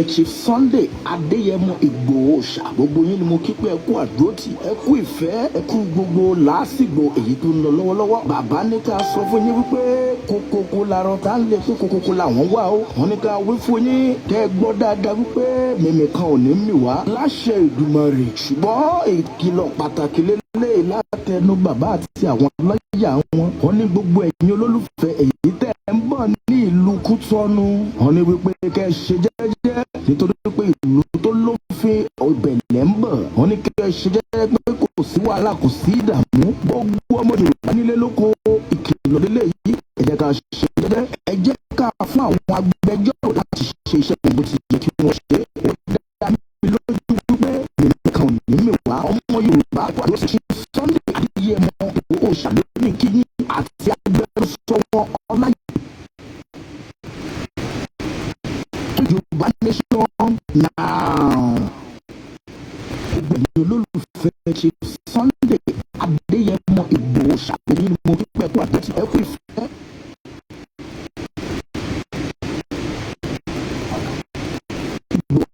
Chief Sunday Adéyẹmọ Igboho ṣá gbogbo yín ni mo kí pé ẹ kú àdúrótì ẹ kú ìfẹ́ ẹ kú gbogbo lásìgbò èyí tó ń lọ lọ́wọ́lọ́wọ́. Bàbá ní ká sọ fún yín wípé kókókó larọ tá ń lè pé kókókó làwọn wà ó. Wọ́n ní ká wí fún yín kẹ́ ẹ gbọ́ dáadáa wípé mímì kan ò ní mì wá láṣẹ Ìdùmarè. Ṣùgbọ́n ìkìlọ̀ pàtàkì lélẹ̀ látẹnu bàbá àti àwọn lọ́yà wọn. Wọ́n ní gbogbo ẹ̀yin olólùfẹ́ èyí tẹ́ ẹ ń bọ̀ ní ìlú Kútọ́nù. Wọ́n ní wípé kẹ́ ẹ ṣe jẹ́jẹ́ nítorí pé ìlú tó lófin ọ̀bẹ̀lẹ̀ ń bọ̀. Wọ́n ní kí ẹ ṣe jẹ́jẹ́ pé kò sí wàhálà kò sí ìdààmú. Gbogbo ọmọ Yorùbá nílé lóko ìkìlọ̀ lélẹ̀ yìí ẹ jẹ́ ká ṣe jẹ́jẹ́. Ẹ jẹ́ ká fún àwọn agbẹjọ́rò láti ṣe iṣẹ́ bó ti yẹ kí wọ́n ṣe. Ó dá mi lójú wípé mímì kan ò ní mì wá. Ọmọ Yorùbá ló ṣe Sunday Adéyẹmọ Igboho ṣàlóyìn kíyìn àti agbẹnusọ wọn Ọláyé Yorùbá Nation now. Gbogbo olólùfẹ́ ṣe Sunday Adéyẹmọ Igboho ṣàlóyìn mo dúpẹ́ kó àdúrótì ẹ kú ìfẹ́.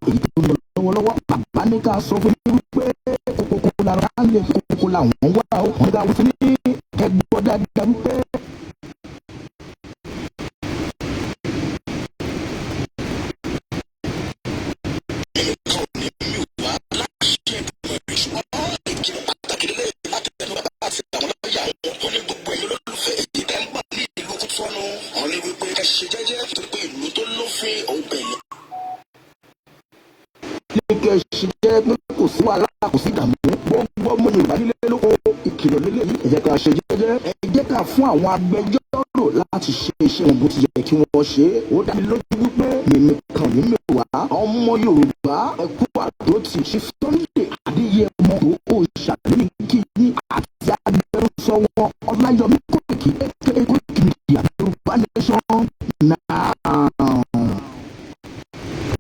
Èyí tó ń lọ lọ́wọ́lọ́wọ́ bàbá ní ká sọ fún yín wípé kókókó lára á lè kókókó làwọn wà ó. Wọ́n ní ká wí fún yín ẹgbọ́ dáadáa wípé kẹ́ ṣe jẹ́ pé kò sí wàhálà kò sí ìdààmú. Gbogbo ọmọ Yorùbá nílé lóko ìkìlọ̀ lélẹ̀ yìí ẹ jẹ́ ká ṣe jẹ́jẹ́. Ẹ jẹ́ ká fún àwọn agbẹjọ́rò láti ṣe iṣẹ́ wọn bó ti yẹ kí wọ́n ṣe. Ó dá mi lójú wípé mímì kan ní mì wá. Ọmọ Yorùbá ẹ kú àdúrótì Chief Sunday Adéyẹmọ Igboho ṣàlóyìn kíyìn àti agbẹnusọ wọn Ọláyọmí Kóìkì Kóìkì Media Yorùbá Nation now.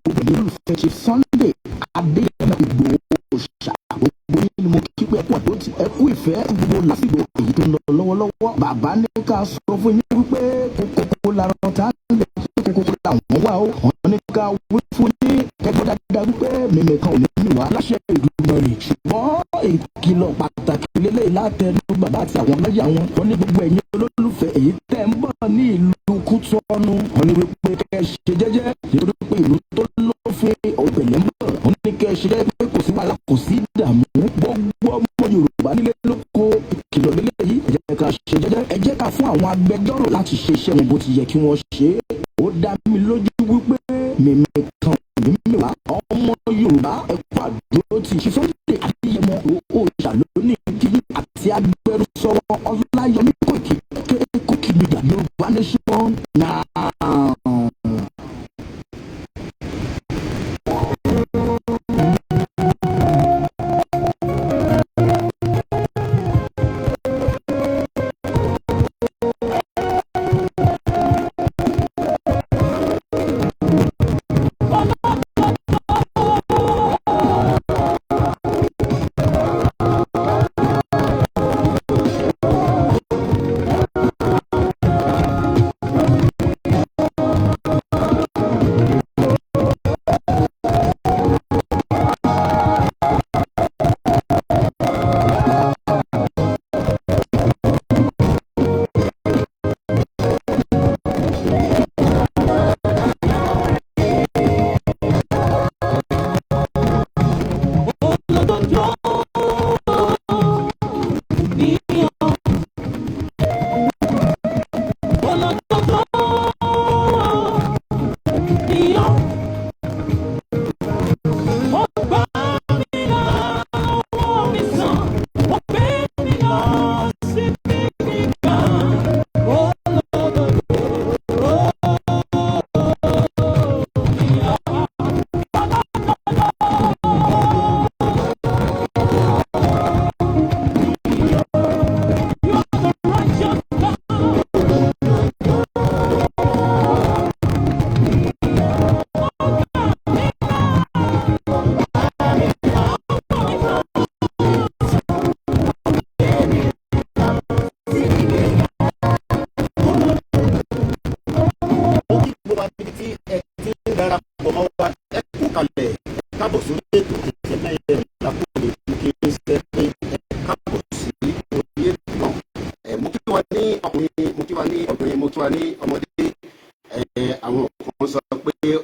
Olùfẹ́ Chief Sunday Adéyẹmọ Igboho ṣá gbogbo yín ni mo kí pé ẹ kú àdúrótì ẹ kú ìfẹ́ gbogbo lásìkò èyí tó ń lọ lọ́wọ́lọ́wọ́. Bàbá ní ká sọ fún yín wípé kókókó lára tá ń lè pé kókókó làwọn wà ó. Wọ́n ní ká wí fún yín ẹgbẹ́ dáadáa wípé mímì kan ò ní mì wá láṣẹ Ìdùmarè. Ṣùgbọ́n ìkìlọ̀ pàtàkì lélẹ̀ látẹnu bàbá àti àwọn lọ́yà wọn. Wọ́n ní gbogbo ẹ̀yin olólùfẹ́ èyí tẹ́ ń bọ̀ ní ìlú Kútọ́nù. Wọ́n ní wípé kẹ́ ṣe jẹ́jẹ́ nítorí pé ìlú tó lófin ọ̀bẹ̀lẹ̀ ń bọ̀. Wọ́n ní kẹ́ ṣe jẹ́jẹ́ pé kò sí wàhálà kò sí ìdààmú. Gbogbo ọmọ Yorùbá nílé lóko ìkìlọ̀ lélẹ̀ yìí ẹ jẹ́ ká ṣe jẹ́jẹ́. Ẹ jẹ́ ká fún àwọn agbẹjọ́rò láti ṣe iṣẹ́ wọn bó ti yẹ kí wọ́n ṣe. Ó dá mi lójú wípé mímì kan ò ní mì wá. Ọmọ Yorùbá ẹ kú àdúrótì Chief Sunday Adéyẹmọ Igboho ṣàlóyìn kíyìn àti agbẹnusọ wọn Ọláyọmí Kóìkì Kóìkì Media Yorùbá Nation now.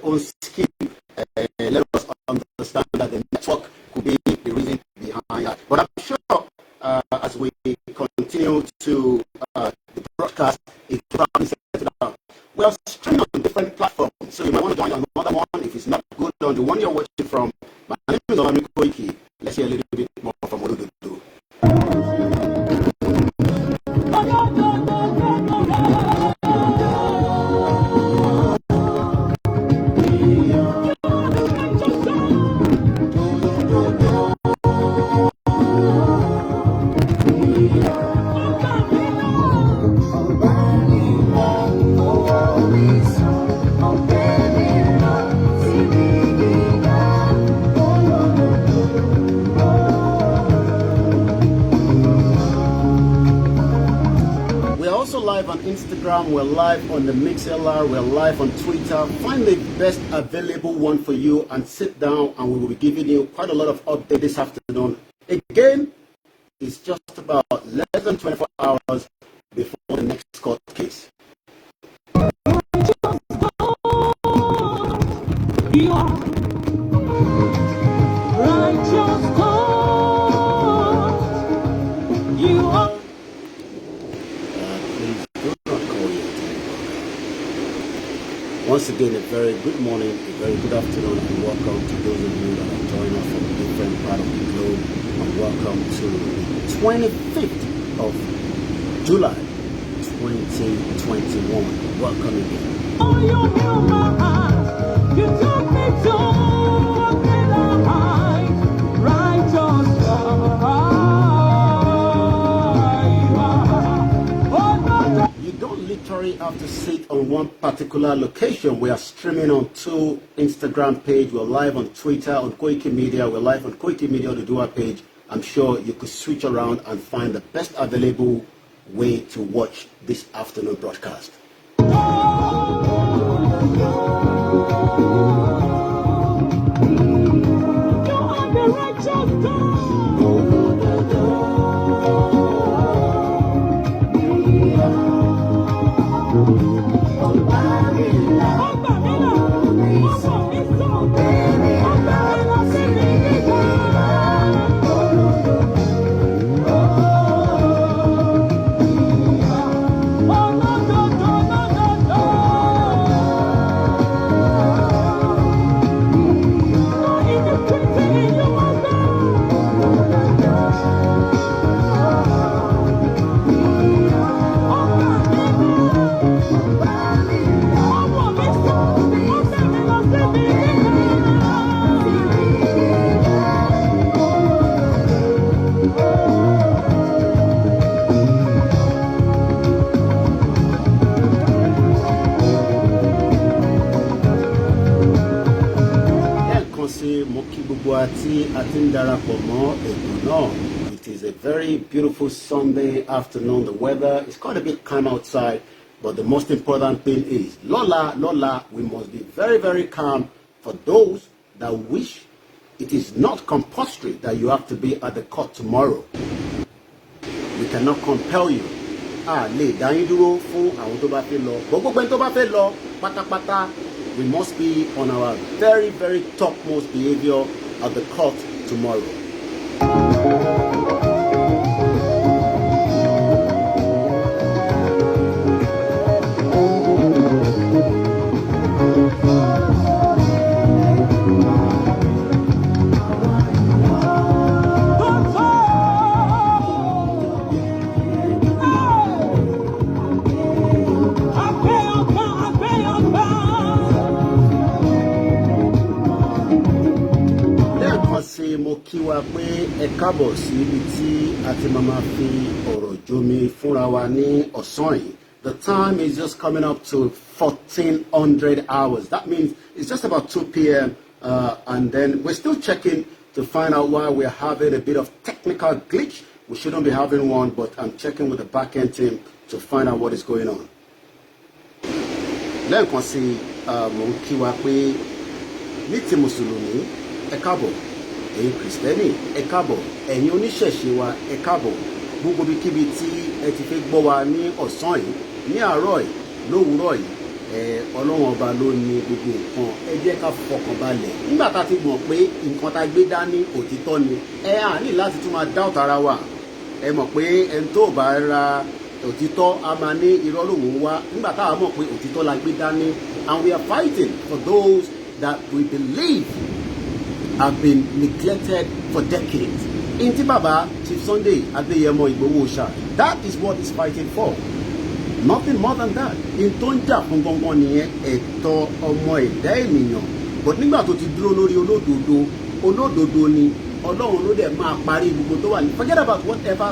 own skill. Let us understand that the network could be the reason behind that. But I'm sure as we continue to the broadcast, it probably set it up. We are streaming on different platforms, so you might want to join another one if it's not good on the one you're watching from. My name is Koiki. Let's hear a little bit more from what we do. On Instagram, we're live on the MixLR, we're live on Twitter. Find the best available one for you and sit down, and we will be giving you quite a lot of updates this afternoon. Again, it's just about less than 24 hours before the next court case. Once again, a very good morning, a very good afternoon, and welcome to those of you that are joining us from different parts of the globe, and welcome to the 25th of July, 2021. Welcome again. Oh, you heal my eyes, you took me to a better height, righteous You don't literally have to sit on one particular location. We are streaming on 2 Instagram pages. We're live on Twitter, on Koiki Media. We're live on Koiki Media, the Dua page. I'm sure you could switch around and find the best available way to watch this afternoon broadcast. It is a very beautiful Sunday afternoon. The weather is quite a bit calm outside, but the most important thing is Lola, we must be very, very calm for those that wish. It is not compulsory that you have to be at the court tomorrow. We cannot compel you. We must be on our very, very topmost behavior at the court tomorrow. Mo kí wa pé ẹ kábọ̀ sí ibi tí a ti máa fi ọ̀rọ̀ jomi fúnra wa ní ọ̀sán yìí. The time is just coming up to 1400 hours. That means it's just about 2 p.m. And then we're still checking to find out why we're having a bit of technical glitch. We shouldn't be having one, but I'm checking with the back-end team to find out what is going on. Lẹ́ẹ̀kan sí mo kí wa pé ní ti Mùsùlùmí ẹ kábọ̀. Ẹ̀yin Kristẹni ẹ káàbọ̀, ẹ̀yin oníṣẹ̀ṣe wa ẹ káàbọ̀, gbogbo ibikíbi tí ẹ ti fẹ́ gbọ́ wa ní ọ̀sán yìí, ní àárọ̀ yìí, lówùúrọ̀ yìí, Ọlọ́run ọba ló ní gbogbo nǹkan, ẹ jẹ́ ká fọkàn balẹ̀. Nígbà tá a ti mọ̀ pé nǹkan tá a gbé dání òtítọ́ ni, à ní láti tún máa doubt ara wa. Ẹ mọ̀ pé ẹni tó bá ra òtítọ́ a máa ní irọ́ lòun wá. Nígbà tá a mọ̀ pé òtítọ́ la gbé dání, and we are fighting for those that we believe have been neglected for decades. Inti Baba Chief Sunday Adeyemo Igboho Osha, that is what he's fighting for. Nothing more than that. In tó ń jà fún gangan nìyẹn ẹ̀tọ́ ọmọ ẹ̀dá ènìyàn. But nígbà tó ti dúró lórí olódodo ni Ọlọ́run ló dẹ̀ máa parí gbogbo tó wà ní. Forget about whatever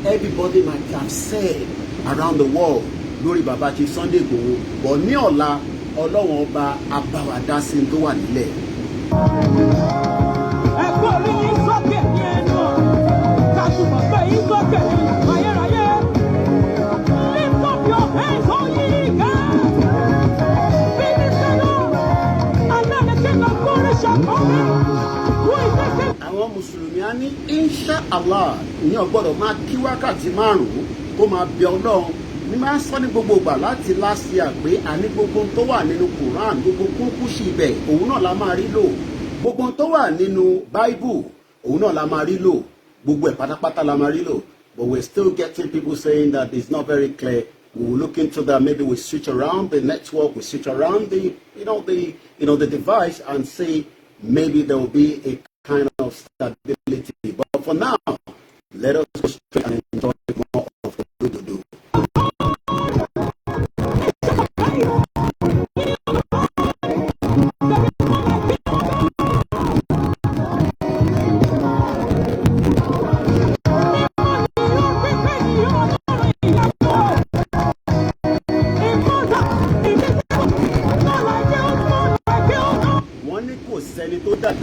everybody might have said around the world lórí Baba Chief Sunday Igboho. But ní ọ̀la Ọlọ́run ọba abáwádá sí tó wà nílẹ̀. Ẹ̀kọ́ orí yín sókè ní ẹnu ká túbọ̀ pé yín sókè ní ayérayé. Lift up your hands, all ye gods. Be lifted up, and let the King of glory shall come in. Who is the King? Àwọn Mùsùlùmí á ní insha Allah ní ọgbọ́dọ̀ máa kí wákàtí márùn-ún kó máa bẹ Ọlọ́run. Ní máa sọ ní gbogbo ìgbà láti last year pé àní gbogbo tó wà nínú Quran, gbogbo kúnkún sí ibẹ̀ òun náà la máa rí lò. Gbogbo tó wà nínú Bible òun náà la máa rí lò. Gbogbo ẹ̀ pátápátá la máa rí lò. But we're still getting people saying that it's not very clear. We will look into that. Maybe we switch around the network, we switch around the device and see maybe there will be a kind of stability. But for now, let us go straight and enjoy more of the do.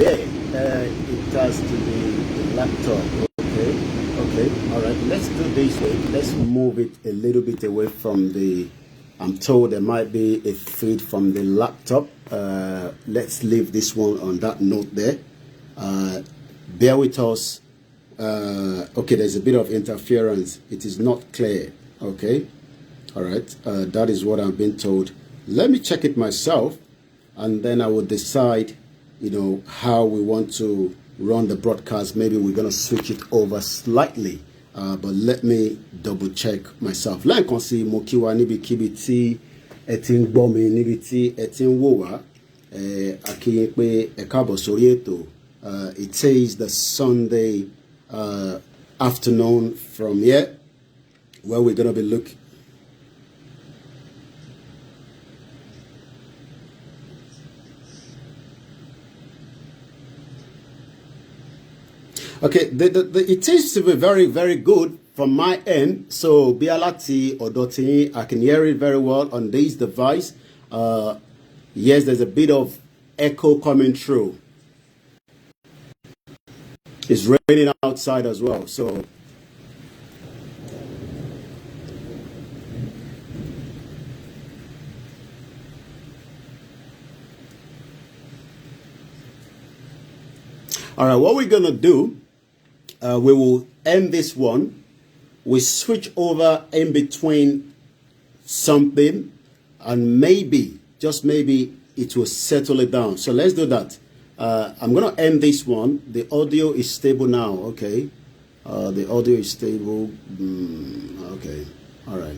It has to be a laptop. Okay, all right, let's do this way. Let's move it a little bit away from the, I'm told there might be a feed from the laptop. Let's leave this one on that note there. Bear with us. Okay, there's a bit of interference. It is not clear. Okay, all right, that is what I'm being told. Let me check it myself, and then I will decide how we want to run the broadcast. Maybe we're going to switch it over slightly, but let me double check myself. Lẹ́ẹ̀kan sí mo kí wa níbikíbi tí ẹ ti ń gbọ́ mi, níbi tí ẹ ti ń wò wá, a kí yín pé ẹ káàbọ̀ sórí ètò. It says the Sunday afternoon from here, where we're going to be looking. Okay, it seems to be very, very good from my end. So, Bialati or Dotini, I can hear it very well on this device. Yes, there's a bit of echo coming through. It's raining outside as well, so. All right, what we're going to do, we will end this one. We switch over in between something, and maybe, just maybe, it will settle it down. So let's do that. I'm going to end this one. The audio is stable now, okay? The audio is stable. Okay, all right.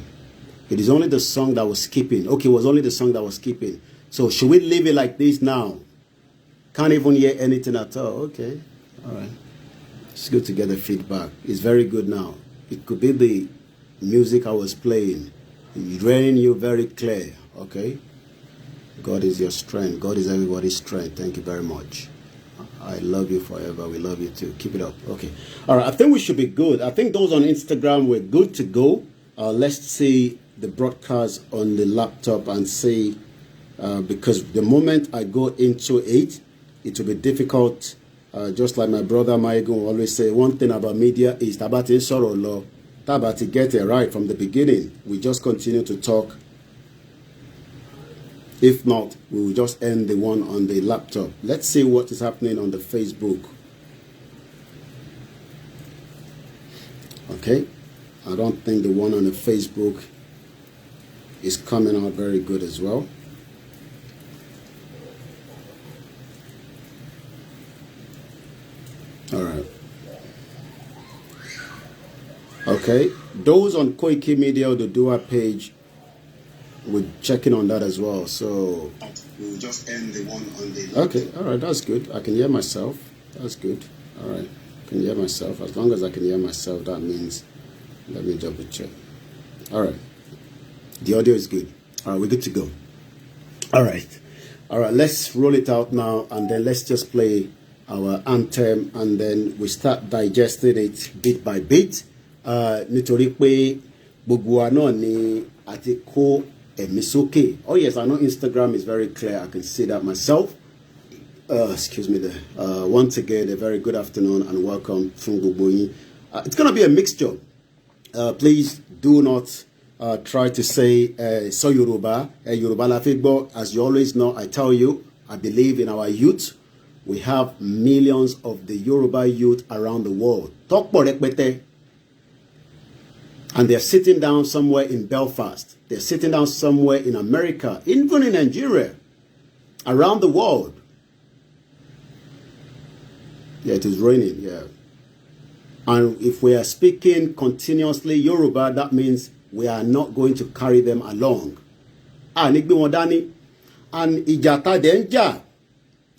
It is only the song that was skipping. Okay, it was only the song that was skipping. So should we leave it like this now? Can't even hear anything at all. Okay, all right. It's good to get the feedback. It's very good now. It could be the music I was playing. It's hearing you very clear. Okay. God is your strength. God is everybody's strength. Thank you very much. I love you forever. We love you too. Keep it up. Okay. All right. I think we should be good. I think those on Instagram were good to go. Let's see the broadcast on the laptop and see, because the moment I go into it, it will be difficult. Just like my brother Maigo will always say, one thing about media is tabati soro lo, tabati get it right from the beginning. We just continue to talk. If not, we will just end the one on the laptop. Let's see what is happening on the Facebook. Okay. I don't think the one on the Facebook is coming out very good as well. All right. Okay. Those on Koiki Media, the Dua page, we're checking on that as well. So we'll just end the one on the. Okay. All right. That's good. I can hear myself. That's good. All right. I can hear myself. As long as I can hear myself, that means. Let me double check. All right. The audio is good. All right. We're good to go. All right. All right. Let's roll it out now, and then let's just play our anthem, and then we start digesting it bit by bit. Nítorí pé gbogbo wa náà ni àti kó ẹ̀mí sókè. Oh yes, I know Instagram is very clear. I can see that myself. Excuse me there. Once again, a very good afternoon and welcome from gbogbo yín. It's going to be a mixture. Please do not try to say so Yoruba. Yoruba la fi gbọ́. As you always know, I tell you, I believe in our youth. We have millions of the Yoruba youth around the world. Tọ́pọ̀ rẹpẹtẹ. And they're sitting down somewhere in Belfast. They're sitting down somewhere in America, even in Nigeria, around the world. Yeah, it is raining, yeah. And if we are speaking continuously Yoruba, that means we are not going to carry them along. And Ijata Denja,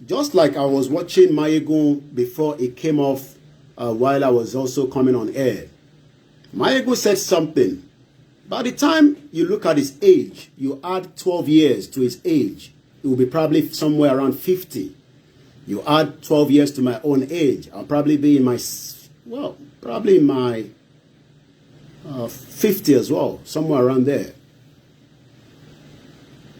just like I was watching Mayegun before it came off while I was also coming on air. Mayegun said something. By the time you look at his age, you add 12 years to his age, it will be probably somewhere around 50. You add 12 years to my own age, I'll probably be in my, well, probably in my 50 as well, somewhere around there.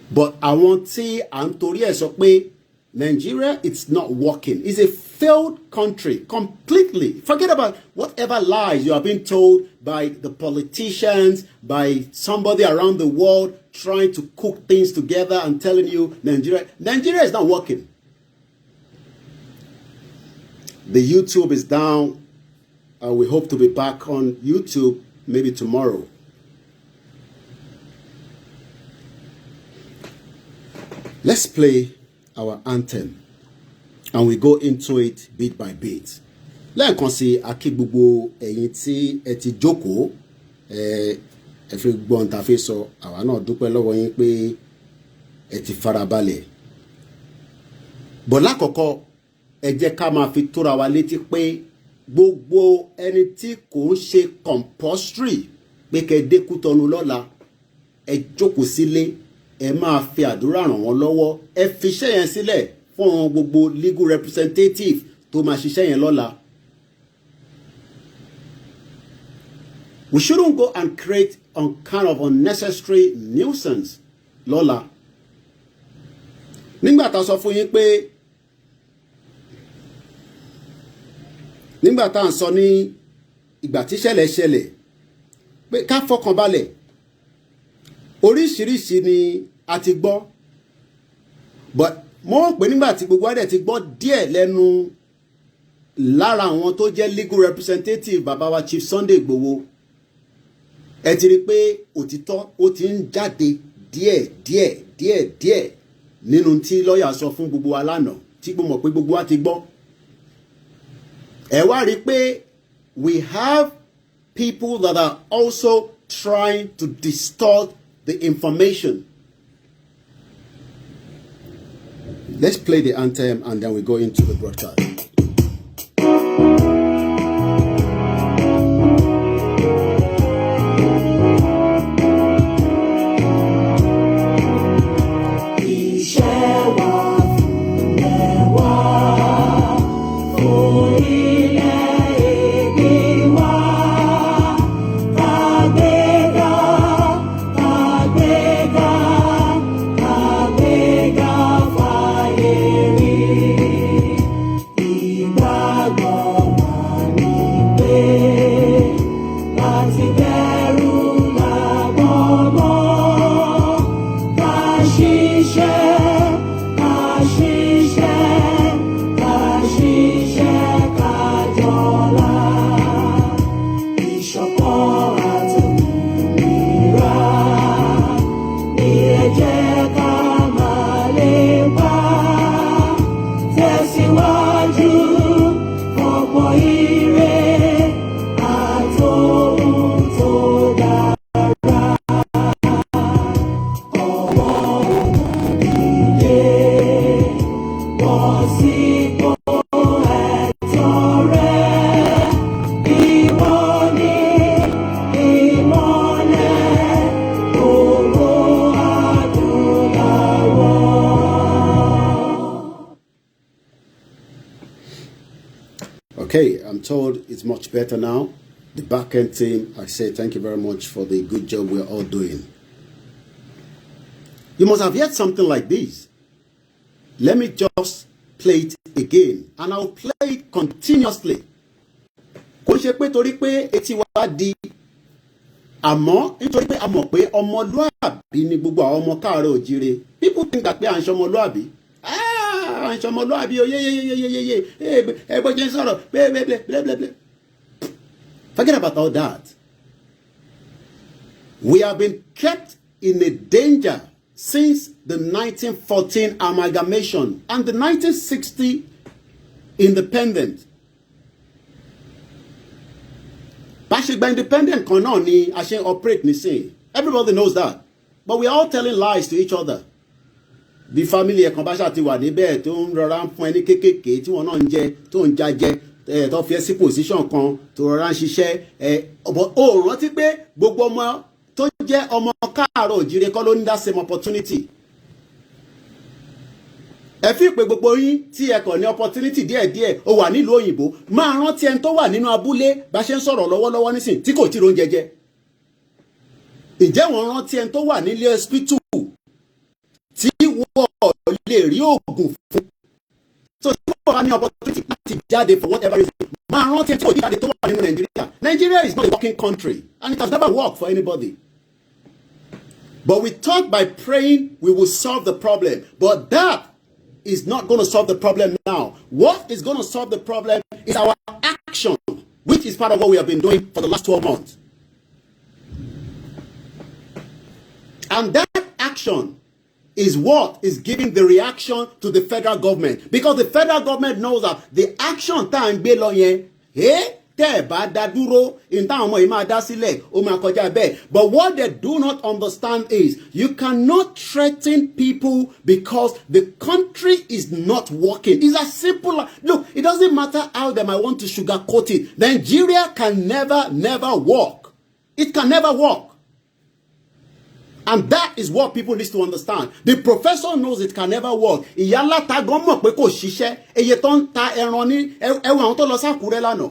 But I want to see Antoria Nigeria, it's not working. It's a failed country completely. Forget about whatever lies you have been told by the politicians, by somebody around the world trying to cook things together and telling you Nigeria is not working. The YouTube is down. We hope to be back on YouTube maybe tomorrow. Let's play our anthem and we go into it bit by bit. Lẹ́ẹ̀kan sí akí gbogbo ẹ̀yin tí ẹ ti jókòó ẹ fi gbọ́n ta fi sọ àwa náà dúpẹ́ lọ́wọ́ yín pé ẹ ti farabalẹ̀. Bọ̀ lákọ̀ọ́kọ́ ẹ jẹ́ ká máa fi tóra wa létí pé gbogbo ẹni tí kò ń ṣe compulsory pé kẹ́ dé Kútọ̀nù lọ́la ẹ jókòó sílé ẹ máa fi àdúrà ràn wọ́n lọ́wọ́ ẹ fi iṣẹ́ yẹn sílẹ̀ fún àwọn gbogbo legal representative tó máa ṣiṣẹ́ yẹn lọ́la. We shouldn't go and create a kind of unnecessary nuisance lọ́la. Nígbà tá a sọ fún yín pé nígbà tá a sọ ní ìgbà tí ṣẹlẹ̀ ṣẹlẹ̀ pé ká fọkàn balẹ̀ oríṣiríṣi ni a ti gbọ́ but mo rò pé nígbà tí gbogbo adẹ̀ ti gbọ́ díẹ̀ lẹ́nu lára àwọn tó jẹ́ legal representative bàbá wa Chief Sunday Igboho ẹ ti rí pé òtítọ́ ó ti ń jáde díẹ̀ nínú tí lọ́ọ̀yà sọ fún gbogbo wa lánàá tí mo mọ̀ pé gbogbo wa ti gbọ́. Ẹ wá rí pé we have people that are also trying to distort the information. Let's play the anthem and then we go into the broadcast. Okay, I'm told it's much better now. The back-end team, I say thank you very much for the good job we're all doing. You must have heard something like this. Let me just play it again, and I'll play it continuously. Kò ṣe pé torí pé etí wa di àmọ́ nítorí pé a mọ̀ pé ọmọlúàbí ni gbogbo àwọn ọmọ káàárọ̀ òjíire. People think that pé à ń ṣọmọlúàbí. À ń ṣọmọlúàbí o yeyeyeyeye bó ṣe ń sọ̀rọ̀ blẹ́blẹ́blẹ́. Forget about all that. We have been kept in a danger since the 1914 amalgamation and the 1960 independence. Bashigba independent kan náà ni a ṣe operate nísìnyí. Everybody knows that. But we are all telling lies to each other. Bí family ẹ̀kan bá ṣàti wà níbẹ̀ tó ń rọra ń fún ẹni kéékèèké tí wọ́n náà ń jẹ tó ń jajẹ tó fi ẹ́ sí position kan tó rọra ń ṣiṣẹ́ ó rántí pé gbogbo ọmọ tó jẹ́ ọmọ káàárọ̀ òjíire kọ́ ló ní that same opportunity. Ẹ fi pé gbogbo yín tí ẹ kàn ní opportunity díẹ̀díẹ̀ ó wà nílùú òyìnbó máa rántí ẹni tó wà nínú abúlé bá ṣe ń sọ̀rọ̀ lọ́wọ́lọ́wọ́ nísìn tí kò tí ro oúnjẹ jẹ. Ǹjẹ́ wọ́n rántí ẹni tó wà nílé hospital tí wọ́n lè rí oògùn fún? So tí wọ́n bá ní opportunity láti jáde for whatever reason máa rántí ẹni tí kò jáde tó wà nínú Nigeria. Nigeria is not a working country and it has never worked for anybody. But we thought by praying we will solve the problem. But that is not going to solve the problem now. What is going to solve the problem is our action, which is part of what we have been doing for the last 12 months. And that action is what is giving the reaction to the federal government. Because the federal government knows that the action time be lo yen, tẹ́ bá dá dúró in táwọn ọmọ yìí máa dá sílẹ̀ ó máa kọjá bẹ́ẹ̀. But what they do not understand is you cannot threaten people because the country is not working. It's as simple. Look, it doesn't matter how they might want to sugarcoat it. Nigeria can never work. It can never work. And that is what people need to understand. The professor knows it can never work. Ìyálà ta gan mọ̀ pé kò ṣiṣẹ́. Eye tó ń ta ẹran ní ẹwọ àwọn tó lọ sákúrẹ́ lánàá.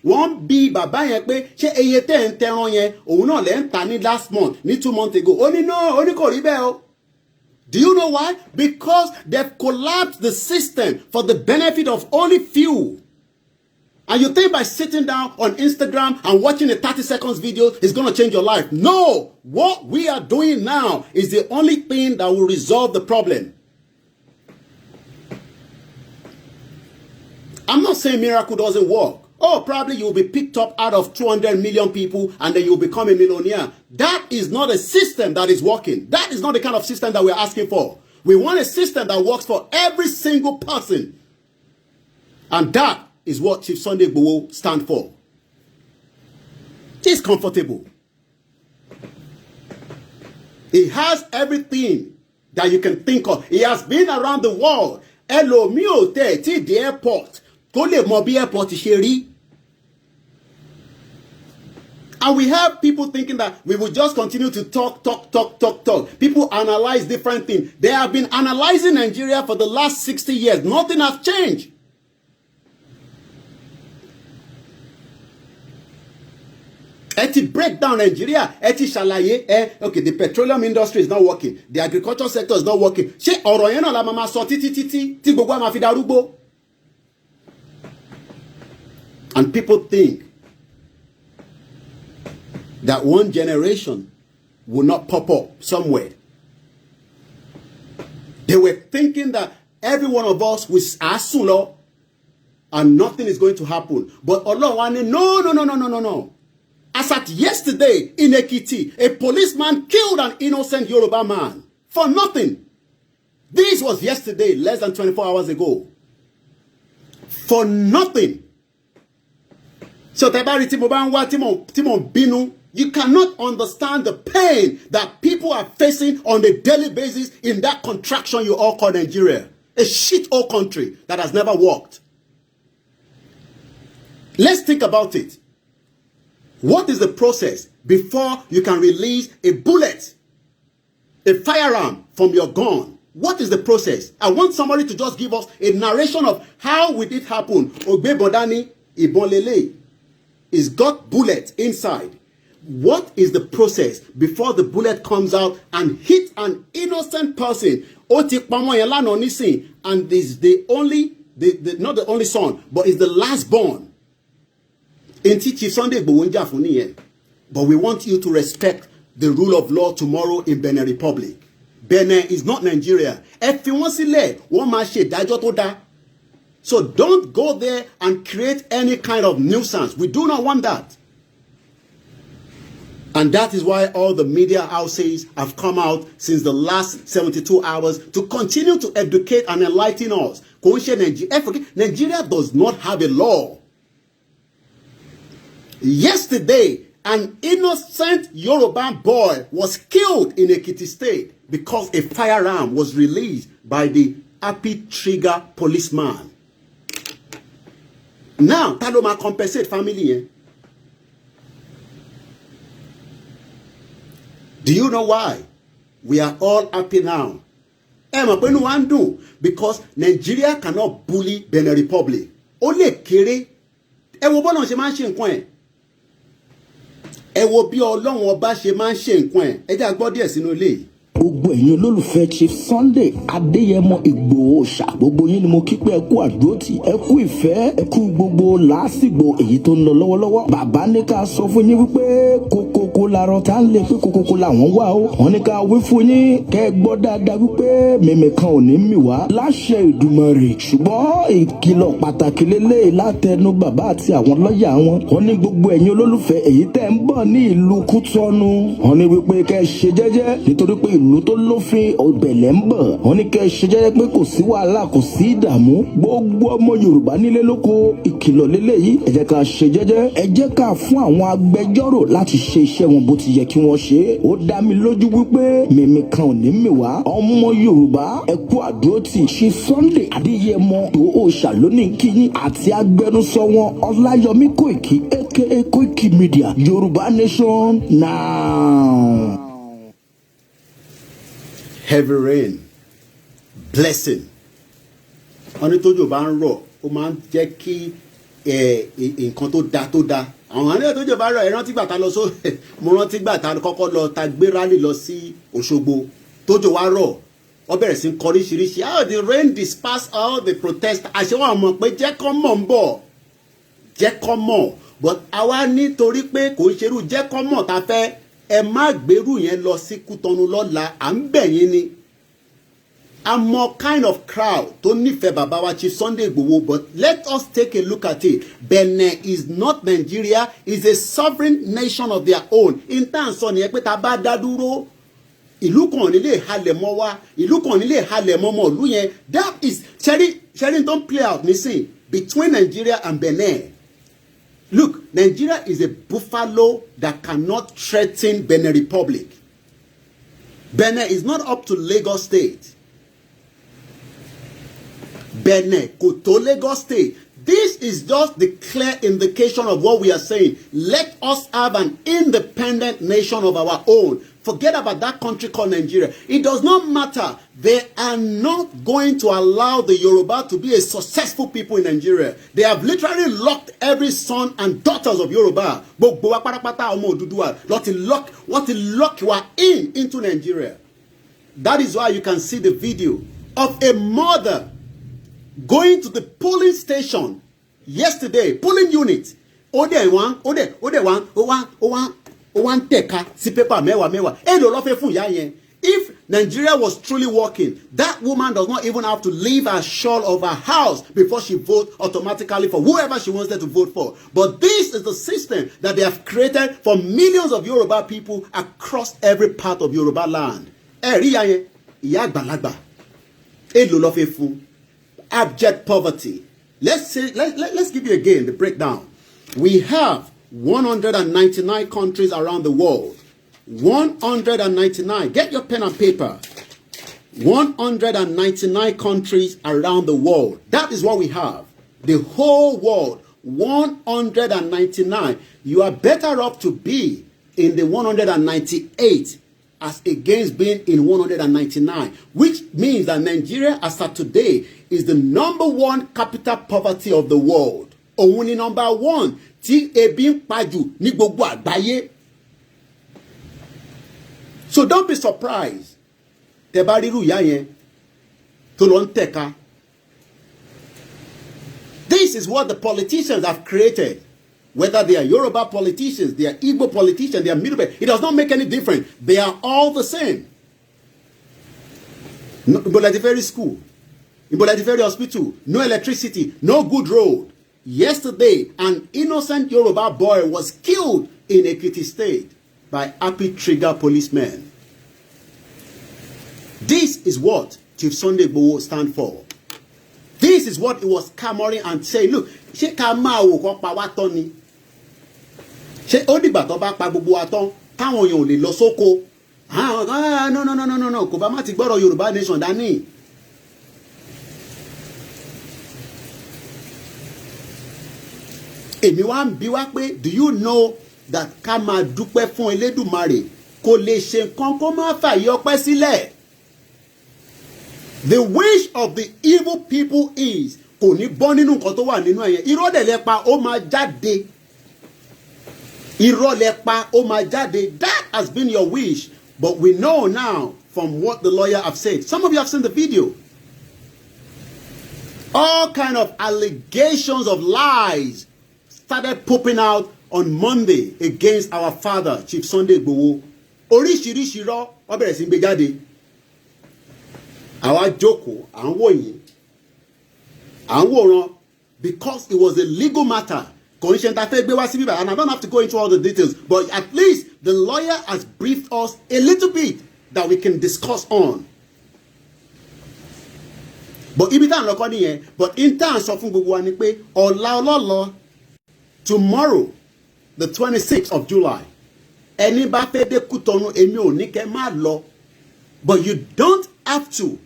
Wọ́n bi bàbá yẹn pé ṣé eye tẹ́ ń tẹran yẹn òun náà lẹ́ ń ta ní last month ní 2 months ago. Ó ní no, ó ní kò rí bẹ́ẹ̀ o. Do you know why? Because they've collapsed the system for the benefit of only few. And you think by sitting down on Instagram and watching a 30 seconds video is going to change your life. No! What we are doing now is the only thing that will resolve the problem. I'm not saying miracle doesn't work. Oh, probably you'll be picked up out of 200 million people and then you'll become a millionaire. That is not a system that is working. That is not the kind of system that we're asking for. We want a system that works for every single person. And that is what Chief Sunday Igboho stands for. He's comfortable. He has everything that you can think of. He has been around the world. Ẹlòmíì ò tẹ̀ tí the airport kó lè mọ bí airport ṣe rí. And we have people thinking that we will just continue to talk. People analyze different things. They have been analyzing Nigeria for the last 60 years. Nothing has changed. Eti break down Nigeria, eti ṣàlàyé, okay, the petroleum industry is not working, the agriculture sector is not working. Ṣé ọ̀rọ̀ yẹn náà la máa sọ títí tí gbogbo máa fi darúgbó? And people think that one generation will not pop up somewhere. They were thinking that every one of us will asun lọ and nothing is going to happen. But Ọlọ́run wá ní no. As at yesterday in Ekiti, a policeman killed an innocent Yoruba man for nothing. This was yesterday, less than 24 hours ago. For nothing. So you cannot understand the pain that people are facing on a daily basis in that contraction you all call Nigeria. A shithole country that has never worked. Let's think about it. What is the process before you can release a bullet, a firearm from your gun? What is the process? I want somebody to just give us a narration of how would it happen. Ogbe Bodani Ibonlele is got bullet inside. What is the process before the bullet comes out and hit an innocent person? And is the only, not the only son, but is the last born. But we want you to respect the rule of law tomorrow in Benin Republic. Benin is not Nigeria. So don't go there and create any kind of nuisance. We do not want that. And that is why all the media houses have come out since the last 72 hours to continue to educate and enlighten us. Nigeria does not have a law. Yesterday, an innocent Yoruba boy was killed in Ekiti State because a firearm was released by the happy trigger policeman. Now, Taloma compensate family. Do you know why? We are all happy now. Because Nigeria cannot bully Benin Republic. Only kere. Ẹ wo bí Ọlọ́run ọba ṣe máa ń ṣe nǹkan ẹ̀. Ẹ jẹ́ a gbọ́ díẹ̀ sínú ilé yìí. Gbogbo ẹ̀yin olólùfẹ́ Chief Sunday Adéyẹmọ Igboho ṣá gbogbo yín ni mo kí pé ẹ kú àdúrótì ẹ kú ìfẹ́ ẹ kú gbogbo lásìgbò èyí tó ń lọ lọ́wọ́lọ́wọ́. Bàbá ní ká sọ fún yín wípé kókókó larọ tá ń lè pé kókókó làwọn wà ó. Wọ́n ní ká wí fún yín kẹ́ ẹ gbọ́ dáadáa wípé mímì kan ò ní mì wá láṣẹ Ìdùmarè. Ṣùgbọ́n ìkìlọ̀ pàtàkì lélẹ̀ látẹnu bàbá àti àwọn lọ́ọ̀yà wọn. Wọ́n ní gbogbo ẹ̀yin olólùfẹ́ èyí tẹ́ ń bọ̀ ní ìlú Kútọ́nù. Wọ́n ní wípé kẹ́ ẹ ṣe jẹ́jẹ́ nítorí pé ìlú tó lófin ọ̀bẹ̀lẹ̀ ń bọ̀. Wọ́n ní kẹ́ ẹ ṣe jẹ́jẹ́ pé kò sí wàhálà kò sí ìdààmú. Gbogbo ọmọ Yorùbá nílé lóko ìkìlọ̀ lélẹ́yìí ẹ jẹ́ ká ṣe jẹ́jẹ́. Ẹ jẹ́ ká fún àwọn agbẹjọ́rò láti ṣe iṣẹ́ wọn bó ti yẹ kí wọ́n ṣe. Ó dá mi lójú wípé mímì kan ò ní mì wá. Ọmọ Yorùbá ẹ kú àdúrótì Chief Sunday Adéyẹmọ Igboho lónìí kíyìn àti agbẹnusọ wọn Ọláyọmí Kóìkì aka Kóìkì Media Yorùbá Nation now. Heavy rain, blessing. Wọ́n ní tójò bá ń rọ̀, ó máa ń jẹ́ kí nǹkan tó da. Àwọn àníyàn tójò bá rọ̀, ẹ rántí gbà tá lọ só, mo rántí gbà tá kọ́kọ́ lọ ta gbé rally lọ sí Òṣogbo. Tójò wá rọ̀, wọ́n bẹ̀rẹ̀ sí ń kọ oríṣiríṣi. How the rain disperse all the protest. Àṣẹ wọn mọ̀ pé jẹ́ kọ́ mọ̀ ń bọ̀, jẹ́ kọ́ mọ̀. But àwa nítorí pé kò ń ṣerú jẹ́ kọ́ mọ̀ tá fẹ́. Ẹ má gbèrú yẹn lọ sí Kútọ́nù lọ́la à ń bẹ̀ yín ni. I'm more kind of crowd tó nífẹ̀ẹ́ bàbá wa Chief Sunday Igboho, but let us take a look at it. Benin is not Nigeria, is a sovereign nation of their own. In tán sọ nìyẹn pé tá bá dá dúró ìlú kan nílé halẹ̀ mọ́ wa ìlú kan nílé halẹ̀ mọ́ mọ́ ìlú yẹn. That is sharing don't play out nísìn between Nigeria and Benin. Look, Nigeria is a buffalo that cannot threaten Benin Republic. Benin is not up to Lagos State. Benin, Koto, Lagos State. This is just the clear indication of what we are saying. Let us have an independent nation of our own. Forget about that country called Nigeria. It does not matter. They are not going to allow the Yoruba to be a successful people in Nigeria. They have literally locked every son and daughters of Yoruba. What to lock you are into Nigeria. That is why you can see the video of a mother going to the polling station yesterday, polling unit. If Nigeria was truly working, that woman does not even have to leave her shawl of her house before she votes automatically for whoever she wants to vote for. But this is the system that they have created for millions of Yoruba people across every part of Yoruba land. Abject poverty. Let's give you again the breakdown. We have 199 countries around the world. 199. Get your pen and paper. 199 countries around the world. That is what we have. The whole world, 199. You are better off to be in the 198 as against being in 199, which means that Nigeria, as of today, is the #1 capital poverty of the world. Òun ni #1 tí ebi ń pajù ní gbogbo àgbáyé. So don't be surprised. Tẹ́ bá ríru ìyá yẹn tó lọ ń tẹ̀ka. This is what the politicians have created. Whether they are Yoruba politicians, they are Igbo politicians, they are Middle Belt, it does not make any difference. They are all the same. No Iboladiferi school, Iboladiferi hospital, no electricity, no good road. Yesterday, an innocent Yoruba boy was killed in Ekiti State by happy trigger policemen. This is what Chief Sunday Igboho stand for. This is what he was clamoring and saying, look, ṣé ká máa wò kó pa wá tán ni? Ṣé ó dìgbà tó bá pa gbogbo wa tán táwọn èèyàn ò lè lọ sóko? No, kò bá má ti gbọ́rọ̀ Yorùbá nation dání. Èmi wá ń bi wá pé, do you know that ká máa dúpẹ́ fún Elédùmarè kò lè ṣe nǹkan kó má fàyè ọpẹ́ sílẹ̀? The wish of the evil people is kò ní bọ́ nínú nǹkan tó wà nínú ẹ̀yẹn. Irọ́ dẹ̀ lẹ́pa ó máa jáde. Irọ́ lẹ́pa ó máa jáde. That has been your wish. But we know now from what the lawyer have said. Some of you have seen the video. All kind of allegations of lies started popping out on Monday against our father, Chief Sunday Igboho. Oríṣiríṣi irọ́ ó bẹ̀rẹ̀ sí gbé jáde. Àwa jókòó, à ń wò yín. À ń wòran because it was a legal matter. And I don't have to go into all the details, but at least the lawyer has briefed us a little bit that we can discuss on. But in turn, sọ fún gbogbo wa ni pé ọ̀la tomorrow, the 26th of July, ẹni bá fẹ́ dé Kútọ̀nù èmi ò ní kẹ́ má lọ, but you don't have to.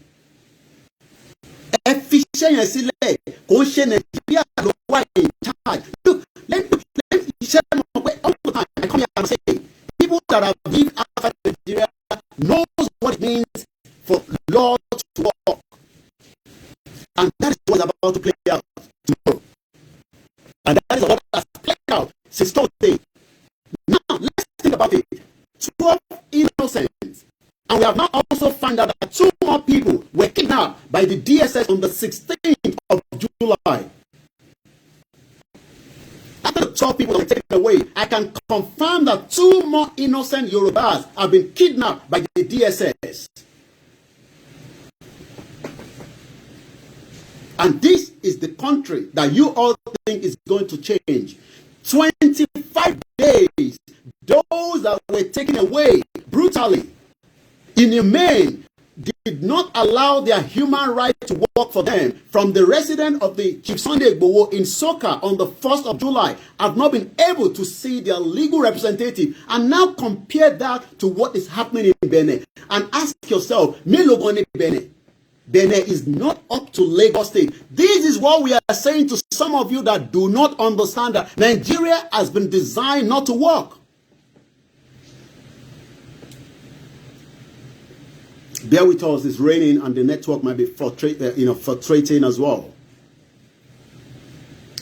Ẹ fi iṣẹ́ yẹn sílẹ̀, kò ń ṣe Nàìjíríà ló wà in charge. Look, let me share all the time. I come here and say, people that have lived outside Nigeria knows what it means for law to work. And that is what's about to play out tomorrow. And that is what has played out since Thursday. Now, let's think about it. 12 innocents. And we have now also found out that 2 more people were kidnapped by the DSS on the 16th of July. After the 12 people were taken away, I can confirm that 2 more innocent Yorubas have been kidnapped by the DSS. And this is the country that you all think is going to change. 25 days, those that were taken away brutally, inhumane, did not allow their human right to work for them. From the resident of the Chief Sunday Igboho in Soka on the 1st of July, have not been able to see their legal representative. And now compare that to what is happening in Benin. And ask yourself, Melogone Benin. Benin is not up to Lagos State. This is what we are saying to some of you that do not understand that Nigeria has been designed not to work. Bear with us, it's raining and the network might be frustrating as well.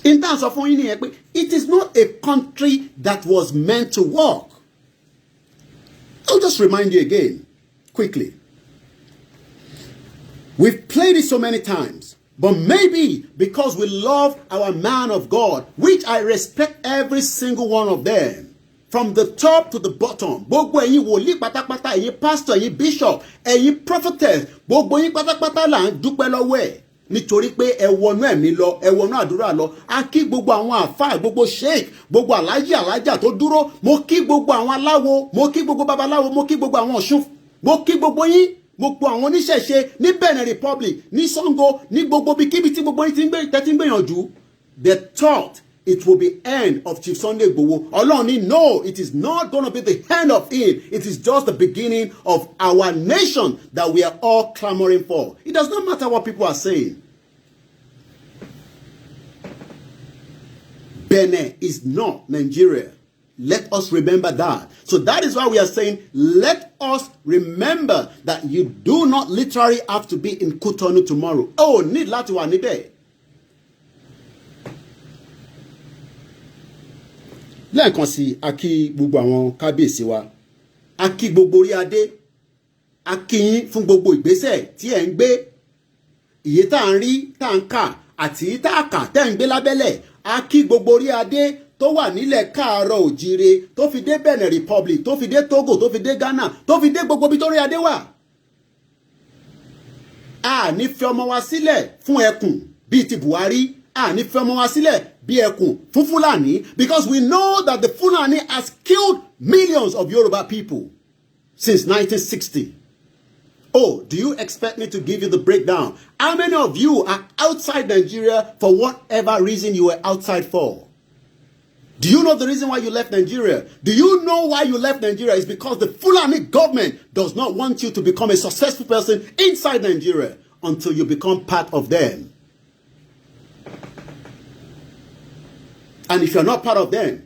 In terms of it is not a country that was meant to work. I'll just remind you again, quickly. We've played it so many times, but maybe because we love our man of God, which I respect every single one of them. From the top to the bottom. Gbogbo ẹ̀yin wòlíì pátápátá, ẹ̀yin pastor, ẹ̀yin bishop, ẹ̀yin prophetess, gbogbo yín pátápátá là ń dúpẹ́ lọ́wọ́ ẹ̀. Nítorí pé ẹ wọnú ẹ̀mí lọ, ẹ wọnú àdúrà lọ. A kí gbogbo àwọn àfáà, gbogbo sheikh, gbogbo alájà tó dúró. Mo kí gbogbo àwọn aláwo, mo kí gbogbo babaláwo, mo kí gbogbo àwọn ọ̀ṣun. Mo kí gbogbo yín, gbogbo àwọn oníṣẹ̀ṣe ní Benin Republic, ní Sango, ní gbogbo bíkíbi tí gbogbo yín ti ń gbìyànjú. The thought it will be end of Chief Sunday Igboho. Oloni, no, it is not going to be the end of him. It is just the beginning of our nation that we are all clamoring for. It does not matter what people are saying. Benin is not Nigeria. Let us remember that. So that is why we are saying, let us remember that you do not literally have to be in Cotonou tomorrow. Oh, need láti wà níbẹ̀. Lẹ́ẹ̀kan sí, a kí gbogbo àwọn kábíyèsí wa, a kí gbogbo orí adé, a kí yín fún gbogbo ìgbésẹ̀ tí ẹ̀ ń gbé, iye tá ń rí, tá ń kà, àti tá a kà tẹ́ ń gbé lábẹ́lẹ̀, a kí gbogbo orí adé tó wà nílẹ̀ káàárọ̀ òjíire, tó fi dé Benin Republic, tó fi dé Togo, tó fi dé Ghana, tó fi dé gbogbo bí tó rí adé wà. A ní fi ọmọ wa sílẹ̀ fún ẹkùn bíi ti Buhari, a ní fi ọmọ wa sílẹ̀ bí ẹkùn fún Fulani, because we know that the Fulani has killed millions of Yoruba people since 1960. Oh, do you expect me to give you the breakdown? How many of you are outside Nigeria for whatever reason you were outside for? Do you know the reason why you left Nigeria? Do you know why you left Nigeria? It's because the Fulani government does not want you to become a successful person inside Nigeria until you become part of them. And if you're not part of them,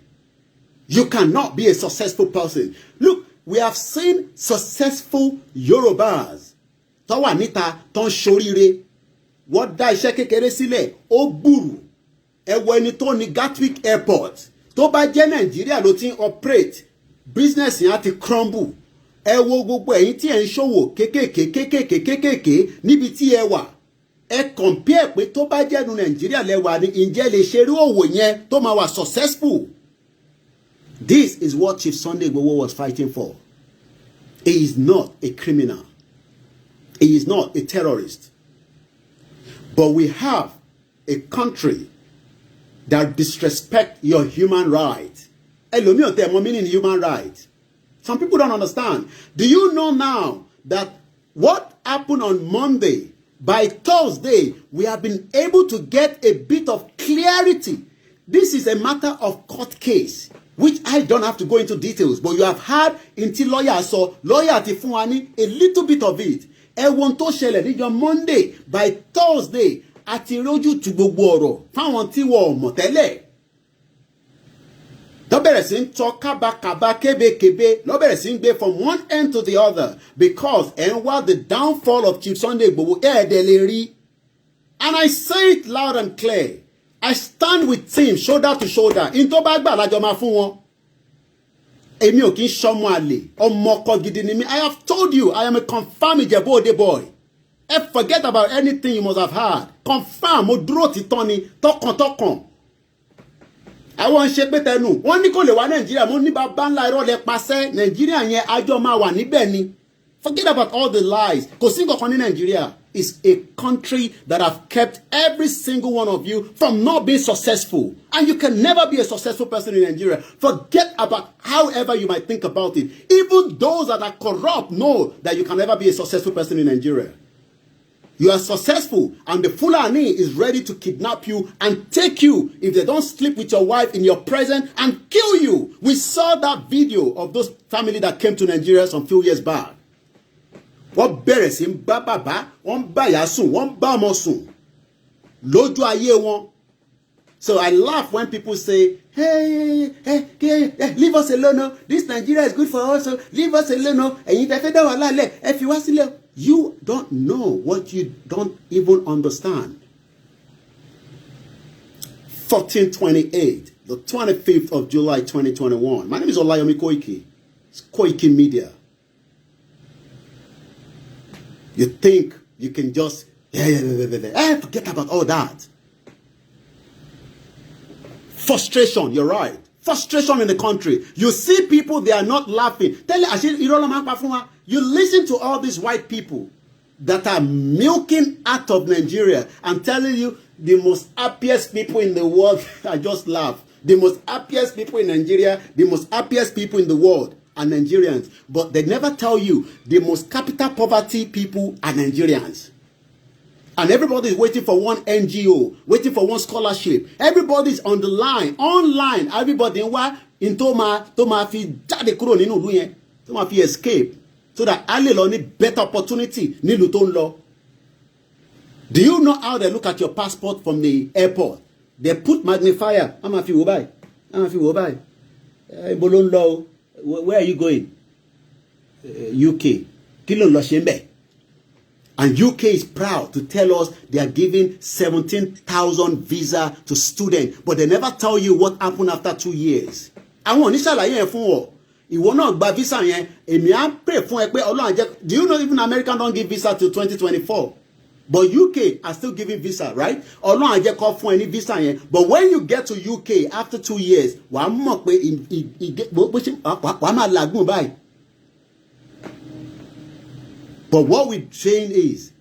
you cannot be a successful person. Look, we have seen successful Yorubas. Tó wà níta, tó ń ṣoríire. Wọ́n dá iṣẹ́ kékeré sílẹ̀, ó gbùrù. Ẹ wo ẹni tó ní Gatwick Airport. Tó bá jẹ́ Nàìjíríà ló ti ń operate, business yẹn á ti crumble. Ẹ wo gbogbo ẹ̀yin tí ẹ ń ṣòwò kékèké níbi tí ẹ wà. Ẹ compare pé tó bá jẹ́ nu Nàìjíríà lẹ́wà ni ǹjẹ́ lè ṣerú òwò yẹn tó máa wà successful. This is what Chief Sunday Igboho was fighting for. He is not a criminal. He is not a terrorist. But we have a country that disrespect your human rights. Ẹlòmíì ò tẹ́ mọ̀ meaning human rights. Some people don't understand. Do you know now that what happened on Monday, by Thursday, we have been able to get a bit of clarity. This is a matter of court case, which I don't have to go into details, but you have heard until lawyer saw, lawyer ti fún wa ní a little bit of it. Ẹ wo ohun tó ṣẹlẹ̀ níjọ́ Monday, by Thursday, àti rójú tu gbogbo ọ̀rọ̀ fáwọn tí wọ́n mọ̀ tẹ́lẹ̀. Ló bẹ̀rẹ̀ sí ń tọ́ kábàkàbà kébékébé, ló bẹ̀rẹ̀ sí ń gbé from one end to the other, because ẹ̀ ń wá the downfall of Chief Sunday Igboho ẹ̀ẹ́dẹ̀ lè rí. And I say it loud and clear. I stand with him shoulder to shoulder. In tó bá gbà lájọ máa fún wọn. Èmi ò kì í ṣọmọ àlè, ọmọ ọkọ gidi ni mí. I have told you, I am a confirmed Ìjẹ̀bú-Òde boy. Forget about anything you must have heard. Confirm, mo dúró títọ́ ni, tọkàntọkàn. Àwọn ṣe pé tẹnu, wọ́n ní kò lè wá Nàìjíríà, mo ní bàbá ńlá irọ́ lẹ pàṣẹ, Nàìjíríà yẹn àjọ máa wà níbẹ̀ ni. Forget about all the lies. Kò sí nǹkan kan ní Nàìjíríà. It's a country that have kept every single one of you from not being successful. And you can never be a successful person in Nigeria. Forget about however you might think about it. Even those that are corrupt know that you can never be a successful person in Nigeria. You are successful, and the Fulani is ready to kidnap you and take you if they don't sleep with your wife in your presence and kill you. We saw that video of those family that came to Nigeria some few years back. Wọ́n bẹ̀rẹ̀ sí ń bá bàbá, wọ́n bá ìyá sùn, wọ́n bá ọmọ sùn lójú ayé wọn. So I laugh when people say, hey, leave us alone. No. This Nigeria is good for us. So leave us alone. No. Ẹ̀yin tẹ́ fẹ́ dá wàhálà lẹ̀, ẹ fi wá sílẹ̀. You don't know what you don't even understand. 1428, the 25th of July 2021. My name is Olayomi Koiki. It's Koiki Media. You think you can just forget about all that. Frustration, you're right. Frustration in the country. You see people, they are not laughing. You listen to all these white people that are milking out of Nigeria and telling you the most happiest people in the world. I just laugh. The most happiest people in Nigeria, the most happiest people in the world are Nigerians. But they never tell you the most capital poverty people are Nigerians. And everybody is waiting for one NGO, waiting for one scholarship. Everybody's on the line, online. Everybody in Toma fi jade kúrò nínú ìlú yẹn, Toma fi escape, so that a lè lọ ní better opportunity nílùú tó ń lọ. Do you know how they look at your passport from the airport? They put magnifier. I'm a few by. Ibo ló ń lọ. Where are you going? UK. Kí ló ń lọ ṣe ńbẹ̀? And UK is proud to tell us they are giving 17,000 visa to students, but they never tell you what happened after 2 years. Àwọn oníṣàlàyé yẹn fún ọ. Ìwọ náà gba visa yẹn. Èmi á pray fún ẹ pé Ọlọ́run jẹ́. Do you know even American don't give visa till 2024? But UK are still giving visa, right? Ọlọ́run á jẹ́ kó fún ẹ ní visa yẹn. But when you get to UK after 2 years, wàá mọ̀ pé wàá máa làágùn báyìí. But what we're saying is,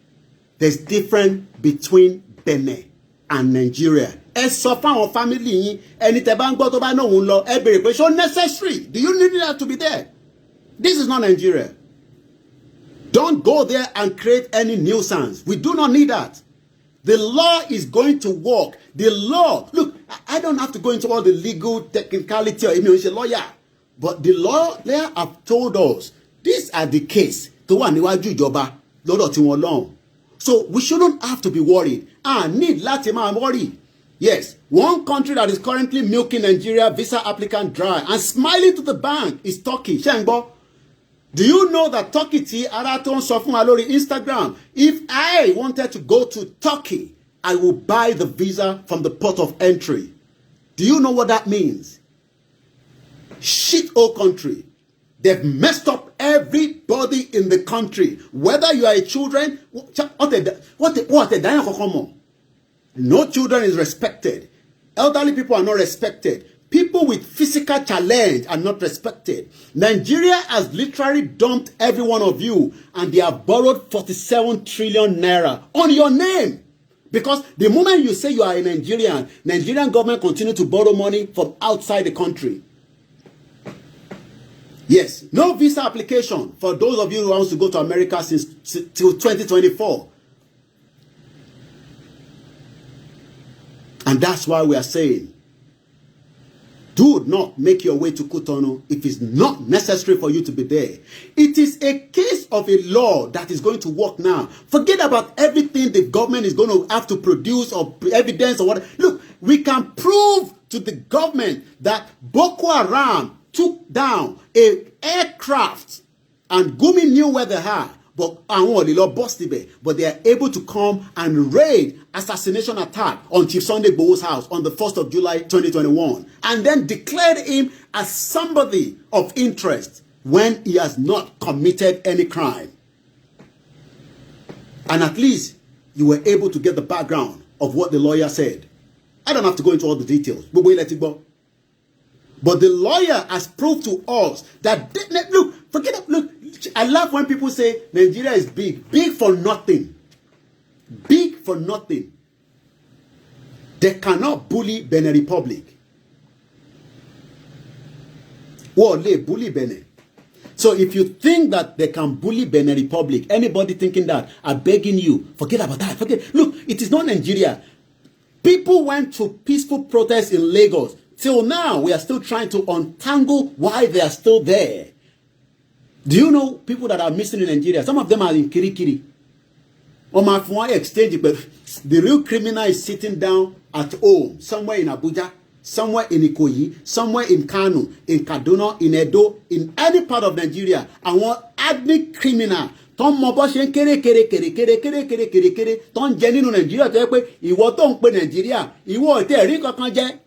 there's difference between Benin and Nigeria. Ẹ sọ fáwọn family yín, ẹni tẹ́ bá ń gbọ́ tó bá náà ń lọ, ẹ béèrè pé ṣó necessary? Do you need that to be there? This is not Nigeria. Don't go there and create any nuisance. We do not need that. The law is going to work. The law, look, I don't have to go into all the legal technicality or even a lawyer. But the law there have told us, these are the case. So we shouldn't have to be worried. Need láti worry. Yes, one country that is currently milking Nigeria visa applicant dry and smiling to the bank is Turkey. Shengbo, do you know that Turkey Araton Sofun Alori Instagram? If I wanted to go to Turkey, I will buy the visa from the port of entry. Do you know what that means? Shit hole country. They've messed up everybody in the country. Whether you are a children, no children is respected. Elderly people are not respected. People with physical challenge are not respected. Nigeria has literally dumped every one of you, and they have borrowed 47 trillion naira on your name. Because the moment you say you are a Nigerian, Nigerian government continue to borrow money from outside the country. Yes, no visa application for those of you who want to go to America till 2024. And that's why we are saying, do not make your way to Cotonou if it's not necessary for you to be there. It is a case of a law that is going to work now. Forget about everything the government is going to have to produce or evidence or what. Look, we can prove to the government that Boko Haram took down a aircraft and Gumi knew where they are, but they are able to come and raid assassination attack on Chief Sunday Igboho's house on the 1st of July 2021 and then declared him as somebody of interest when he has not committed any crime. And at least you were able to get the background of what the lawyer said. I don't have to go into all the details, but we let it go. But the lawyer has proved to us that, look, forget it. Look, I laugh when people say Nigeria is big. Big for nothing. Big for nothing. They cannot bully Benin Republic. Well, they bully Benin. So if you think that they can bully Benin Republic, anybody thinking that, I'm begging you, forget about that. Forget. Look, it is not Nigeria. People went to peaceful protests in Lagos. Till now, we are still trying to untangle why they are still there. Do you know people that are missing in Nigeria? Some of them are in Kirikiri. Or my exchange, but the real criminal is sitting down at home, somewhere in Abuja, somewhere in Ikoyi, somewhere in Kano, in Kaduna, in Edo, in any part of Nigeria. And one ethnic criminal. Ton mo bo se kere ton je nínú Nigeria tó jẹ́ pé ìwọ tó ń pe Nigeria, ìwọ te rí kankan jẹ.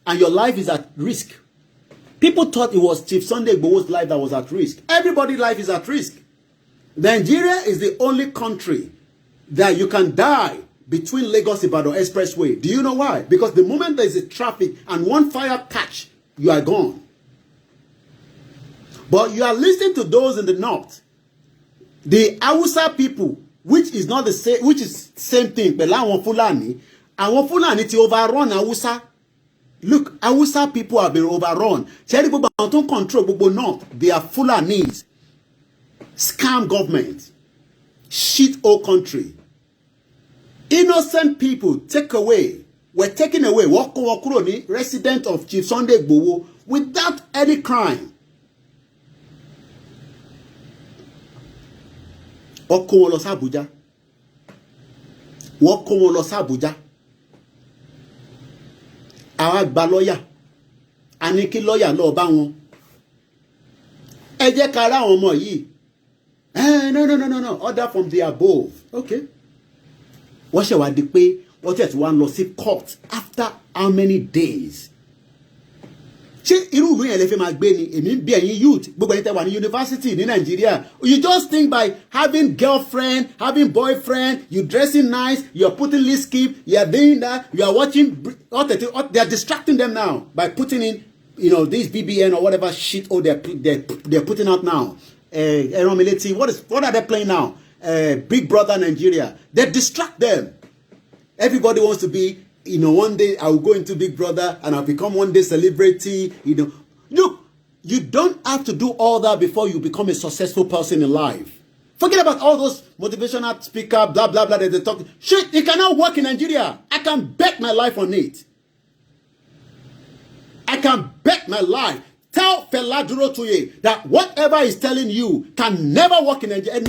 And your life is at risk. People thought it was Chief Sunday Igboho's life that was at risk. Everybody's life is at risk. Nigeria is the only country that you can die between Lagos Ibadan Expressway. Do you know why? Because the moment there is a traffic and one fire catch, you are gone. But you are listening to those in the north. The Hausa people, which is not the same, which is same thing, but àwọn Fulani ti overrun Hausa. Look, Hausa people have been overrun. Cherry people don't control people north. They are Fulanis. Scam government. Shit hole country. Innocent people were taken away, resident of Chief Sunday Igboho without any crime. Wọ́n kó wọn lọ sí Abuja. Wọ́n kó wọn lọ sí Abuja. Àwa gba lọ́yà. A ní kí lọ́yà lọ bá wọn. Ẹ jẹ́ ká ra àwọn ọmọ yìí. No. Order from the above. Okay. Wọ́n ṣe wá di pé wọ́n tẹ̀ tí wọ́n lọ sí court after how many days? Ṣé irú ìlú yẹn lè fi máa gbé ni? Èmi ń bí ẹ̀yin youth gbogbo ẹ̀yin tẹ́ wà ní university ní Nàìjíríà. You just think by having girlfriend, having boyfriend, you dressing nice, you are putting lip skip, you are doing that, you are watching. They are distracting them now by putting in, this BBN or whatever shit they're putting out now. What are they playing now? Big Brother Nigeria. They distract them. Everybody wants to be, one day I will go into Big Brother and I'll become one day celebrity. Look, you don't have to do all that before you become a successful person in life. Forget about all those motivational speaker, blah, blah, blah, that they talk. Shit, it cannot work in Nigeria. I can bet my life on it. I can bet my life. Tell Fela Durotoye that whatever he's telling you can never work in Nigeria.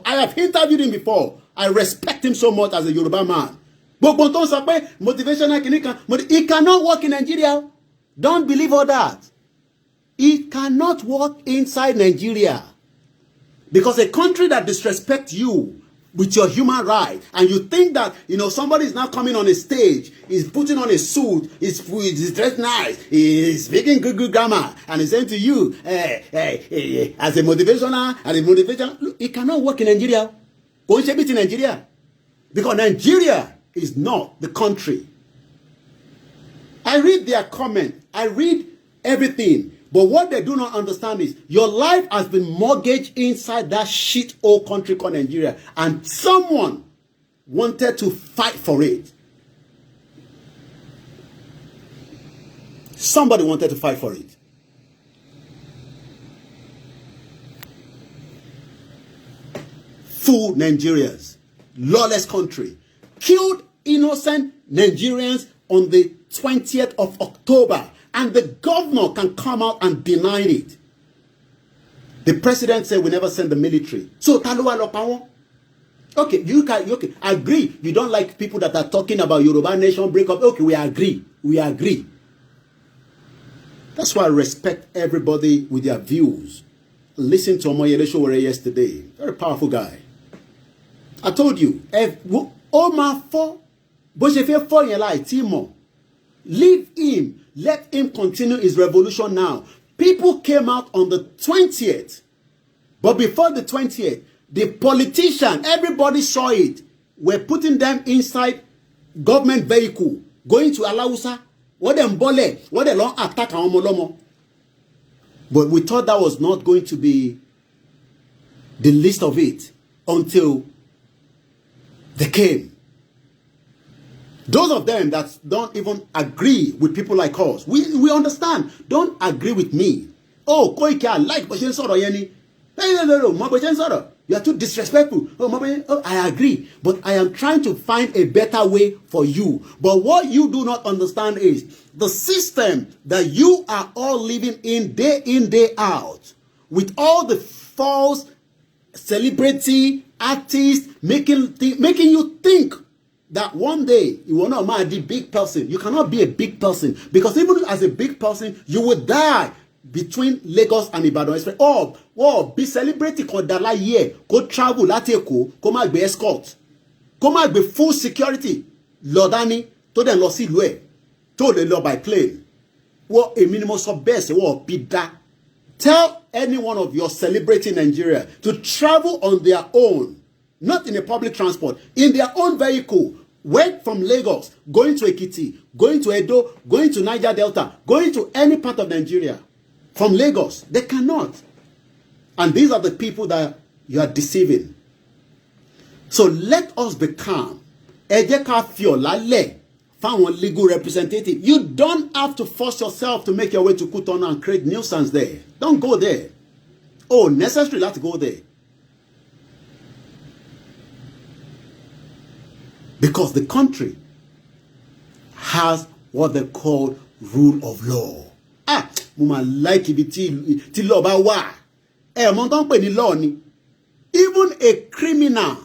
I have interviewed him before. I respect him so much as a Yoruba man. But motivational, it cannot work in Nigeria. Don't believe all that. It cannot work inside Nigeria. Because a country that disrespects you with your human right, and you think that, somebody is now coming on a stage, is putting on a suit, is dressed nice, is speaking good grammar, and is saying to you, as a motivational, look, it cannot work in Nigeria. Go and in Nigeria. Because Nigeria is not the country. I read their comment. I read everything. But what they do not understand is your life has been mortgaged inside that shit old country called Nigeria. And someone wanted to fight for it. Somebody wanted to fight for it. Fool Nigerians. Lawless country. Killed innocent Nigerians on the 20th of October. And the governor can come out and deny it. The president said we never send the military. So, okay, okay, agree. You don't like people that are talking about Yoruba nation breakup. Okay, we agree. We agree. That's why I respect everybody with their views. Listen to Omoyele Sowore yesterday. Very powerful guy. I told you, leave him. Let him continue his revolution now. People came out on the 20th. But before the 20th, the politician, everybody saw it, were putting them inside government vehicle, going to Alausa, what them bole, what they long attack on Molomo. But we thought that was not going to be the least of it until they came. Those of them that don't even agree with people like us, we understand. Don't agree with me. Oh, Koike, I like Boshen Soro Yeni. No. You are too disrespectful. Oh, I agree. But I am trying to find a better way for you. But what you do not understand is the system that you are all living in, day out, with all the false celebrity artists making you think that one day you will not be a big person. You cannot be a big person, because even as a big person, you will die between Lagos and Ibadan. Oh, be celebrity ko dala here, go travel láti Èkó, kó má gbé escort, kó má gbé full security. Lodani tó dẹ̀ lọ sí ìlú ẹ̀, tó lè lọ by plane. Wo èmi ni mo sọ bẹ́ẹ̀ ṣe wo bida. Tell any one of your celebrity in Nigeria to travel on their own. Not in a public transport, in their own vehicle, went from Lagos, going to Ekiti, going to Edo, going to Niger Delta, going to any part of Nigeria. From Lagos, they cannot. And these are the people that you are deceiving. So let us be calm. Ejeka Fiolale, found legal representative. You don't have to force yourself to make your way to Cotonou and create nuisance there. Don't go there. Oh, necessary, let's go there. Because the country has what they call rule of law. Muma like ti law ba wa. Mo ton pe ni law ni. Even a criminal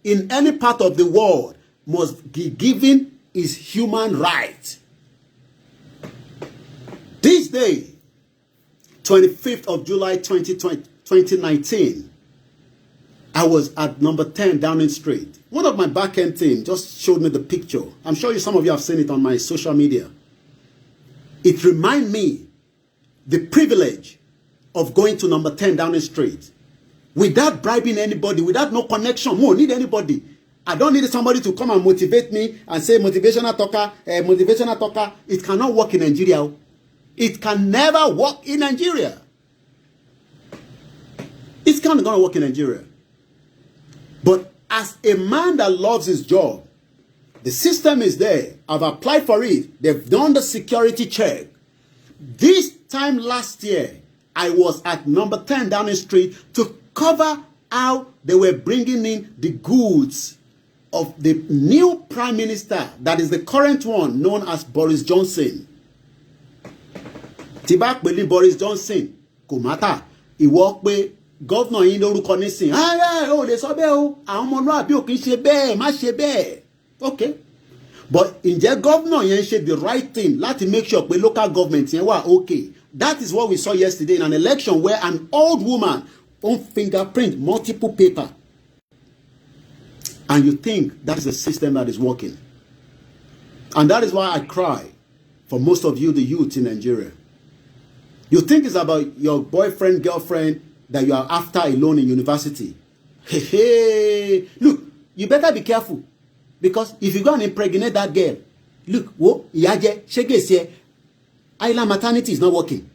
in any part of the world must be given his human right. This day, 25th of July 2019, I was at number 10 Downing Street. One of my back-end team just showed me the picture. I'm sure some of you have seen it on my social media. It reminds me the privilege of going to number 10 Downing Street without bribing anybody, without no connection. We don't need anybody. I don't need somebody to come and motivate me and say motivational talker, motivational talker. It cannot work in Nigeria. It can never work in Nigeria. It's kind of going to work in Nigeria. But as a man that loves his job, the system is there. I've applied for it. They've done the security check. This time last year, I was at number 10 Downing Street to cover how they were bringing in the goods of the new prime minister, that is the current one, known as Boris Johnson. Tibak Beli Boris Johnson, kò matter. Ìwọ pé governor yín lórúkọ nísìn. O lè sọ bẹ́ẹ̀ o. Àwọn ọmọlúwàbí ò kì í ṣe bẹ́ẹ̀, má ṣe bẹ́ẹ̀. Okay. But ǹjẹ́ governor yẹn ṣe the right thing láti make sure pé local government yẹn wà okay. That is what we saw yesterday in an election where an old woman on fingerprint multiple paper. And you think that is a system that is working. And that is why I cry for most of you, the youth in Nigeria. You think it's about your boyfriend, girlfriend that you are after alone in university. Hey, look, you better be careful. Because if you go and impregnate that girl, look, Yaje, Shege, Island maternity is not working.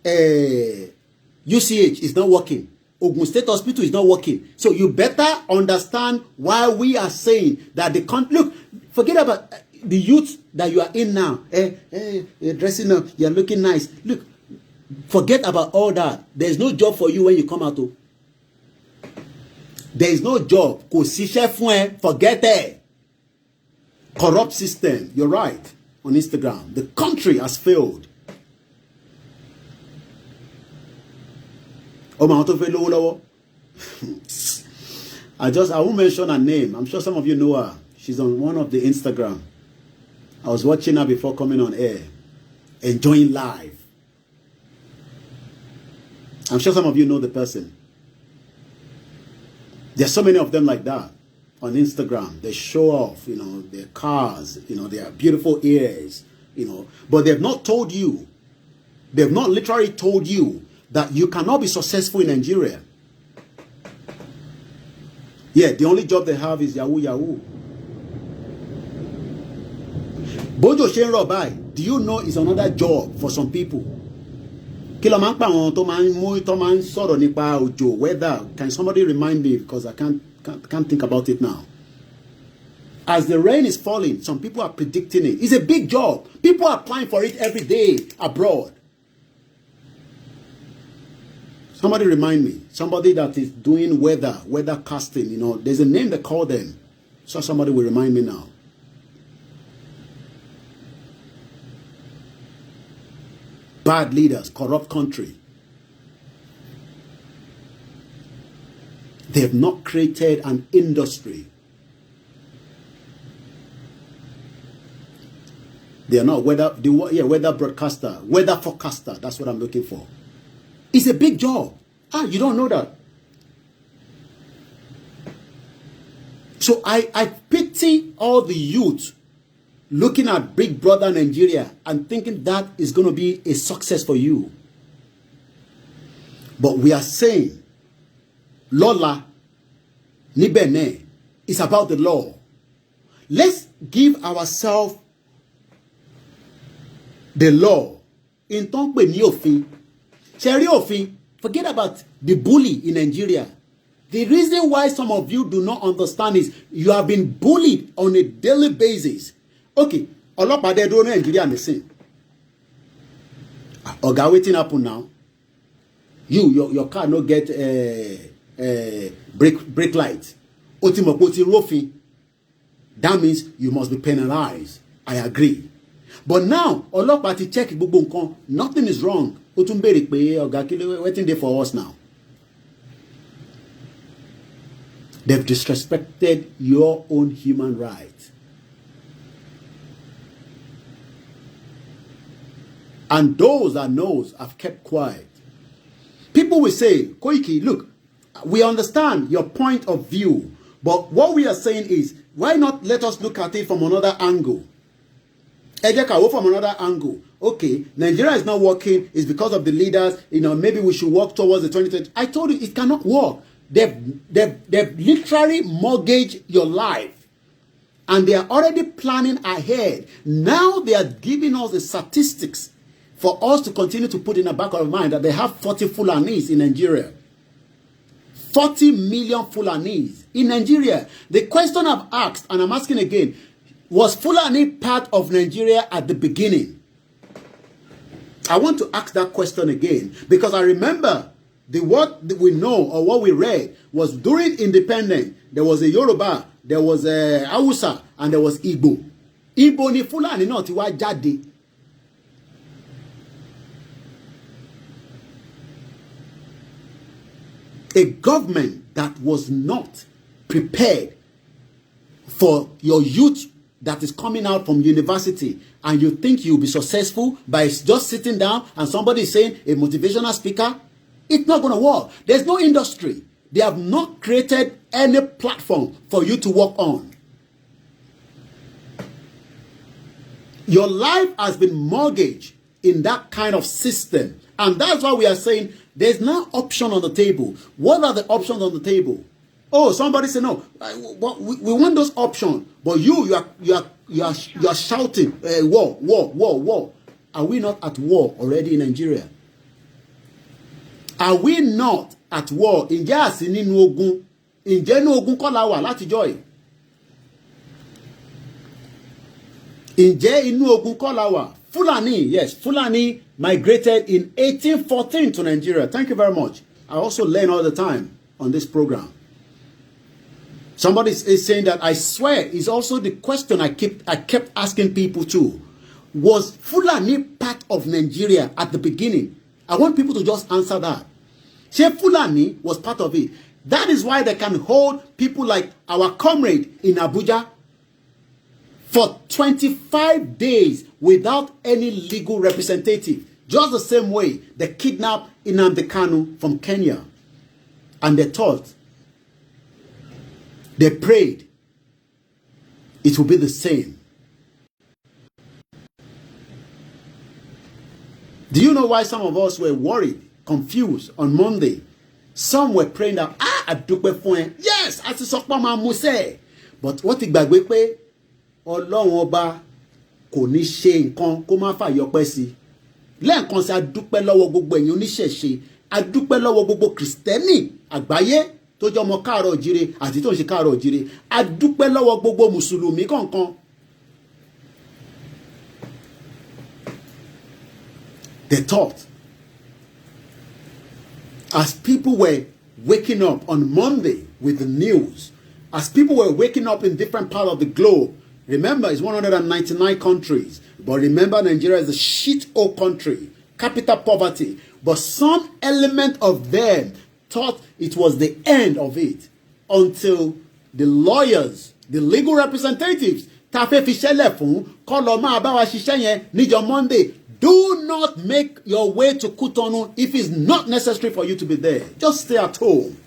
UCH is not working. Ogun State Hospital is not working. So you better understand why we are saying that the country. Look, forget about the youth that you are in now. You're dressing up, you're looking nice. Look, forget about all that. There's no job for you when you come out. There is no job. Forget it. Corrupt system. You're right. On Instagram. The country has failed. I won't mention her name. I'm sure some of you know her. She's on one of the Instagram. I was watching her before coming on air. Enjoying live. I'm sure some of you know the person. There's so many of them like that on Instagram. They show off, their cars, their beautiful ears, but they've not told you. They've not literally told you that you cannot be successful in Nigeria. Yeah, the only job they have is Yahoo Yahoo. Bojo Shenrobai, do you know is another job for some people? Weather. Can somebody remind me, because I can't think about it now. As the rain is falling, some people are predicting it. It's a big job. People are applying for it every day abroad. Somebody remind me. Somebody that is doing weather casting, there's a name they call them. So somebody will remind me now. Bad leaders, corrupt country. They have not created an industry. They are not weather broadcaster, weather forecaster. That's what I'm looking for. It's a big job. You don't know that. So I pity all the youth looking at Big Brother Nigeria and thinking that is going to be a success for you. But we are saying, Lola, ni Benin, is about the law. Let's give ourselves the law. In tonpe ni òfin. Cherry òfin. Forget about the bully in Nigeria. The reason why some of you do not understand is you have been bullied on a daily basis. Okay, ọlọ́pàá dé dúró ní Nigeria nisin. Oga, wetin happen now? Your car no get brake light. O ti mọ̀ pé o ti rófin. that means you must be penalized. I agree. But now, ọlọ́pàá ti check gbogbo nǹkan, nothing is wrong. Ó tún béèrè pé ọ̀gá kí ló waiting there for us now. They've disrespected your own human rights. And those that knows have kept quiet. People will say, Koiki, look, we understand your point of view, but what we are saying is, why not let us look at it from another angle? From another angle. Okay, Nigeria is not working, it's because of the leaders, maybe we should work towards the 2020. I told you, it cannot work. They've literally mortgaged your life. And they are already planning ahead. Now they are giving us the statistics for us to continue to put in the back of our mind that they have 40 Fulanis in Nigeria. 40 million Fulanis in Nigeria. The question I've asked, and I'm asking again, was Fulani part of Nigeria at the beginning? I want to ask that question again because I remember what we know or what we read was during independence, there was a Yoruba, there was a Hausa, and there was Igbo. Igbo ni Fulani náà ti wá jáde. A government that was not prepared for your youth that is coming out from university, and you think you'll be successful by just sitting down and somebody is saying a motivational speaker, it's not going to work. There's no industry. They have not created any platform for you to work on. Your life has been mortgaged in that kind of system. And that's why we are saying there's no option on the table. What are the options on the table? Oh, somebody say no. We want those options, but you are shouting war, war, war, war. Are we not at war already in Nigeria? Are we not at war? Ǹjẹ́ àsí nínú ogun? Ǹjẹ́ inú ogun kọ́ la wà látijọ́ yìí? Ǹjẹ́ inú ogun kọ́ la wà? Fulani, yes, Fulani migrated in 1814 to Nigeria. Thank you very much. I also learn all the time on this program. Somebody is saying that, I swear, is also the question I kept asking people too. Was Fulani part of Nigeria at the beginning? I want people to just answer that. Say Fulani was part of it. That is why they can hold people like our comrade in Abuja for 25 days without any legal representative. Just the same way they kidnapped Nnamdi Kanu from Kenya. And they thought, they prayed, it will be the same. Do you know why some of us were worried, confused on Monday? Some were praying that, àdúpẹ́ fún ẹ. Yes, àti sọ pé máa mú ṣẹ. But wọ́n ti gbàgbé pé Ọlọ́run ọba kò ní ṣe nǹkan kó má fàyọpẹ́ sí. Lẹ́ẹ̀kan sí àdúpẹ́ lọ́wọ́ gbogbo ẹ̀yin oníṣẹ̀ṣe, àdúpẹ́ lọ́wọ́ gbogbo Kristẹni àgbáyé tó jẹ́ ọmọ káàárọ̀ òjíire àti tó ń ṣe káàárọ̀ òjíire, àdúpẹ́ lọ́wọ́ gbogbo mùsùlùmí kọ̀ọ̀kan. They thought, as people were waking up on Monday with the news, as people were waking up in different parts of the globe, remember it's 199 countries, but remember Nigeria is a shithole country, capital poverty, but some element of them thought it was the end of it until the lawyers, the legal representatives, tá fẹ́ fi ṣẹlẹ̀ fún kó lọ máa bá wa ṣiṣẹ́ yẹn níjọ́ Monday. Do not make your way to Cotonou if it's not necessary for you to be there. Just stay at home.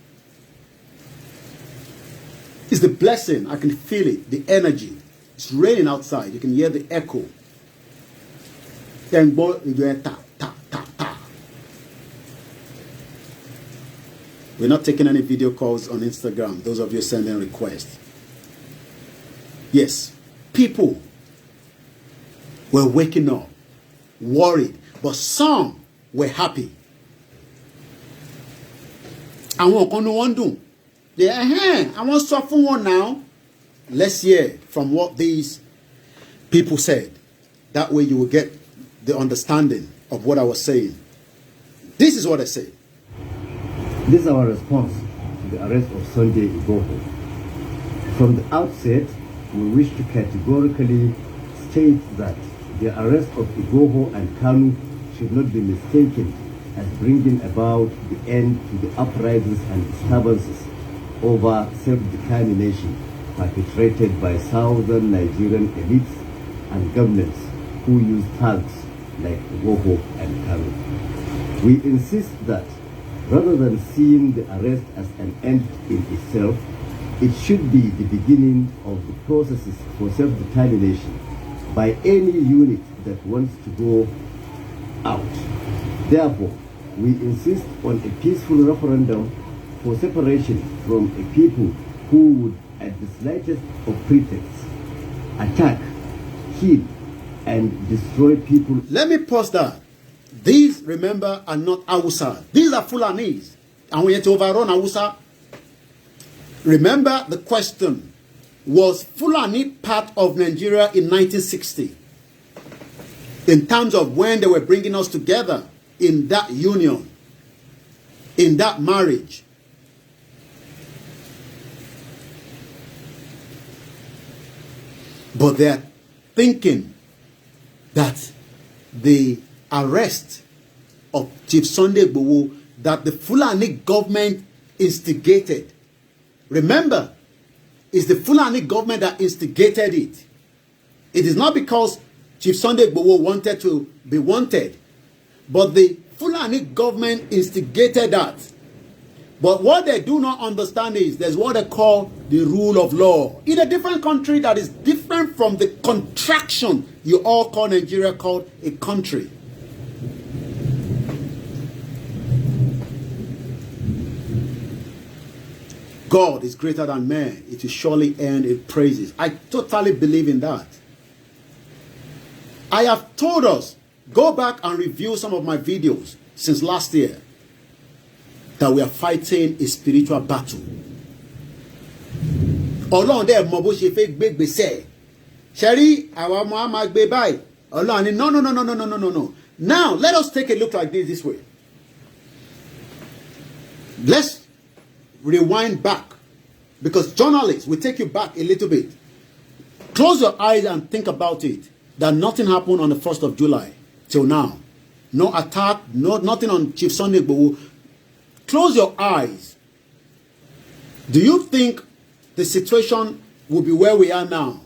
It's the blessing. I can feel it, the energy. It's raining outside. You can hear the echo. Then go, you hear ta, ta, ta, ta. We're not taking any video calls on Instagram. Those of you sending requests. Yes, people were waking up, worried, but some were happy. Àwọn kan ní wọ́n dùn. Àwọn sọ fún wọn now. Let's hear from what these people said. That way you will get the understanding of what I was saying. This is what I said. This is our response to the arrest of Sunday Igboho. From the outset, we wish to categorically state that the arrest of Igboho and Kanu should not be mistaken as bringing about the end to the uprisings and disturbances over self-determination perpetrated by southern Nigerian elites and governments who use thugs like Igboho and Kanu. We insist that rather than seeing the arrest as an end in itself, it should be the beginning of the processes for self-determination by any unit that wants to go out. Therefore, we insist on a peaceful referendum for separation from a people who would, at the slightest of pretexts, attack, kill, and destroy people. Let me pause that. These, remember, are not Hausa. These are Fulanis. And we had to overrun Hausa. Remember the question, was Fulani part of Nigeria in 1960? In terms of when they were bringing us together in that union, in that marriage. But they're thinking that the arrest of Chief Sunday Igboho that the Fulani government instigated. Remember, it's the Fulani government that instigated it. It is not because Chief Sunday Igboho wanted to be wanted, but the Fulani government instigated that. But what they do not understand is there's what they call the rule of law. In a different country that is different from the contraction you all call Nigeria called a country. God is greater than man. It will surely end in praises. I totally believe in that. I have told us, go back and review some of my videos since last year, that we are fighting a spiritual battle. Ọlọ́run dẹ̀ mọ̀ bó ṣe fẹ́ gbé gbèsè. Ṣẹ́rí àwa ọmọ á máa gbé báyìí. Ọlọ́run ní no. Now let us take a look like this way. Let's rewind back, because journalists will take you back a little bit. Close your eyes and think about it, that nothing happened on the 1st of July till now. No attack, nothing on Chief Sunday Igboho. Close your eyes. Do you think the situation will be where we are now?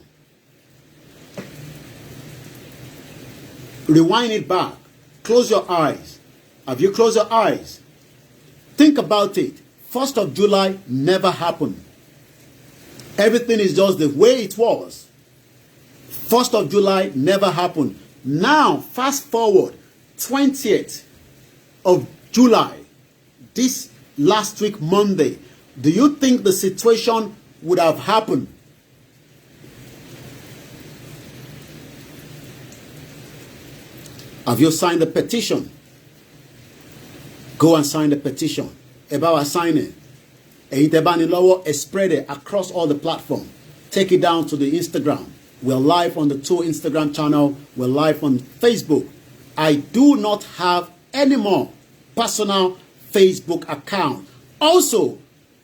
Rewind it back. Close your eyes. Have you closed your eyes? Think about it. 1st of July never happened. Everything is just the way it was. 1st of July never happened. Now, fast forward, 20th of July, this last week, Monday, do you think the situation would have happened? Have you signed the petition? Go and sign the petition. About signing. Spread it across all the platforms. Take it down to the Instagram. We're live on the 2 Instagram channel. We're live on Facebook. I do not have any more personal Facebook account. Also,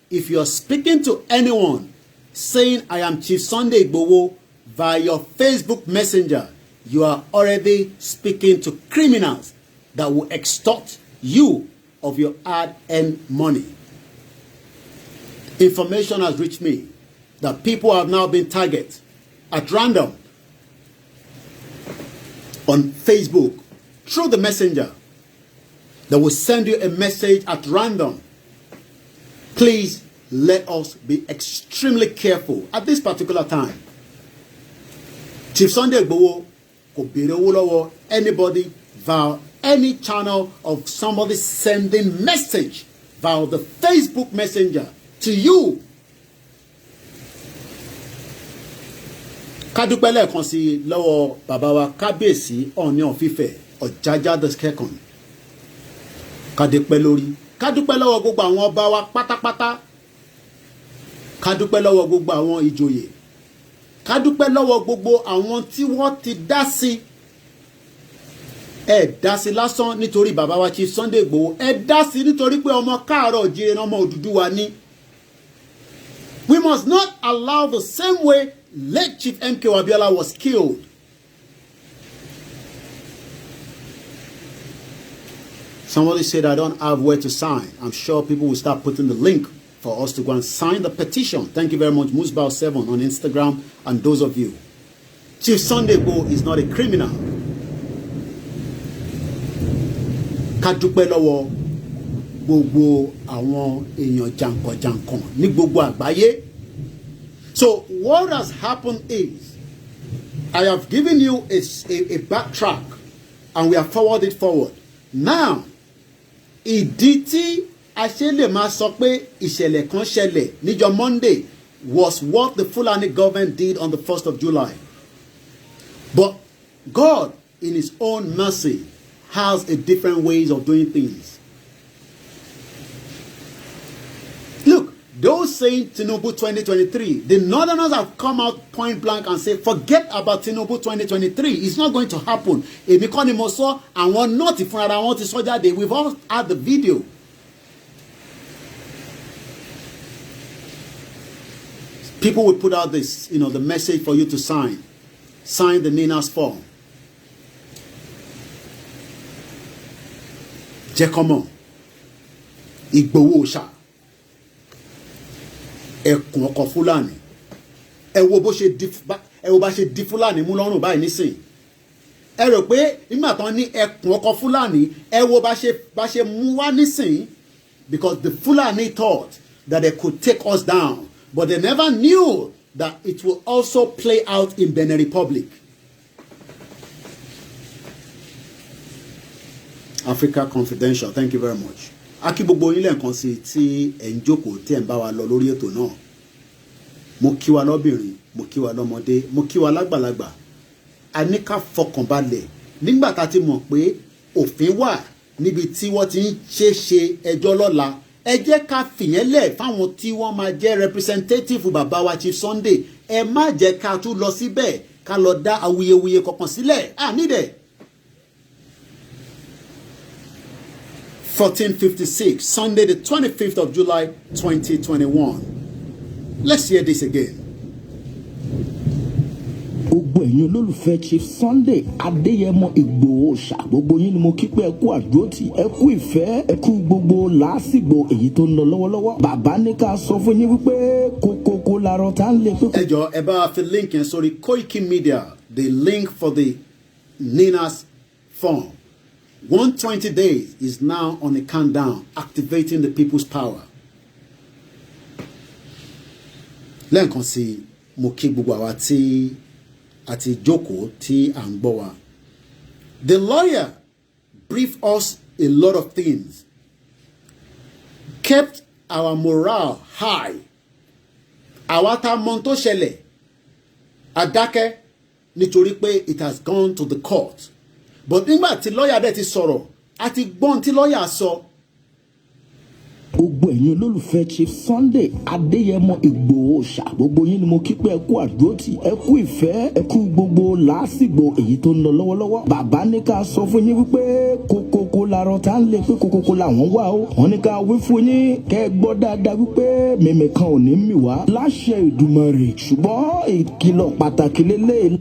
if you're speaking to anyone saying I am Chief Sunday Igboho via your Facebook Messenger, you are already speaking to criminals that will extort you of your hard-earned money. Information has reached me that people have now been targeted at random on Facebook through the messenger. They will send you a message at random. Please let us be extremely careful at this particular time. Chief Sunday Igboho could be the anybody via any channel of somebody sending message via the Facebook Messenger to you. Kadúpẹ́ lẹ́ẹ̀kan sí lọ́wọ́ bàbá wa Kábíyèsí Ọọ̀ni of Ifẹ̀ Ọ̀jájá the second. Kadúpẹ́ lórí. Kadúpẹ́ lọ́wọ́ gbogbo àwọn ọba wa pátápátá. Kadúpẹ́ lọ́wọ́ gbogbo àwọn ìjòyè. Kadúpẹ́ lọ́wọ́ gbogbo àwọn tí wọ́n ti dá sí. Ẹ dá sí lásán nítorí bàbá wa Chief Sunday Igboho. Ẹ dá sí nítorí pé ọmọ Káàárọ̀ Oòjíire ọmọ Odùduwà ni. We must not allow the same way late Chief MK Abiola was killed, somebody said, I don't have where to sign. I'm sure people will start putting the link for us to go and sign the petition. Thank you very much, Musbao7 on Instagram, and those of you. Chief Sunday Igboho is not a criminal. Ká dúpẹ́ lọ́wọ́ gbogbo àwọn èèyàn jàǹkànjàǹkàn ní gbogbo àgbáyé. So what has happened is, I have given you a backtrack, and we have forwarded forward. Now, ìdí tí a ṣe lè máa sọ pé ìṣẹ̀lẹ̀ kan ṣẹlẹ̀ níjọ́ Monday was what the Fulani government did on the 1st of July. But God, in His own mercy, has a different ways of doing things. Look, those saying Tinubu 2023, the Northerners have come out point blank and say, forget about Tinubu 2023. It's not going to happen. Èmi kọ́ ni mo sọ, àwọn náà ti fúnra wọn ti sọ jáde. We've all had the video. People will put out this, the message for you to sign. Sign the Nina's form. Jẹ́kọ́mọ̀, Igboho ṣá, ẹkùn ọkọ̀ Fúlàní. Ẹ wo bá ṣe di Fúlàní mú lọ́rùn báyìí nísìn. Ẹ rò pé nígbà tán ní ẹkùn ọkọ̀ Fúlàní, ẹ wo bá ṣe mú wá nísìn, because the Fulani thought that they could take us down, but they never knew that it will also play out in Benin Republic. Africa Confidential, thank you very much. Akí gbogbo yín lẹ́ẹ̀kan sí tí ẹ̀ ń jókòó tí ẹ̀ ń bá wa lọ lórí ètò náà. Mo kí wa lọ́bìnrin, mo kí wa lọ́mọdé, mo kí wa lágbàlagbà. A ní ká fọkànbalẹ̀ nígbà tá ti mọ̀ pé òfin wà níbi tí wọ́n ti ń ṣe ẹjọ́ lọ́la. Ẹ jẹ́ ká fìyẹn lẹ̀ fáwọn tí wọ́n máa jẹ́ representative bàbá wa Chief Sunday. Ẹ má jẹ́ ká tún lọ síbẹ̀ ká lọ dá awuyewuye kankan sílẹ̀. Nídẹ̀. 1456, Sunday the 25th of July 2021. Let's hear this again. Gbogbo ẹ̀yin olólùfẹ́ Chief Sunday Adéyẹmọ Igboho ṣá, gbogbo yín ni mo kí pé ẹ kú àdúrótì, ẹ kú ìfẹ́, ẹ kú gbogbo làásìgbò èyí tó ń lọ lọ́wọ́lọ́wọ́. Bàbá ní ká sọ fún yín wípé kókókó larọ tá ń lè pé. Ẹ jọ̀ọ́ ẹ bá wa fi link yẹn sórí Koiki Media, the link for the Nina's form. 120 days is now on a countdown, activating the people's power. Lẹ́ẹ̀kan sí mo kí gbogbo àwa tí àti jókòó tí à ń gbọ́ wa. The lawyer briefed us a lot of things, kept our morale high. Àwa tá mọ̀ tó ṣẹlẹ̀, a dákẹ́ nítorí pé it has gone to the court. But nígbà tí lọ́yà dẹ̀ ti sọ̀rọ̀, a ti gbọ́n tí lọ́yà sọ. Gbogbo ẹ̀yin olólùfẹ́ Chief Sunday Adéyẹmọ Igboho ṣá, gbogbo yín ni mo kí pé ẹ kú àdúrótì, ẹ kú ìfẹ́, ẹ kú gbogbo làásìgbò èyí tó ń lọ lọ́wọ́lọ́wọ́. Bàbá ní ká sọ fún yín wípé kókókó larọ tá ń lè pé kókókó làwọn wà ó. Wọ́n ní ká wí fún yín kẹ́ ẹ gbọ́ dáadáa wípé mímì kan ò ní mì wá láṣẹ Ìdùmarè. Ṣùgbọ́n ìkìlọ̀ pàtàkì lélẹ́yìí.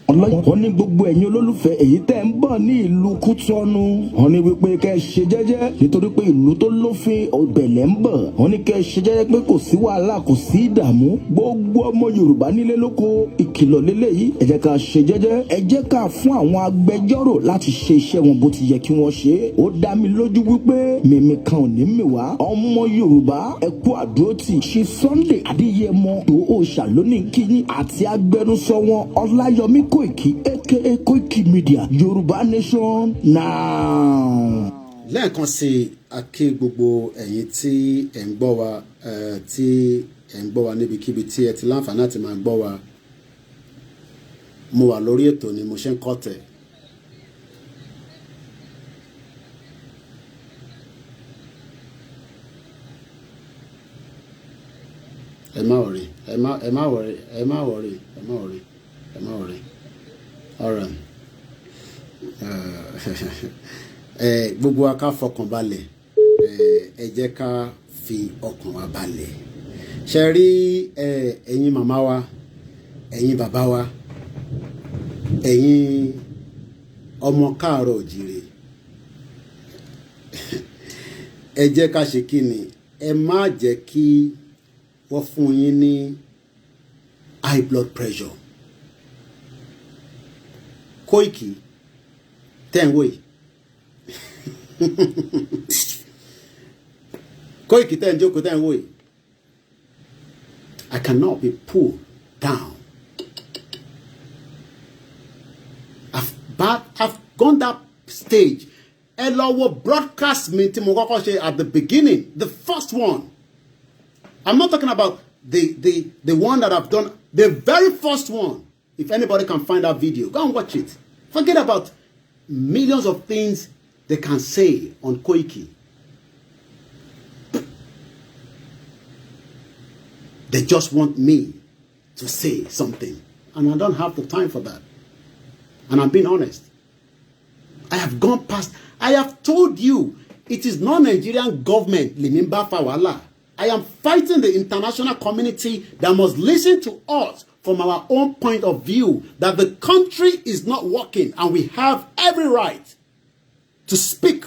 Wọ́n ní gbogbo ẹ̀yin olólùfẹ́ èyí tẹ́ ń bọ̀ ní ìlú Kútọ́nù. Wọ́n ní wípé kẹ́ ẹ ṣe jẹ́jẹ́ nítorí pé ìlú tó lófin ọ̀bẹ̀lẹ̀ ń bọ̀. Wọ́n ní kẹ́ ẹ ṣe jẹ́jẹ́ pé kò sí wàhálà, kò sí ìdààmú. Gbogbo ọmọ Yorùbá nílé lóko ìkìlọ̀ lélẹ́yìí. Ẹ jẹ́ ká ṣe jẹ́jẹ́. Ẹ jẹ́ ká fún àwọn agbẹjọ́rò láti ṣe iṣẹ́ wọn bó ti yẹ kí wọ́n ṣe. Ó dá mi lójú wípé mímì kan ò ní mì wá. Ọmọ Yorùbá ẹ kú àdúrótì. Chief Sunday Adéyẹmọ Igboho ṣá lónìí kíyìn àti agbẹnusọ wọn Ọláyọmí Koiki aka Koiki Media Yorùbá Nation now. Lẹ́ẹ̀kan sí akí gbogbo ẹ̀yin tí ẹ̀ ń gbọ́ wa níbikíbi tí ẹ ti láǹfààní àti máa gbọ́ wa. Mo wà lórí ètò ni mo ṣe ń kọ́tẹ̀. Ẹ má worry. All right. Gbogbo wa ká fọkàn balẹ̀. Ẹ jẹ́ ká fi ọkàn wa balẹ̀. ṣe rí ẹ̀yin màmá wa, ẹ̀yin bàbá wa, ẹ̀yin ọmọ káàárọ̀ òjìrè, ẹ jẹ́ ká ṣe kí ni, ẹ má jẹ́ kí wọ́n fún yín ní high blood pressure. Koiki ten way Koiki ten jókòó ten way. I cannot be pulled down. I've gone that stage. Ẹ lọ wo broadcast mi tí mo kọ́kọ́ ṣe at the beginning, the first one. I'm not talking about the one that I've done, the very first one. If anybody can find that video, go and watch it. Forget about millions of things they can say on Koiki. They just want me to say something. And I don't have the time for that. And I'm being honest. I have gone past. I have told you, it is not Nigerian government, Limimba Fawala. I am fighting the international community that must listen to us from our own point of view, that the country is not working and we have every right to speak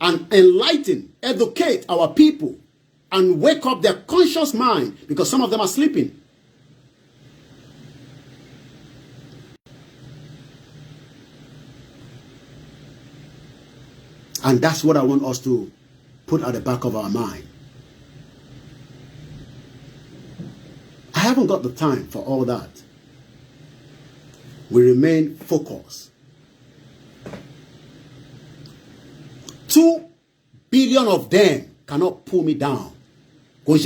and enlighten, educate our people and wake up their conscious mind, because some of them are sleeping. And that's what I want us to put at the back of our mind. I haven't got the time for all that. We remain focused. 2 billion of them cannot pull me down. 2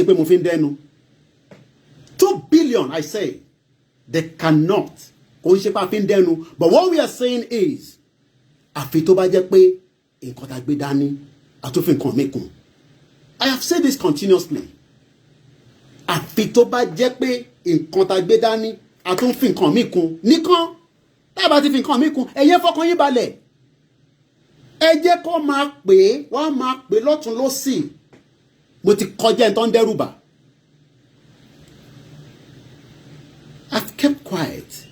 billion, I say, they cannot. But what we are saying is, I have said this continuously. Àfi tó bá jẹ́ pé nǹkan tá gbé dání a tún fi nǹkan mi kún nìkan tá bá ti fi nǹkan mi kún ẹ yé fọkàn yín balẹ̀ ẹ jẹ́ kó máa pè é wọ́n máa pè lọ́tún lósì mo ti kọjá nǹkan dẹ́rùbà. I've kept quiet.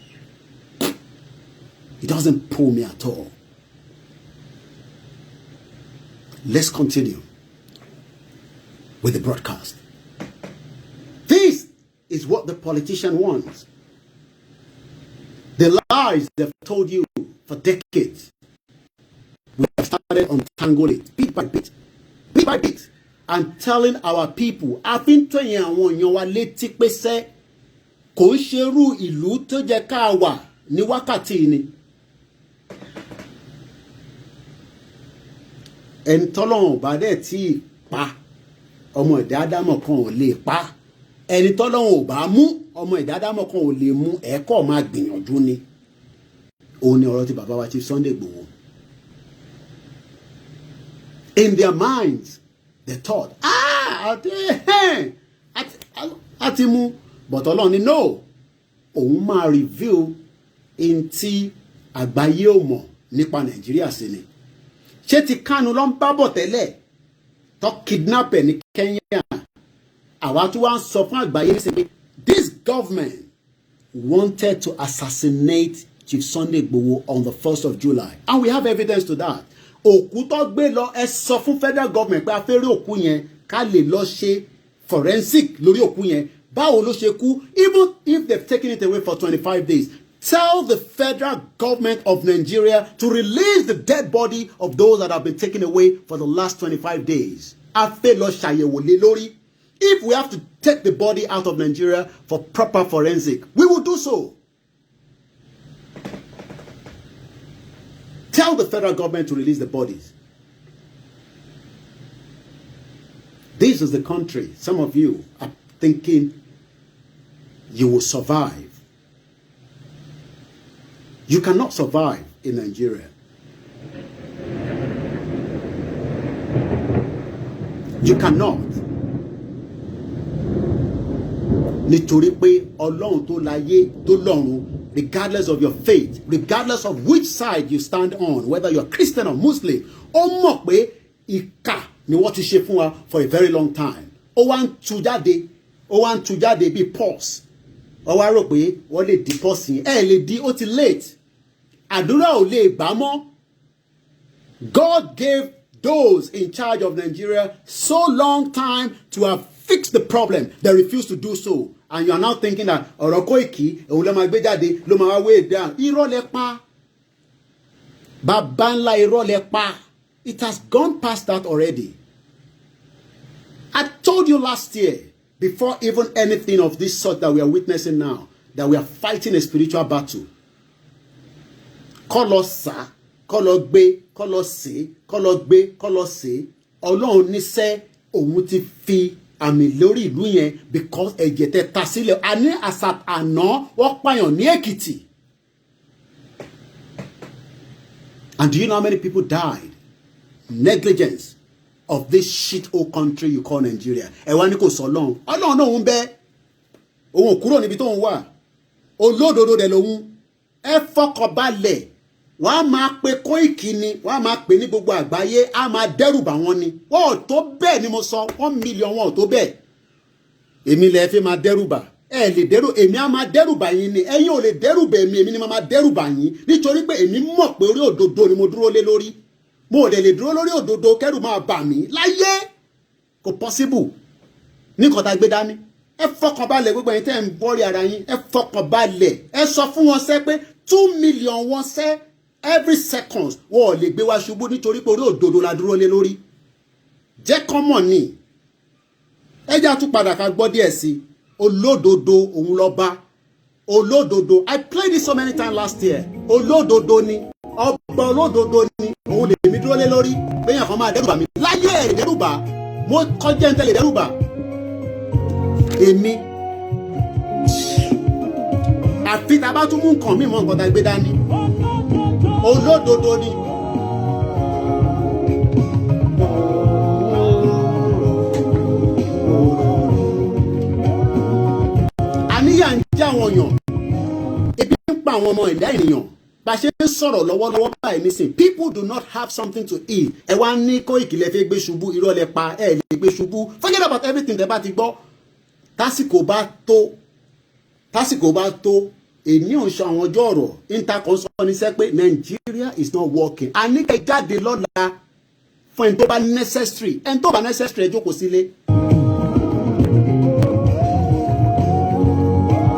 It doesn't pull me at all. Let's continue with the broadcast. This is what the politician wants. The lies they've told you for decades. We have started untangling it bit by bit, and telling our people, I've been telling you, létí pé ṣé kò ń ṣerú ìlú tó jẹ́ ká wà ní wákàtí ni. Ẹni tọ́lọ́run bá dẹ̀ tí pa ọmọ ẹ̀dá Ádámọ̀ kan ò lè pa. Ẹni tọ́lọ́run ò bá mú ọmọ ẹ̀dá Ádámọ̀ kan ò lè mú ẹ̀kọ́ máa gbìyànjú ni. Òun ni ọ̀rọ̀ tí bàbá wa Chief Sunday Igboho. In their minds, they thought, àti mú. But Ọlọ́run ni no. Òun máa reveal in tí àgbáyé ò mọ̀ nípa Nàìjíríà sí ni. Ṣé ti Kánú ló ń bá bọ̀ tẹ́lẹ̀ tó kidnap ẹ̀ ní Kenya? Àwa tí wọ́n sọ fún àgbáyé ṣe pé this government wanted to assassinate Chief Sunday Igboho on the 1st of July. And we have evidence to that. Òkú tó gbé lọ ẹ sọ fún federal government pé a fẹ́ rí òkú yẹn ká lè lọ ṣe forensic lórí òkú yẹn. Báwo ló ṣe kú? Even if they've taken it away for 25 days. Tell the federal government of Nigeria to release the dead body of those that have been taken away for the last 25 days. A fẹ́ lọ ṣàyẹ̀wò lé lórí. If we have to take the body out of Nigeria for proper forensic, we will do so. Tell the federal government to release the bodies. This is the country. Some of you are thinking you will survive. You cannot survive in Nigeria. You cannot. Nítorí pé Ọlọ́run tó láyé tó lọ́run, regardless of your faith, regardless of which side you stand on, whether you're Christian or Muslim, ó mọ̀ pé ìkà ni wọ́n ti ṣe fún wa for a very long time. Ó wá ń tú jáde, ó wá ń tú jáde bíi pause ó wá rò pé wọ́n lè di pause yẹn lè di ó ti late àdúrà ò lè gbà mọ́. God gave those in charge of Nigeria so long time to have fixed the problem. They refused to do so. And you are now thinking that ọ̀rọ̀ Koiki òun ló máa gbé jáde ló máa weigh it down. Irọ́ lẹ pa. Bàbá ńlá irọ́ lẹ pa. It has gone past that already. I told you last year, before even anything of this sort that we are witnessing now, that we are fighting a spiritual battle. Kọ́ lọ sá, kọ́ lọ gbé, kọ́ lọ sè, kọ́ lọ gbé, kọ́ lọ sè. Ọlọ́run níṣẹ́ òun ti fi àmì lórí ìlú yẹn because ẹ̀jẹ̀ tẹ ta sílẹ̀. A ní àṣà àná wọ́n pààyàn ní Èkìtì. And do you know how many people died? Negligence of this shit hole country you call Nigeria. Ẹ wá ní kò sọ Ọlọ́run. Ọlọ́run náà ń bẹ. Òun kúrò níbi tó ń wà. Olódodo dẹ̀ lòun. Ẹ fọkàn balẹ̀. Wọ́n á máa pe Koiki ni, wọ́n á máa pè ní gbogbo àgbáyé, á máa dẹ́rùbà wọn ni. Wọ́n ò tó bẹ́ẹ̀ ni mo sọ, 1 million wọn ò tó bẹ́ẹ̀. Èmi lẹ fi máa dẹ́rùbà. Ẹ lè dẹ́rù, èmi á máa dẹ́rùbà yín ni. Ẹ̀yin ò lè dẹ́rùbà èmi ni máa dẹ́rùbà yín. Nítorí pé èmi mọ̀ pé orí òdodo ni mo dúró lé lórí. Mo ò lè dúró lórí òdodo kẹ́rù máa bà mí. Láyé kò possible. Ní nǹkan tá a gbé dání. Ẹ fọkàn balẹ̀ gbogbo ẹ̀yin tẹ́ ń bọ́rí ara yín. Ẹ fọkàn balẹ̀. Ẹ sọ fún wọn sẹ́ pé 2 million wọn sẹ́ every second wọ́n ò lè gbé wá ṣubú nítorí pé orí òdodo la dúró lé lórí. Jẹ́ kán mọ̀ ni. Ẹ jẹ́ àtúpadà ká gbọ́ díẹ̀ sí. Olódodo òun lọ bá. Olódodo. I played it so many times last year. Olódodo ni. Ọba olódodo ni. Òun lè mi dúró lé lórí. Bẹ́yàn kan máa dẹ́rùbà mi. Láyé ẹ̀ dẹ́rùbà. Mo kọjá ń tẹ́lẹ̀ dẹ́rùbà. Èmi. Àfi tá a bá tún mú nǹkan mímọ́ nǹkan tá a gbé dání. Olódodo ni. Àníyàn ń já àwọn èèyàn. Ebi ń pa àwọn ọmọ ẹ̀dá ènìyàn. Bá ṣe ń sọ̀rọ̀ lọ́wọ́lọ́wọ́ báyìí nísìn. People do not have something to eat. Ẹ wá ní Koiki lẹ fẹ́ gbé ṣubú, irọ́ lẹ pa, ẹ lè gbé ṣubú. Forget about everything tẹ bá ti gbọ́. Tásìkò bá tó. Tásìkò bá tó. Èmi ò ń sọ àwọn ọjọ́ ọ̀rọ̀ intercon sọ ní sẹ́ pé Nigeria is not working. A ní kẹ́ jáde lọ́la fún ẹni tó bá necessary. Ẹni tó bá necessary ẹ jókòó sílé.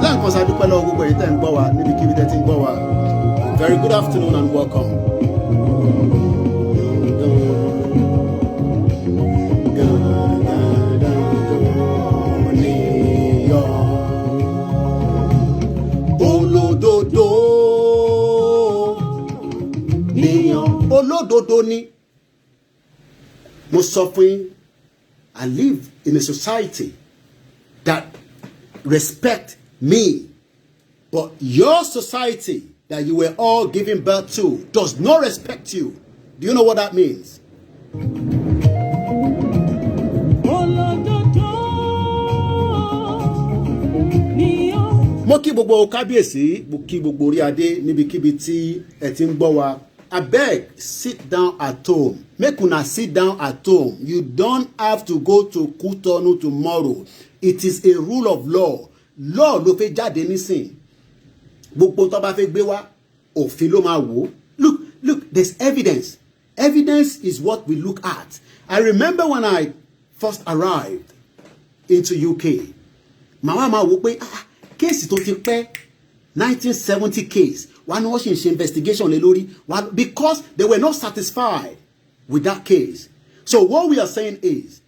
Lẹ́ǹkan sáájú pẹ́ lọ́wọ́ gbogbo èyí tẹ́ ń gbọ́ wa níbikíbi tẹ́ ti ń gbọ́ wa. Very good afternoon and welcome. Olódodo ni. Mo sọ fún yín, I live in a society that respect me, but your society that you were all giving birth to does not respect you. Do you know what that means? Mo kí gbogbo kábíyèsí, mo kí gbogbo orí adé níbikíbi tí ẹ ti ń gbọ́ wa. Abeg, sit down at home. Make una sit down at home. You don't have to go to Kutonu tomorrow. It is a rule of law. Law ló fẹ́ jáde nísìn. Gbogbo tó bá fẹ́ gbé wá, òfin ló máa wò. Look, there's evidence. Evidence is what we look at. I remember when I first arrived into UK. Màmá máa wò pé kéèsì tó ti pẹ́ 1970 case. Why not she investigation lé lórí? Because they were not satisfied with that case. So what we are saying is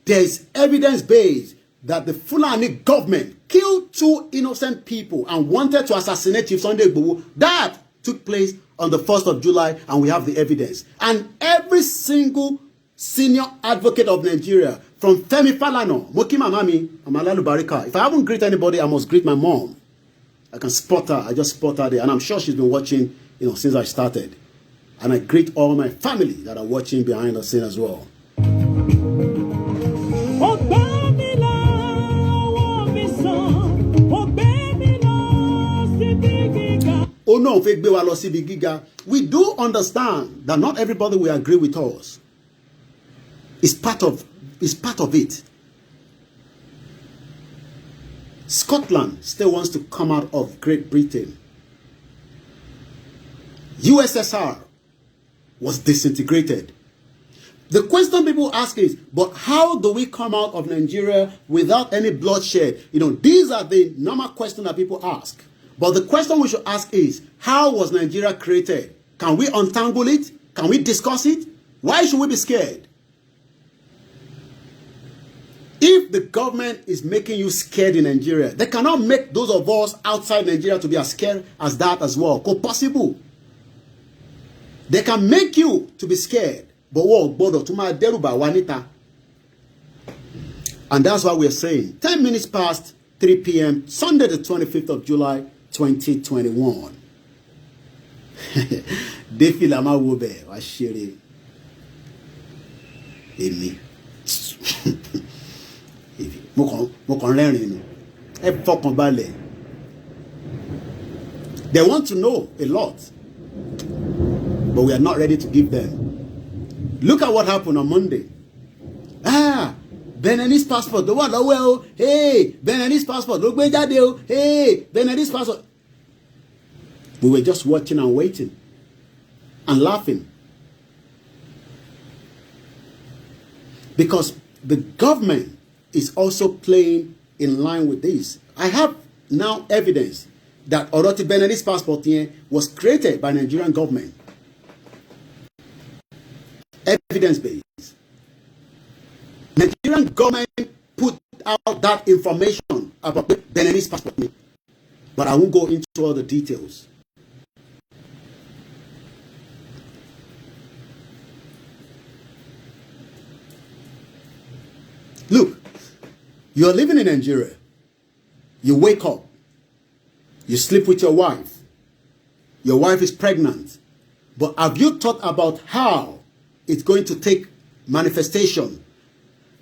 there's evidence based that the Fulani government killed 2 innocent people and wanted to assassinate Chief Sunday Igboho. That took place on the 1st of July and we have the evidence. And every single senior advocate of Nigeria, from Femi Falana, Moki Mamami, Amalalu Barika. If I haven't greeted anybody, I must greet my mom. I can spot her. I just spot her there. And I'm sure she's been watching, since I started. And I greet all my family that are watching behind the scene as well. Oh no, fake gbé wa lọ síbi gíga. We do understand that not everybody will agree with us. It's part of it. Scotland still wants to come out of Great Britain. USSR was disintegrated. The question people ask is, but how do we come out of Nigeria without any bloodshed? You know, these are the normal questions that people ask. But the question we should ask is, how was Nigeria created? Can we untangle it? Can we discuss it? Why should we be scared? If the government is making you scared in Nigeria, they cannot make those of us outside Nigeria to be as scared as that as well. It's possible. They can make you to be scared. But what to my deruba wanita. And that's why we're saying 10 minutes past 3 p.m. Sunday the 25th of July 2021. Defilama wobe wa shere. Emi. Mo kon rerin ni. E fọkàn balẹ̀. They want to know a lot. But we are not ready to give them. Look at what happened on Monday. Beninese passport. The one, well, hey, Beninese passport. Look where that hey, Beninese passport. We were just watching and waiting and laughing. Because the government is also playing in line with this. I have now evidence that Oroti Beninese passport here was created by Nigerian government. Evidence-based. Nigerian government put out that information about Beninese passport. But I won't go into all the details. Look, you're living in Nigeria. You wake up. You sleep with your wife. Your wife is pregnant. But have you thought about how it's going to take manifestation?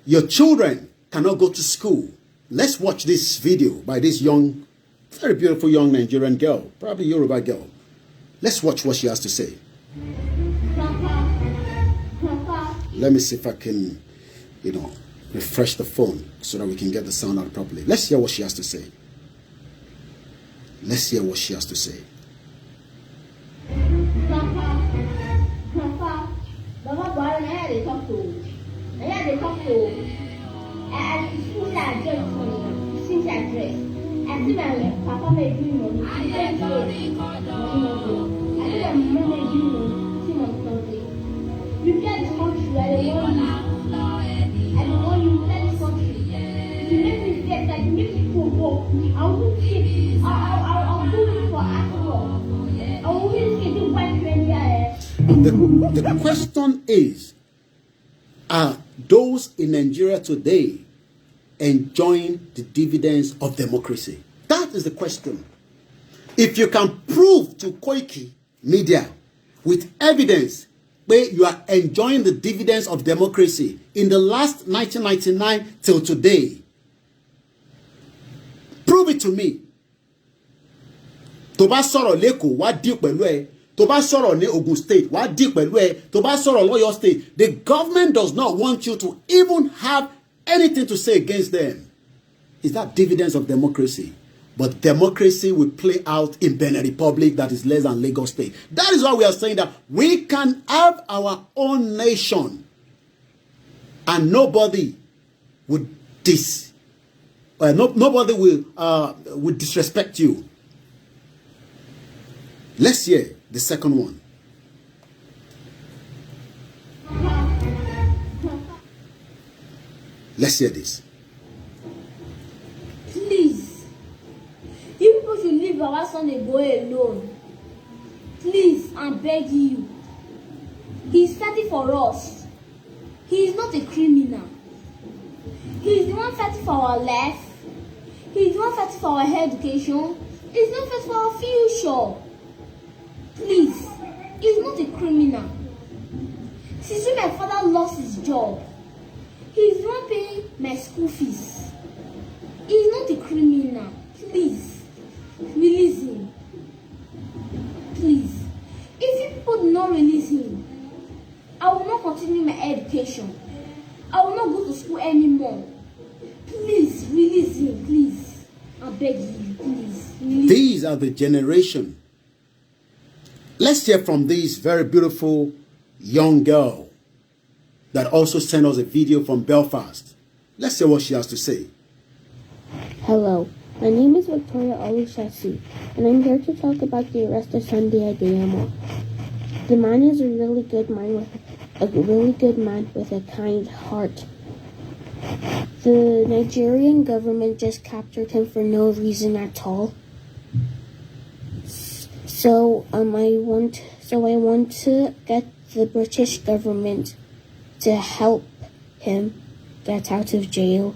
Your children cannot go to school. Let's watch this video by this young, very beautiful young Nigerian girl, probably Yoruba girl. Let's watch what she has to say. Let me see if I can, refresh the phone so that we can get the sound out properly. Let's hear what she has to say. Let's hear what she has to say. The question is, are those in Nigeria today enjoying the dividends of democracy? That is the question. If you can prove to Koiki Media with evidence where you are enjoying the dividends of democracy in the last 1999 till today, prove it to me. Tó bá sọ̀rọ̀ l'Èkó, wá deal pẹ̀lú ẹ. Tó bá sọ̀rọ̀ ní Ogun State, wá deal pẹ̀lú ẹ. Tó bá sọ̀rọ̀ l'Ọ̀yọ́ State, the government does not want you to even have anything to say against them. Is that dividends of democracy? But democracy will play out in Benin Republic that is less than Lagos State. That is why we are saying that we can have our own nation and nobody would nobody will disrespect you. Let's hear the second one. Let's hear this. Please, you people should leave our son Igboho alone. Please, I'm begging you. He's fighting for us. He is not a criminal. He is the one fighting for our life. He is the one fighting for our education. He is not fighting for our future. Please, he's not a criminal. Since when my father lost his job, he's not paying my school fees. He's not a criminal. Please, release him. Please. If you people do not release him, I will not continue my education. I will not go to school anymore. Please, release him, please. These are the generation. Let's hear from this very beautiful young girl that also sent us a video from Belfast. Let's hear what she has to say. Hello, my name is Victoria Olushasi, and I'm here to talk about the arrest of Sunday Adeyemo. The man is a really good man with a kind heart. The Nigerian government just captured him for no reason at all. So I want to get the British government to help him get out of jail.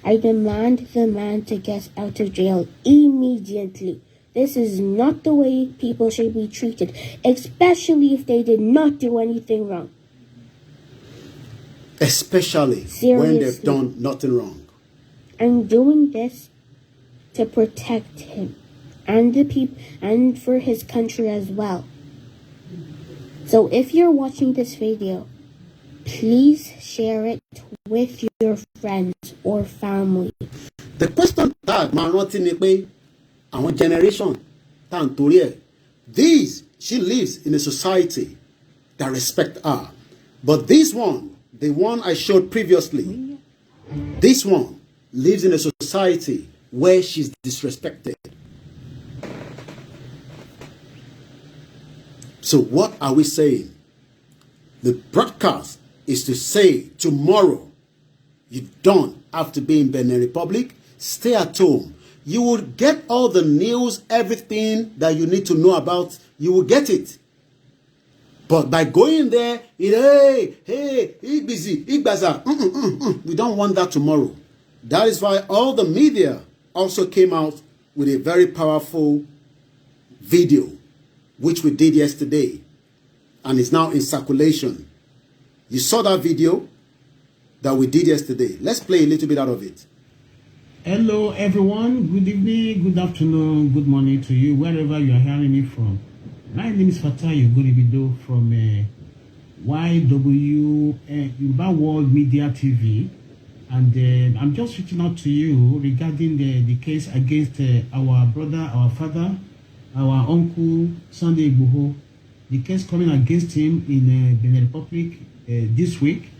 I demand the man to get out of jail immediately. This is not the way people should be treated, especially if they did not do anything wrong. Especially when they've done nothing wrong. I'm doing this to protect him and the people and for his country as well. So if you're watching this video, please share it with your friends or family. The question that man wanting to pay our generation, she lives in a society that respect her. But this one, the one I showed previously, this one lives in a society where she's disrespected. So what are we saying? The broadcast is to say tomorrow, you don't have to be in Benin Republic. Stay at home. You will get all the news, everything that you need to know about. You will get it. But by going there, he busy, he baza. We don't want that tomorrow. That is why all the media also came out with a very powerful video, which we did yesterday, and is now in circulation. You saw that video that we did yesterday. Let's play a little bit out of it. Hello everyone, good evening, good afternoon, good morning to you, wherever you are hearing me from. My name is Fatai Ogoribido from YW Yoruba World Media TV, and I'm just reaching out to you regarding the case against our brother, our father, our uncle, Sunday Igboho. The case coming against him in Benin Republic this week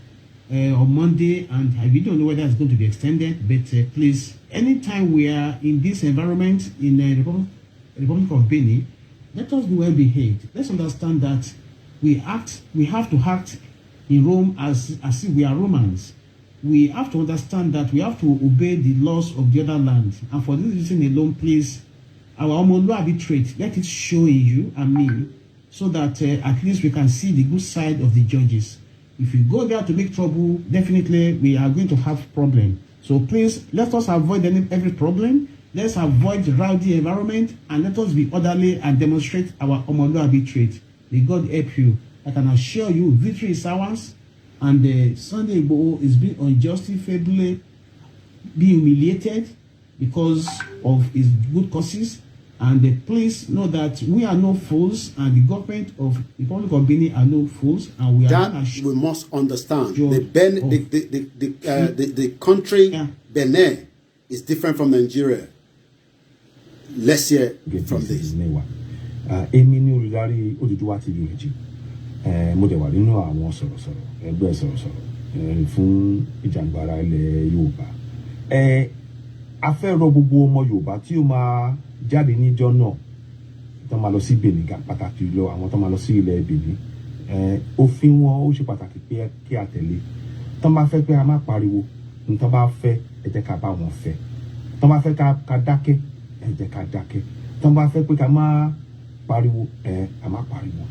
on Monday, and we don't know whether it's going to be extended, but please, anytime we are in this environment in the Republic of Benin, let us be well behaved. Let's understand that we have to act in Rome as if we are Romans. We have to understand that we have to obey the laws of the other land. And for this reason alone, please, our Omoluabi trait, let it show in you and me, so that at least we can see the good side of the judges. If we go there to make trouble, definitely we are going to have problem. So please, let us avoid every problem. Let's avoid rowdy environment, and let us be orderly and demonstrate our Omoluabi trait. May God help you. I can assure you, victory is ours, and Sunday Igboho is being unjustifiably humiliated because of his good causes. And please know that we are no fools, and the government of the Republic of Benin are no fools, and we are that we must understand. The country Benin is different from Nigeria. Let's hear from this. Èmi ní olùdarí Odùduwà TV méjì. Mo dẹ̀ wà nínú àwọn sọ̀rọ̀sọ̀rọ̀ ẹgbẹ́ sọ̀rọ̀sọ̀rọ̀ fún ìjàngbara ilẹ̀ Yorùbá. A fẹ́ rọ gbogbo ọmọ Yorùbá tí ó máa jáde níjọ́ náà tó máa lọ sí Benin pàtàkì lọ àwọn tó máa lọ sí ilẹ̀ Benin. Òfin wọn ó ṣe pàtàkì pé kí a tẹ̀lé. Tó bá fẹ́ pé a má pariwo, ní tó bá fẹ́ ẹ jẹ́ ká bá wọn fẹ́. Tó bá fẹ́ ká dákẹ́, ẹ jẹ́ ká dákẹ́. Tó bá fẹ́ pé ká má pariwo, ká má pariwo.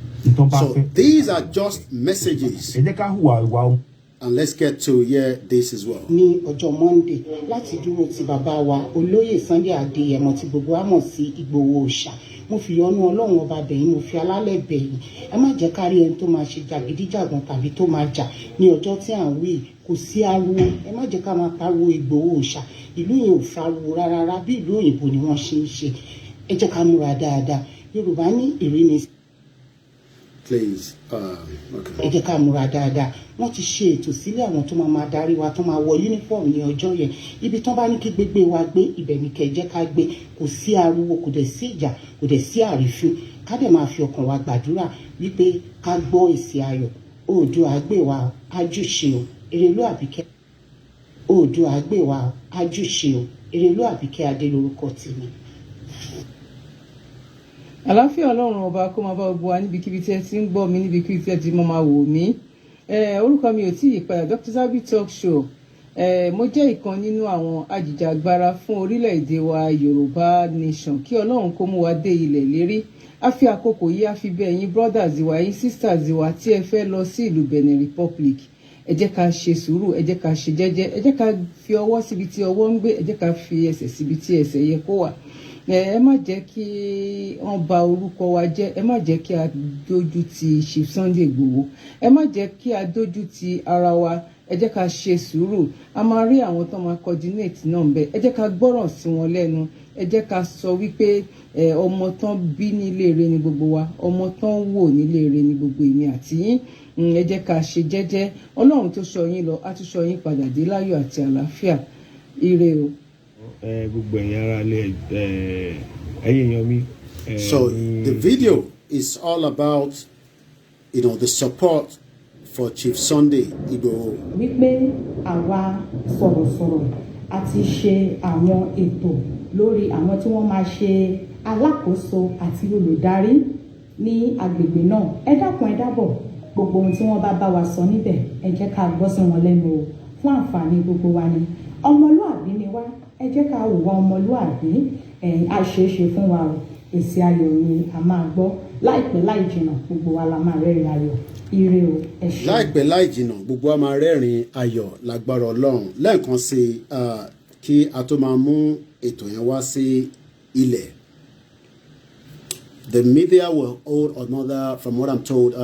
So these are just messages. Ẹ jẹ́ ká hùwà ìwà o. And let's get to hear this as well. Ní ọjọ́ Monday láti dúró ti bàbá wa olóyè Sunday Adeyemo tí gbogbo wa mọ̀ sí Igboho Òòṣà. Mo fi ọnú Ọlọ́run ọba bẹ̀yìn, mo fi alálẹ̀ bẹ̀yìn. Ẹ má jẹ́ ká rí ẹni tó máa ṣe jàgídíjàgan tàbí tó máa jà ní ọjọ́ tí à ń wí. Kò sí ariwo. Ẹ má jẹ́ ká máa pariwo Igboho Òòṣà. Ìlú yẹn ò fariwo rárá bí ìlú òyìnbó ni wọ́n ṣe ń ṣe. Ẹ jẹ́ ká múra dáadáa. Yorùbá ní ìrínisí. please. Ẹ jẹ́ ká múra dáadáa. Wọ́n ti ṣe ètò sílẹ̀ àwọn tó máa darí wa tó máa wọ uniform ní ọjọ́ yẹn. Ibi tán bá ní kí gbégbé wa gbé, ibẹ̀ ni kẹ́ jẹ́ ká gbé. Kò sí ariwo, kò dẹ̀ sí ìjà, kò dẹ̀ sí àrífín. Ká dẹ̀ máa fi ọkàn wa gbàdúrà wípé ká gbọ́ èsì ayọ̀. Oòduà gbè wá, Ajúṣe o, Erelú Àbíkẹ́. Oòduà gbè wá, Ajúṣe o, Erelú Àbíkẹ́ Adé lórúkọ tèmi. Àlàáfíà Ọlọ́run ọba kó máa bá gbogbo wa níbikíbi tí ẹ ti ń gbọ́ mi, níbikíbi tí ẹ ti máa wò mí. Orúkọ mi ò tí ì padà, Dr. Zabby Talk Show. Mo jẹ́ ìkan nínú àwọn ajìjàgbara fún orílẹ̀-èdè wa Yorùbá Nation, kí Ọlọ́run kó mú wa dé ilẹ̀ lérí. A fi àkókò yìí a fi bẹ̀ yín brothers wa, yín sisters wa tí ẹ fẹ́ lọ sí ìlú Benin Republic. Ẹ jẹ́ ká ṣe sùúrù, ẹ jẹ́ ká ṣe jẹ́jẹ́, ẹ jẹ́ ká fi ọwọ́ síbi tí ọwọ́ ń gbé, ẹ jẹ́ ká fi ẹsẹ̀ síbi tí ẹsẹ̀ yẹ kó wà. Ẹ má jẹ́ kí wọ́n ba orúkọ wa jẹ́, ẹ má jẹ́ kí a dójú ti Chief Sunday Igboho, ẹ má jẹ́ kí a dójú ti ara wa, ẹ jẹ́ ká ṣe sùúrù. A máa rí àwọn tó máa coordinate náà ń bẹ, ẹ jẹ́ ká gbọ́ràn sí wọn lẹ́nu, ẹ jẹ́ ká sọ wípé ọmọ tán bí nílé ire ni gbogbo wa, ọmọ tán wò nílé ire ni gbogbo èmi àti yín. Ẹ jẹ́ ká ṣe jẹ́jẹ́. Ọlọ́run tó sọ yín lọ á tún sọ yín padà dé láyọ̀ àti àlàáfíà. Ire o. Gbogbo ẹ̀yin ará ilé ẹ̀yin èèyàn mi. So the video is all about, the support for Chief Sunday Igboho. Wípé àwa sọ̀rọ̀sọ̀rọ̀ àti ṣe àwọn ètò lórí àwọn tí wọ́n máa ṣe alákòóso àti olùdarí ní agbègbè náà. Ẹ dákun ẹ dábọ̀, gbogbo ohun tí wọ́n bá wa sọ níbẹ̀ ẹ jẹ́ ká gbọ́ sí wọn lẹ́nu o, fún àǹfààní gbogbo wa ni. Ọmọlúàbí ni wá, ẹ jẹ́ ká hùwà ọmọlúàbí. Àṣeéṣe fún wa o, èsì ayọ̀ ni a máa gbọ́. Láìpẹ́ láì jìnnà gbogbo wa la máa rẹ́rìn ayọ̀. Ire o, ẹ ṣé. Láìpẹ́ láì jìnnà gbogbo wa máa rẹ́rìn ayọ̀ lágbára Ọlọ́run. Lẹ́ẹ̀kan sí kí a tó máa mú ètò yẹn wá sí ilẹ̀. The media will hold another, from what I'm told,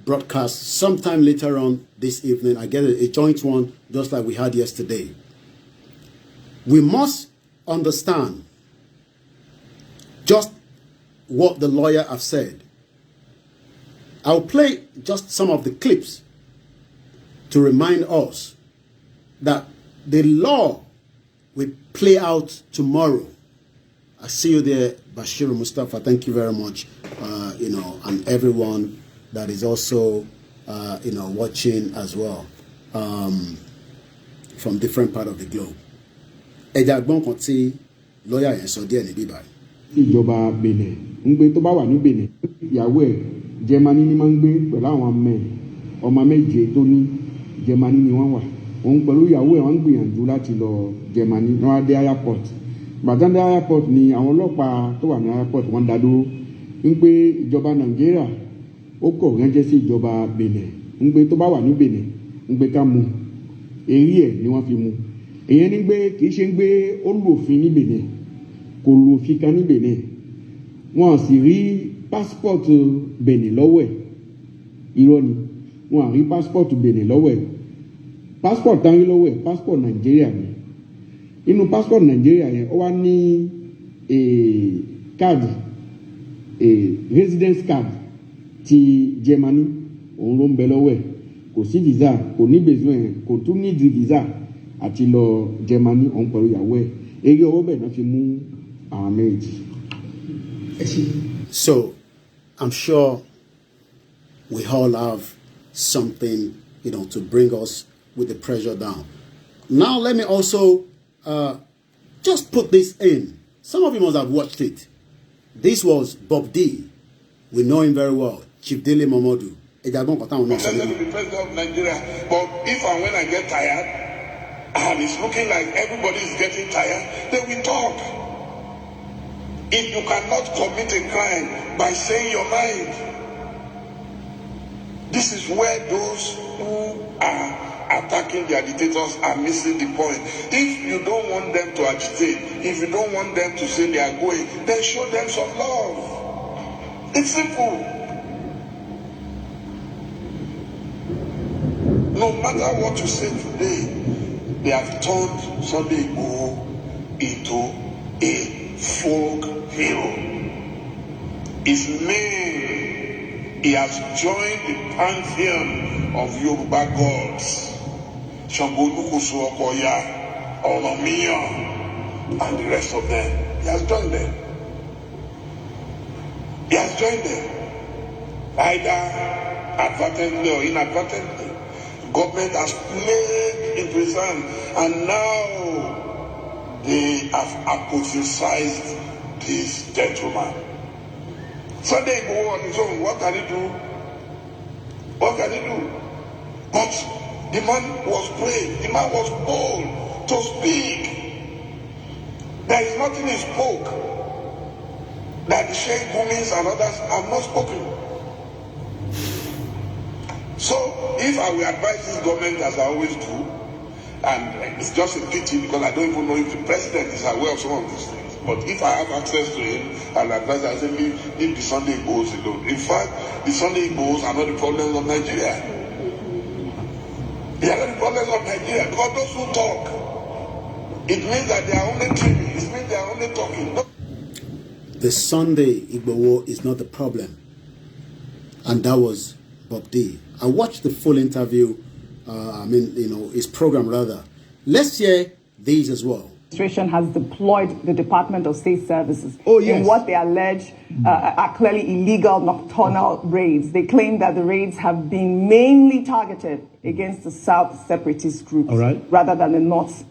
broadcast sometime later on this evening. I get a joint one, just like we had yesterday. We must understand just what the lawyer have said. I'll play just some of the clips to remind us that the law will play out tomorrow. I see you there, Bashir Mustafa. Thank you very much, and everyone that is also, watching as well, from different part of the globe. Ẹja gbọ́n kan tí lọ́ọ̀yà yẹn sọ díẹ̀ níbí báyìí. Ìjọba Benin ń gbé tó bá wà ní Benin, ìyàwó ẹ̀ Germany ni máa ń gbé pẹ̀lú àwọn ọmọ méje tó ní Germany ni wọ́n wà. Òun pẹ̀lú ìyàwó ẹ̀ wọ́n ń gbìyànjú láti lọ Germany ní wọ́n á dé airport. Bàtán dé airport ni àwọn ọlọ́pàá tó wà ní airport wọ́n dá dúró ń pé ìjọba Nàìjíríà ó kọ̀ ránṣẹ́ sí ìjọba Benin ń gbé tó bá wà ní Benin ń gbé ká mú èrí ẹ̀ ni wọ́n fi mú. Èyàn ní gbé kìí ṣe ń gbé ó lù òfin ní Benin, kò lù òfin kan ní Benin. Wọ́n sì rí passport Benin lọ́wọ́ ẹ̀, irọ́ ni. Wọ́n rí passport Benin lọ́wọ́ ẹ̀. Passport tán rí lọ́wọ́ ẹ̀ passport Nàìjíríà ni. Inú passport Nàìjíríà yẹn ó wá ní card, residence card ti Germany, òun ló ń bẹ lọ́wọ́ ẹ̀. Kò sí visa, kò ní besoin, kò tún ní di visa àti lọ Germany òun pẹ̀lú ìyàwó ẹ̀. Eré ọwọ́ bẹ̀ náà fi mú àwọn méjì. So, I'm sure we all have something, to bring us with the pressure down. Now, let me also just put this in. Some of you must have watched it. This was Bob D. We know him very well. Chief Dele Momodu. I'm the president of Nigeria, but if and when I get tired, and it's looking like everybody is getting tired, then we talk. If you cannot commit a crime by saying your mind, this is where those who are attacking the agitators are missing the point. If you don't want them to agitate, if you don't want them to say they are going, then show them some love. It's simple. No matter what you say today, they have turned Sunday Igboho into a folk hero. His name He has joined the pantheon of Yoruba gods, Shambolukusu Okoya, Olomiyan, and the rest of them. He has joined them. He has joined them. Either advertently or inadvertently. Government has played into his hand, and now they have apostatized this gentleman. Sunday Igboho on his own, what can he do? What can he do? But the man was brave, the man was bold to speak. There is nothing he spoke that the Sheikh Gumis and others have not spoken. So, if I will advise this government, as I always do, and it's just a pity because I don't even know if the president is aware of some of these things. But if I have access to him, I'll advise, I say, leave the Sunday Igbohos alone. In fact, the Sunday Igbohos are not the problems of Nigeria. They are not the problems of Nigeria, because those who talk, it means that they are only dreaming. It means they are only talking. The Sunday Igboho is not the problem. And that was Bob D. I watched the full interview, his program rather. Let's hear these as well. Administration has deployed the Department of State Services yes. in what they allege are clearly illegal nocturnal raids. They claim that the raids have been mainly targeted against the South separatist groups rather than the North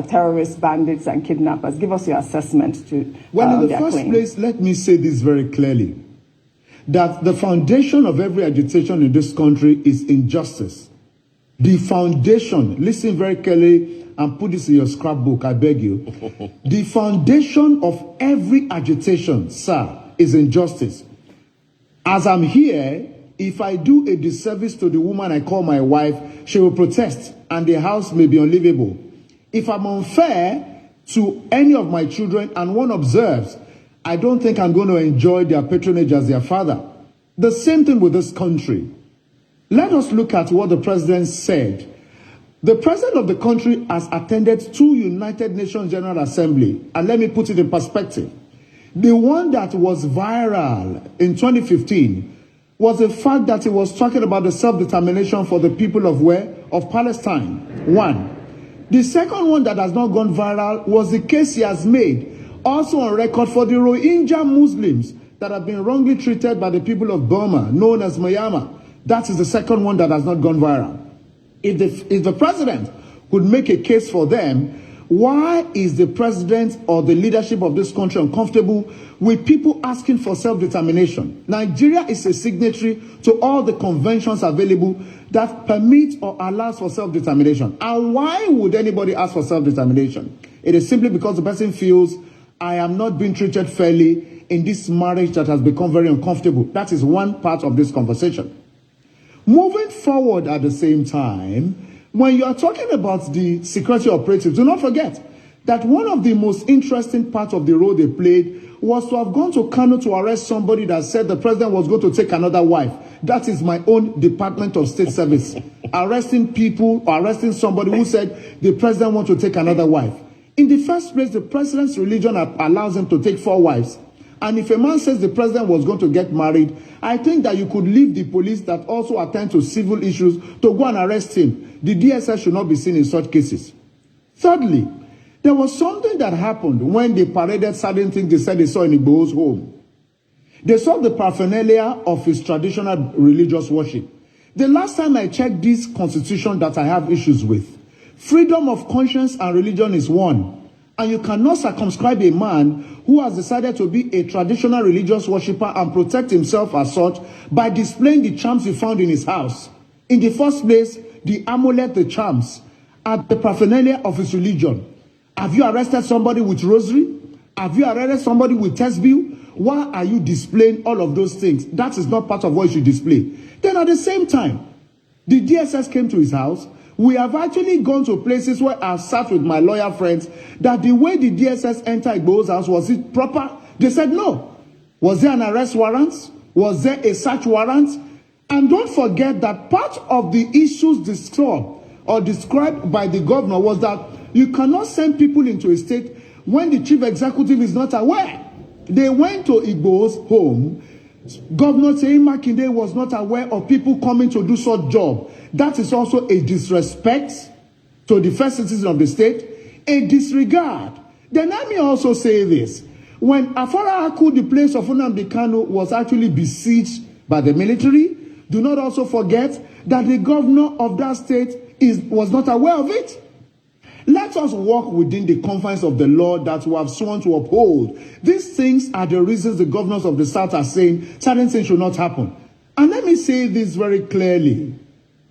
terrorist bandits and kidnappers. Give us your assessment to Well, in the their first claim. place, let me say this very clearly, that the foundation of every agitation in this country is injustice. The foundation, listen very clearly, and put this in your scrapbook, I beg you. The foundation of every agitation, sir, is injustice. As I'm here, if I do a disservice to the woman I call my wife, she will protest, and the house may be unlivable. If I'm unfair to any of my children and one observes, I don't think I'm going to enjoy their patronage as their father. The same thing with this country. Let us look at what the president said. The president of the country has attended 2 United Nations General Assembly. And let me put it in perspective. The one that was viral in 2015 was the fact that he was talking about the self-determination for the people of where? Of Palestine. 1. The second one that has not gone viral was the case he has made, also on record, for the Rohingya Muslims that have been wrongly treated by the people of Burma, known as Myanmar. That is the second one that has not gone viral. If the president could make a case for them, why is the president or the leadership of this country uncomfortable with people asking for self-determination? Nigeria is a signatory to all the conventions available that permit or allows for self-determination. And why would anybody ask for self-determination? It is simply because the person feels, I am not being treated fairly in this marriage that has become very uncomfortable. That is one part of this conversation. Moving forward at the same time, when you are talking about the security operatives, do not forget that one of the most interesting parts of the role they played was to have gone to Kano to arrest somebody that said the president was going to take another wife. That is my own Department of State Service. Arresting people, or arresting somebody who said the president wants to take another wife. In the first place, the president's religion allows him to take 4 wives. And if a man says the president was going to get married, I think that you could leave the police that also attend to civil issues to go and arrest him. The DSS should not be seen in such cases. Thirdly, there was something that happened when they paraded certain things they said they saw in Igboho's home. They saw the paraphernalia of his traditional religious worship. The last time I checked this constitution that I have issues with, freedom of conscience and religion is one. And you cannot circumscribe a man who has decided to be a traditional religious worshipper and protect himself as such by displaying the charms he found in his house. In the first place, the amulet, the charms, are the paraphernalia of his religion. Have you arrested somebody with rosary? Have you arrested somebody with tesbih? Why are you displaying all of those things? That is not part of what you should display. Then at the same time, the DSS came to his house. We have actually gone to places where I've sat with my lawyer friends that the way the DSS entered Igboho's house, was it proper? They said no. Was there an arrest warrant? Was there a search warrant? And don't forget that part of the issues described by the governor was that you cannot send people into a state when the chief executive is not aware. They went to Igboho's home. Governor Seyi Makinde was not aware of people coming to do such job. That is also a disrespect to the first citizen of the state, a disregard. Then let me also say this. When Afara Aku, the place of Nnamdi Kanu, was actually besieged by the military, do not also forget that the governor of that state was not aware of it. Let us walk within the confines of the law that we have sworn to uphold. These things are the reasons the governors of the South are saying certain things should not happen. And let me say this very clearly.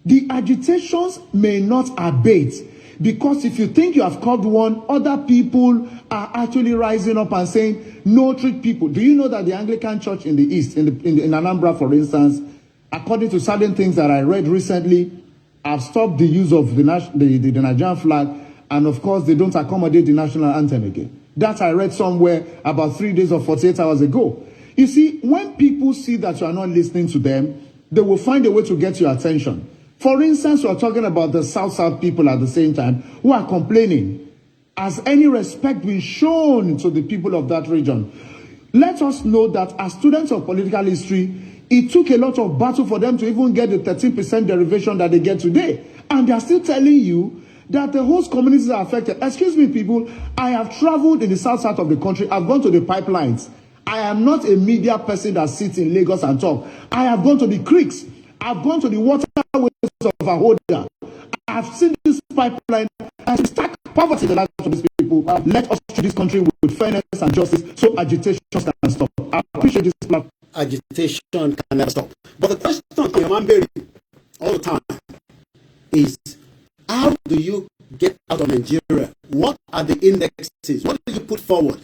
The agitations may not abate, because if you think you have caught one, other people are actually rising up and saying, no, treat people. Do you know that the Anglican Church in the East, in Anambra, for instance, according to certain things that I read recently, have stopped the use of the Nigerian flag, and of course, they don't accommodate the national anthem again. That I read somewhere about 3 days or 48 hours ago. You see, when people see that you are not listening to them, they will find a way to get your attention. For instance, we are talking about the South people at the same time who are complaining. Has any respect been shown to the people of that region? Let us know that as students of political history, it took a lot of battle for them to even get the 13% derivation that they get today. And they are still telling you that the host communities are affected. Excuse me, people, I have traveled in the south of the country. I've gone to the pipelines. I am not a media person that sits in Lagos and talk. I have gone to the creeks. I've gone to the waterways of Ahoda. I've seen this pipeline and stack poverty in the lives of these people. Let us treat this country with fairness and justice so agitation can stop. I appreciate this platform. Agitation can never stop. But the question I'm hearing all the time is, how do you get out of Nigeria? What are the indexes? What do you put forward?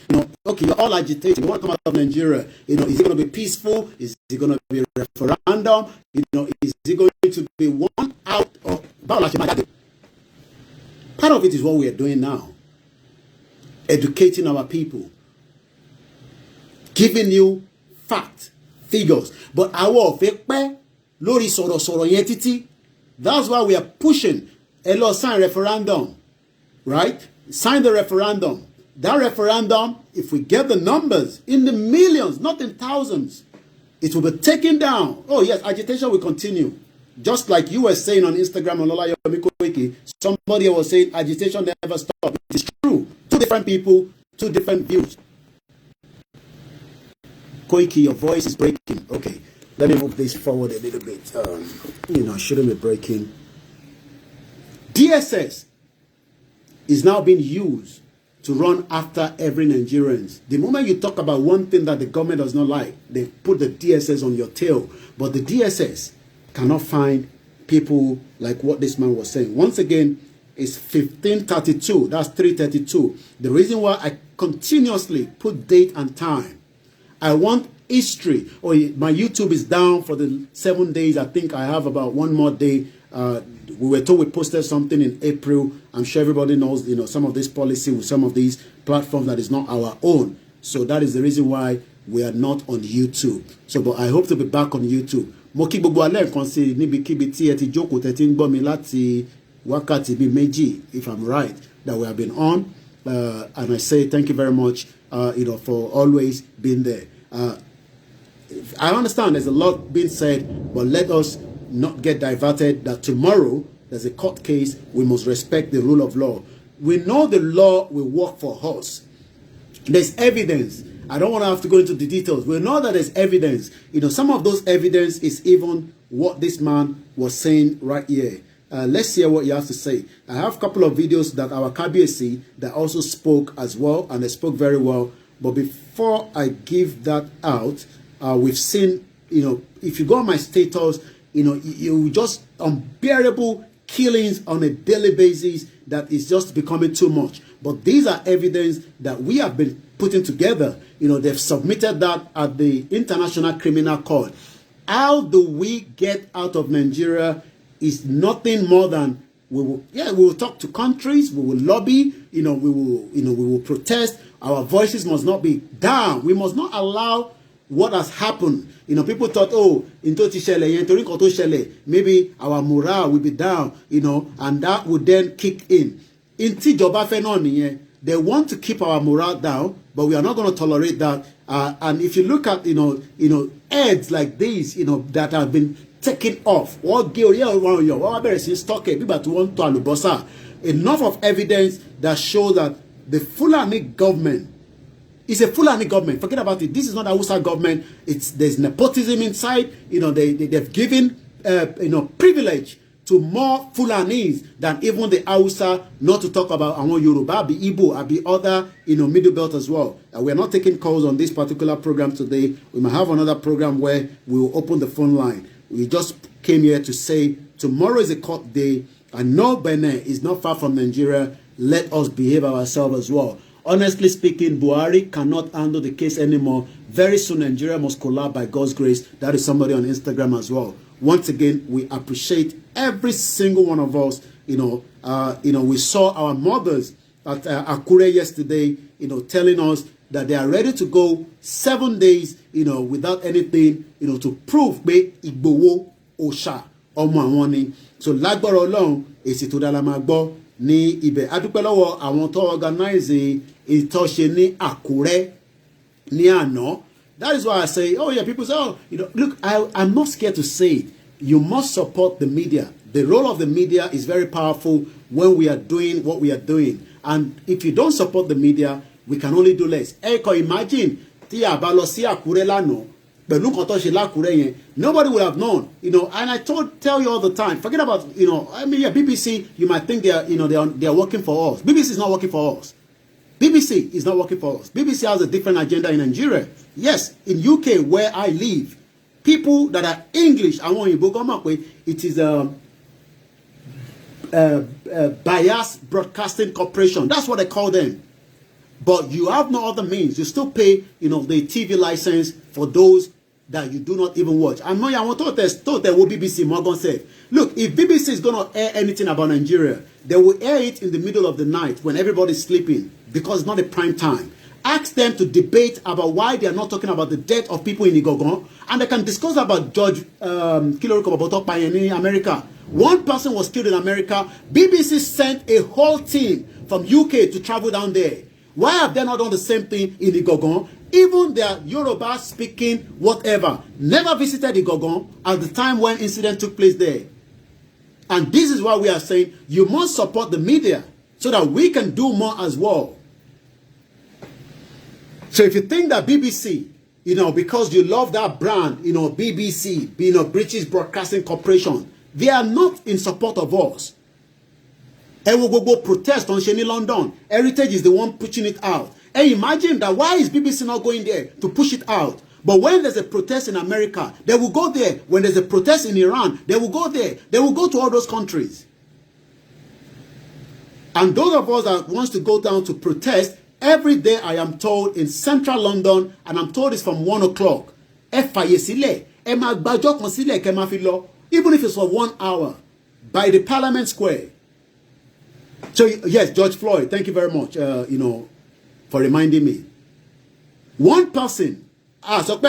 Okay, you're all agitated. You want to come out of Nigeria. Is it going to be peaceful? Is it going to be a referendum? Is it going to be one out of Part of it is what we are doing now. Educating our people. Giving you fact, figures. But our lori soro yentiti. That's why we are pushing. Hello, sign referendum, right? Sign the referendum. That referendum, if we get the numbers in the millions, not in thousands, it will be taken down. Oh yes, agitation will continue. Just like you were saying on Instagram, somebody was saying agitation never stops. It's true. Two different people, two different views. Koiki, your voice is breaking. Okay, let me move this forward a little bit. Shouldn't be breaking. DSS is now being used to run after every Nigerian. The moment you talk about one thing that the government does not like, they put the DSS on your tail. But the DSS cannot find people like what this man was saying. Once again, it's 1532. That's 332. The reason why I continuously put date and time, I want history. My YouTube is down for the 7 days. I think I have about one more day. We were told we posted something in April. I'm sure everybody knows, some of this policy with some of these platforms that is not our own. So that is the reason why we are not on YouTube. But I hope to be back on YouTube. Mo kí gbogbo alẹ́ kan sí níbikíbi tí ẹ ti jókòó tẹ́ ti ń gbọ́ mi láti wákàtí bíi méjì, if I'm right, that we have been on. And I say thank you very much, for always being there. I understand there's a lot being said, but let us not get diverted that tomorrow there's a court case. We must respect the rule of law. We know the law will work for us. There's evidence. I don't want to have to go into the details. We know that there's evidence. Some of those evidence is even what this man was saying right here. Let's hear what he has to say. I have a couple of videos that our KBC that also spoke as well, and they spoke very well. But before I give that out, we've seen, if you go on my status, you just unbearable killings on a daily basis that is just becoming too much. But these are evidence that we have been putting together. They've submitted that at the International Criminal Court. How do we get out of Nigeria is nothing more than we will talk to countries, we will lobby, we will protest. Our voices must not be down. We must not allow what has happened. People thought, maybe our morale will be down, and that would then kick in. They want to keep our morale down, but we are not going to tolerate that. And if you look at, ads like these, that have been taken off, enough of evidence that show that the Fulani government is a Fulani government. Forget about it. This is not a Hausa government. There's nepotism inside. They've given, privilege to more Fulanis than even the Hausa, not to talk about Yoruba, be Igbo, be other, Middle Belt as well. We're not taking calls on this particular program today. We might have another program where we will open the phone line. We just came here to say tomorrow is a court day. I know Benin is not far from Nigeria. Let us behave ourselves as well. Honestly speaking, Buhari cannot handle the case anymore. Very soon, Nigeria must collapse by God's grace. That is somebody on Instagram as well. Once again, we appreciate every single one of us. We saw our mothers at Akure yesterday, telling us that they are ready to go 7 days, without anything, to prove pé Igboho Òòṣà ọmọ àwọn ni. So lágbára Ọlọ́run, èsì tó dára máa gbọ́ ní ibẹ̀. A dúpẹ́ lọ́wọ́ àwọn tó organize ìtọ́ṣe ní Àkúrẹ́ ní àná. That is why I say, people say, look, I'm not scared to say it. You must support the media. The role of the media is very powerful when we are doing what we are doing. And if you don't support the media, we can only do less. Imagine, tí a bá lọ sí Àkúrẹ́ lánàá, pẹ̀lú nǹkan tó ṣe l'Àkúrẹ́ yẹn, nobody would have known. And I tell you all the time, forget about, BBC, you might think they are working for us. BBC is not working for us. BBC is not working for us. BBC has a different agenda in Nigeria. Yes, in UK where I live, people that are English, it is biased broadcasting corporation. That's what they call them. But you have no other means. You still pay, the TV license for those that you do not even watch. I want to tell BBC Morgan said, look, if BBC is going to air anything about Nigeria, they will air it in the middle of the night when everybody's sleeping, because it's not a prime time. Ask them to debate about why they are not talking about the death of people in Igboho, and they can discuss about George in America. One person was killed in America. BBC sent a whole team from UK to travel down there. Why have they not done the same thing in Igboho? Even their Yoruba speaking whatever never visited Igboho at the time when incident took place there. And this is why we are saying you must support the media so that we can do more as well. So if you think that BBC, because you love that brand, BBC, British Broadcasting Corporation, they are not in support of us. And we will go protest on Sheni London. Heritage is the one pushing it out. And imagine that, why is BBC not going there to push it out? But when there's a protest in America, they will go there. When there's a protest in Iran, they will go there. They will go to all those countries. And those of us that wants to go down to protest, every day I am told in central London, and I'm told it's from 1 o'clock. Even if it's for 1 hour, by the Parliament Square. So yes, George Floyd, thank you very much, for reminding me. One person, but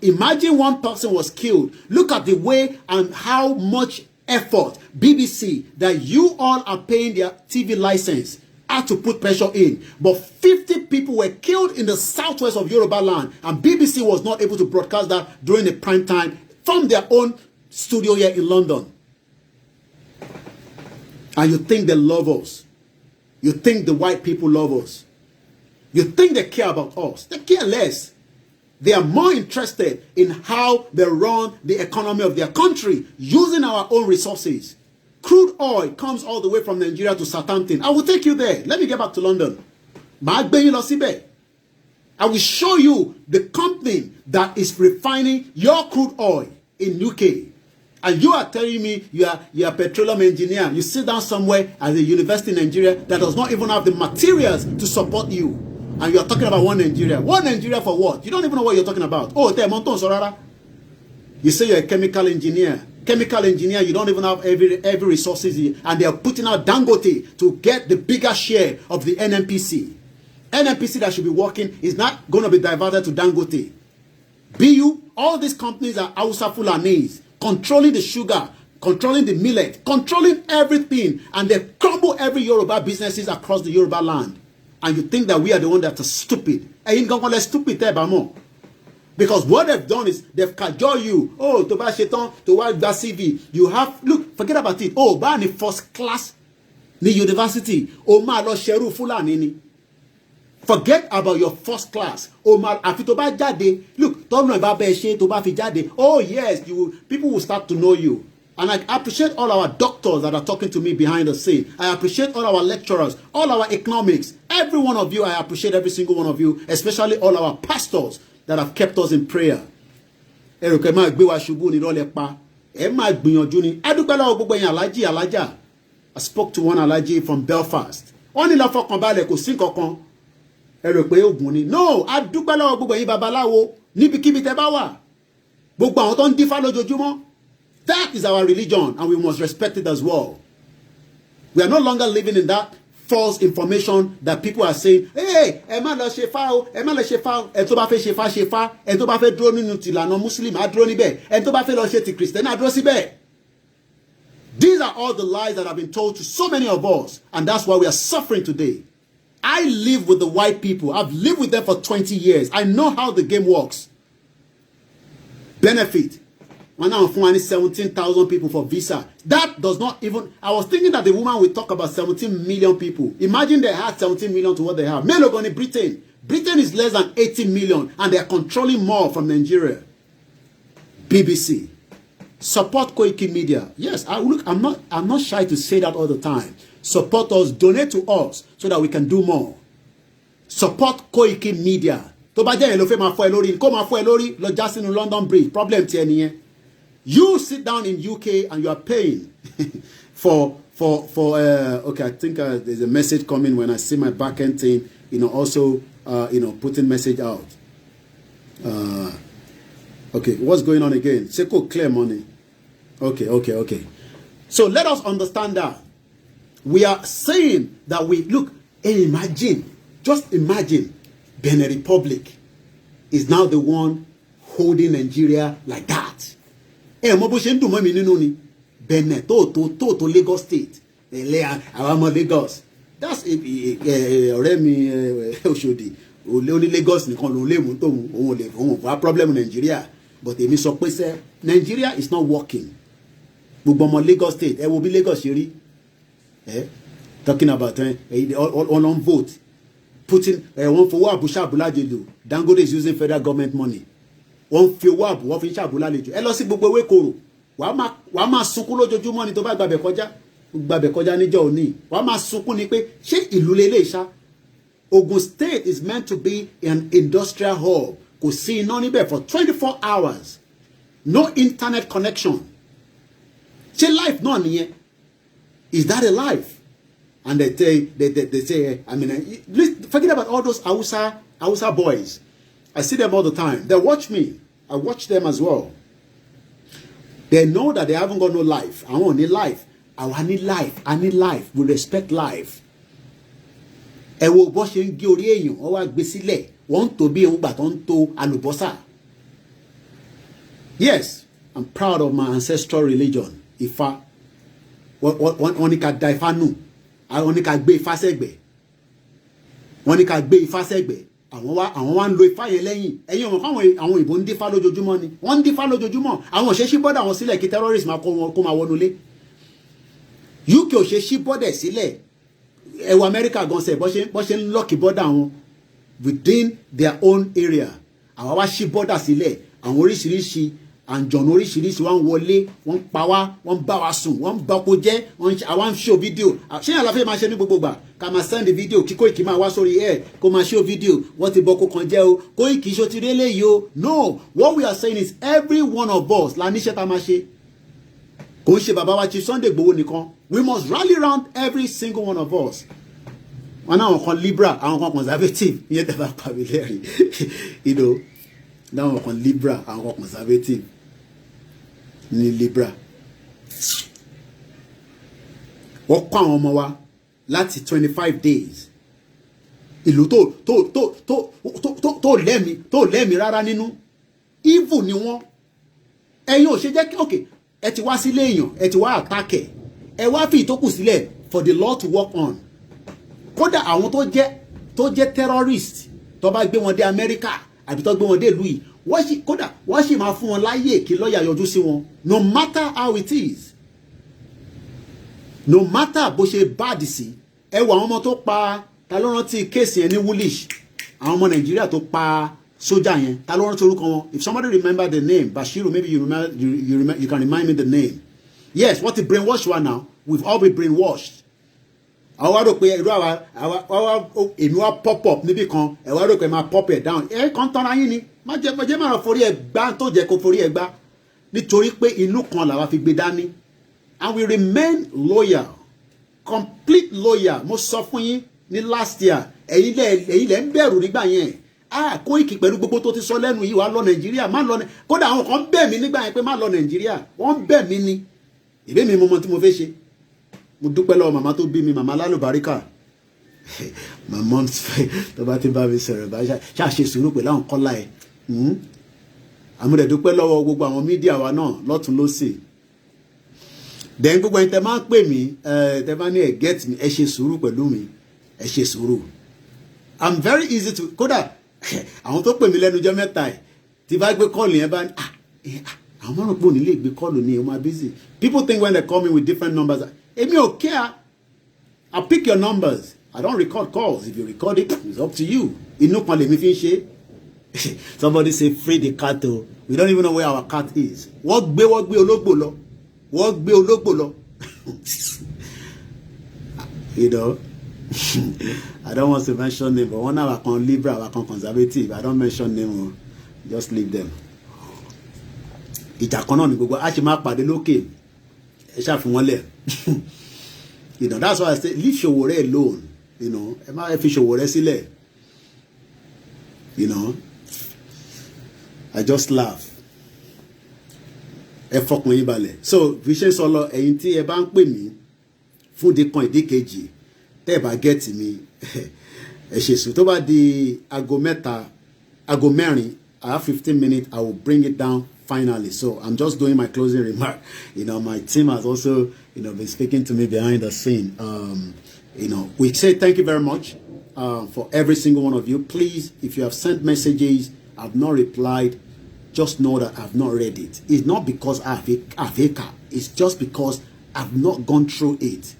imagine one person was killed. Look at the way and how much effort BBC, that you all are paying their TV license, had to put pressure in. But 50 people were killed in the southwest of Yoruba land, and BBC was not able to broadcast that during the prime time from their own studio here in London. And you think they love us. You think the white people love us. You think they care about us. They care less. They are more interested in how they run the economy of their country using our own resources. Crude oil comes all the way from Nigeria to Southampton. I will take you there. Let me get back to London. I will show you the company that is refining your crude oil in UK. And you are telling me you are a petroleum engineer. You sit down somewhere at a university in Nigeria that does not even have the materials to support you. And you are talking about one Nigeria. One Nigeria for what? You don't even know what you're talking about. Oh, you say you're a chemical engineer. Chemical engineer, you don't even have every resources, and they are putting out Dangote to get the bigger share of the NNPC. NNPC that should be working is not going to be diverted to Dangote. BU, all these companies are Hausa Fulanis, controlling the sugar, controlling the millet, controlling everything, and they crumble every Yoruba businesses across the Yoruba land. and you think that we are the one that are stupid. Ain't gonna stupid there, Bamo. Because what they've done is they've cajoled you. Oh, to buy shetan, to watch that CV. You have, look, forget about it. Oh, buy the first class the university. Oh, ma lo sheru fulani ni. Forget about your first class. Oh, ma afi to buy jade. Look, don't know about she to buy fi jade. Oh, yes, people will start to know you. And I appreciate all our doctors that are talking to me behind the scene. I appreciate all our lecturers, all our economics. Every one of you, I appreciate every single one of you, especially all our pastors that have kept us in prayer. I spoke to one Alaji from Belfast. Only la fọkàn balẹ̀ kò sí nǹkankan. Ẹ rò pé ogun ni. No, a dúpẹ́ lọ́wọ́ gbogbo yín babaláwo níbikíbi tẹ́ bá wà. Gbogbo àwọn tó ń dífá lójoojúmọ́. That is our religion, and we must respect it as well. We are no longer living in that false information that people are saying, hey, ẹ má lọ ṣe fá o, ẹ má lọ ṣe fá o, ẹ tó bá fẹ́ ṣe fá ṣe fá, ẹ tó bá fẹ́ dúró nínú tìlànà Muslim á dúró níbẹ̀, ẹ tó bá fẹ́ lọ ṣe ti Christian á dúró síbẹ̀. These are all the lies that have been told to so many of us, and that's why we are suffering today. I live with the white people. I've lived with them for 20 years. I know how the game works. Benefit. When I'm finding 17,000 people for visa, that does not even. I was thinking that the woman will talk about 17 million people. Imagine they had 17 million to what they have. Melbourne, Britain. Britain is less than 80 million, and they are controlling more from Nigeria. BBC. Support Koiki Media. Yes, I'm not shy to say that all the time. Support us, donate to us, so that we can do more. Support Koiki Media. Tó bá jẹ́ ló fẹ́ máa fọ́ ẹ lórí, kó máa fọ́ ẹ lórí, lọ já sínú London Bridge. Problem ti ẹ nìyẹn. You sit down in UK and you are paying for okay, I think there's a message coming when I see my back end thing, also putting message out. Okay, what's going on again? Seko clear money. Okay. So let us understand that we are saying that just imagine Benin Republic is now the one holding Nigeria like that. Mo bó ṣe ń dùn mọ́ mi nínú ni Benin tó Lagos state àwọn ọmọ Lagos. That's ọ̀rẹ́ mi Oshodi only Lagos nìkan ló lè mú tóun òun wá problem Nigeria, but èmi sọ pé sẹ́ Nigeria is not working. Gbogbo ọmọ Lagos state ẹ wo bí Lagos ṣe rí talking about on vote putting wọ́n fowó àbúṣà àbúlájẹlò. Dangote is using federal government money. Wọ́n fi owó àbú wọ́n fi ń ṣàbúlálejò. Ẹ lọ sí gbogbo ewé koro wàá máa sunkún lójoojúmọ́ ni tó bá gbàbẹ̀ kọjá níjọ́ òní. Wàá máa sunkún ni pé ṣé ìlú lélẹ̀ ṣá. Ogun State is meant to be an industrial hub. Kò sí iná níbẹ̀ for 24 hours. No internet connection. Ṣé life náà nìyẹn? Is that a life? And they say, I mean, forget about all those Hausa boys. I see them all the time. They watch me. I watch them as well. They know that they haven't got no life. I want life. I need life. I need life. We respect life. Ẹ wo bó ṣe ń gé orí èèyàn, ó wá gbé sílẹ̀. Wọ́n tó bí ohun gbà tó ń tó àlùbọ́sà. Yes, I'm proud of my ancestral religion. Ifá. Wọ́n ní ká da Ifá nù. Wọ́n ní ká gbé Ifá sẹ́gbẹ̀ẹ́. Wọ́n ní ká gbé Ifá sẹ́gbẹ̀ẹ́. Àwọn wá ń lo Ifá yẹn lẹ́yìn. Ẹ̀yin ọmọ àwọn ìbò ń dífá lójoojúmọ́ ni. Wọ́n ń dífá lójoojúmọ́. Àwọn òṣè ṣí bọ́dà wọn sílẹ̀ kí terrorist máa kó máa wọnú ilé. UK òṣè ṣí bọ́dà sílẹ̀. Ẹ̀wọ̀ Amẹ́ríkà gan sẹ̀ bọ́ ṣe ń lọ́ọ̀kì bọ́dà wọn within their own area. Àwọn wá ṣí bọ́dà sílẹ̀. Àwọn oríṣiríṣi àǹjọ̀nù oríṣiríṣi wọ́n wọlé, wọ́n pa wá, wọ́n bá wa sùn, wọ́n bá kó jẹ́, àwọn ń show video. Ṣé àlàfẹ́ máa ṣe ní gbogbo gbà? Ká máa send video kí Koiki máa wá sórí air kó máa show video. Wọ́n ti bọ́ kó kan jẹ́ o. Koiki ṣó ti rélé yìí o. No, what we are saying is every one of us la níṣẹ́ tá máa ṣe. Kò ń ṣe bàbá wa Chief Sunday Igboho nìkan. We must rally round every single one of us. Wọ́n náà àwọn kan Libra, àwọn kan conservative. Ìyẹn tẹ́ bá pàmì lẹ́rìí. Náà àwọn kan Libra, àwọn kan conservative. Ní Libra wọ́n kọ́ àwọn ọmọ wa láti 25 days ìlú tó lẹ́mí rárá nínú evil ni wọ́n. Ẹ̀yin ò ṣe jẹ́ kí okay ẹ ti wá sílé èèyàn ẹ ti wá àtàkẹ̀ ẹ wá fi ìtókù sílẹ̀ for the Lord to work on. Kódà àwọn tó jẹ́ tó jẹ́ terrorist tó bá gbé wọn dé Amẹ́ríkà àbí tó gbé wọn dé ìlú yìí wọ́n sì máa fún wọn láyè kí lọ́ọ̀yà yọjú sí wọn no matter how it is no matter bó ṣe báàdì sí ẹ wo àwọn ọmọ tó pa ta ló rántí kéèsì yẹn ní Woolwich àwọn ọmọ Nàìjíríà tó pa sójà yẹn ta ló rántí orúkọ wọn if somebody remember the name Bashiru maybe you can remind me the name yes what the brainwash wa now we've all been brainwashed àwọn wá rò pé irú àwa èmi wá pop up níbì kan ẹ wá rò pé máa pop it down ẹ kàn tán ayé ni má jẹ́ máa forí ẹ gbá tó jẹ́ kó forí ẹ gbá nítorí pé inú kan làwa fi gbé dání and we remain loyal complete loyal mo sọ fún yín ní last year ẹ̀yin lẹ ń bẹ̀rù nígbà yẹn Koiki pẹ̀lú gbogbo tó ti sọ lẹ́nu yìí wá lọ Nàìjíríà má lọ kódà àwọn kan bẹ̀ mí nígbà yẹn pé má lọ Nàìjíríà wọ́n bẹ̀ mí ni ìbí mi mo mọ tí mo fẹ́ ṣe mo dúpẹ́ lọ́wọ́ màmá tó bí mi màmá lálùbáríkà màmá tó bá ti bá mi sọ̀rọ̀ bá ṣàṣe sùúrù pẹ̀lú àwọn kọ́lá ẹ̀ àmúdẹ̀dúpẹ́ lọ́wọ́ gbogbo àwọn mídíà wa náà lọ́tún lọ́sẹ̀ then gbogbo ẹni tẹ máa ń pè mí tẹ bá ní ẹ get me ẹ ṣe sùúrù pẹ̀lú mi ẹ ṣe sùúrù I'm very easy to kódà àwọn tó pè mí lẹ́nu ọjọ́ mẹ́ta ẹ̀ tí bá gbé kọ́ọ̀lù yẹn bá ní àwọn márùn pò nílé gbé kọ́ọ̀lù ní ọmọ busy people think when they call me with different numbers èmi ò care I pick your numbers I don't record calls if you record it it's up to you inú kan lèmi fi ń ṣe somebody say free the cat o we don't even know where our cat is wọ́n gbé ológbò lọ wọ́n gbé ológbò lọ you know I don't want to mention name but one hour kan liberal our kan conservative I don't mention name o just leave them ìjà kan náà ni gbogbo a ṣe máa pàdé lókè ẹ ṣàfihàn wọn lẹ you know that's why I say leave Sowore alone you know ẹ má fi Sowore sílẹ̀ you know I just laugh ẹ fọkàn yín balẹ̀ so fi ṣe sọ lọ ẹ̀yin tí ẹ bá ń pè mí fún ìdíkan ìdíkejì tẹ́ ẹ bá gẹ́ẹ̀tì mi ẹ ṣe sùn tó bá di aago mẹ́rin I have 15 minutes I will bring it down finally so I'm just doing my closing remark you know my team has also you know been speaking to me behind the scene you know we say thank you very much for every single one of you please if you have sent messages I've not replied just know that I've not read it it's not because it's just because I've not gone through it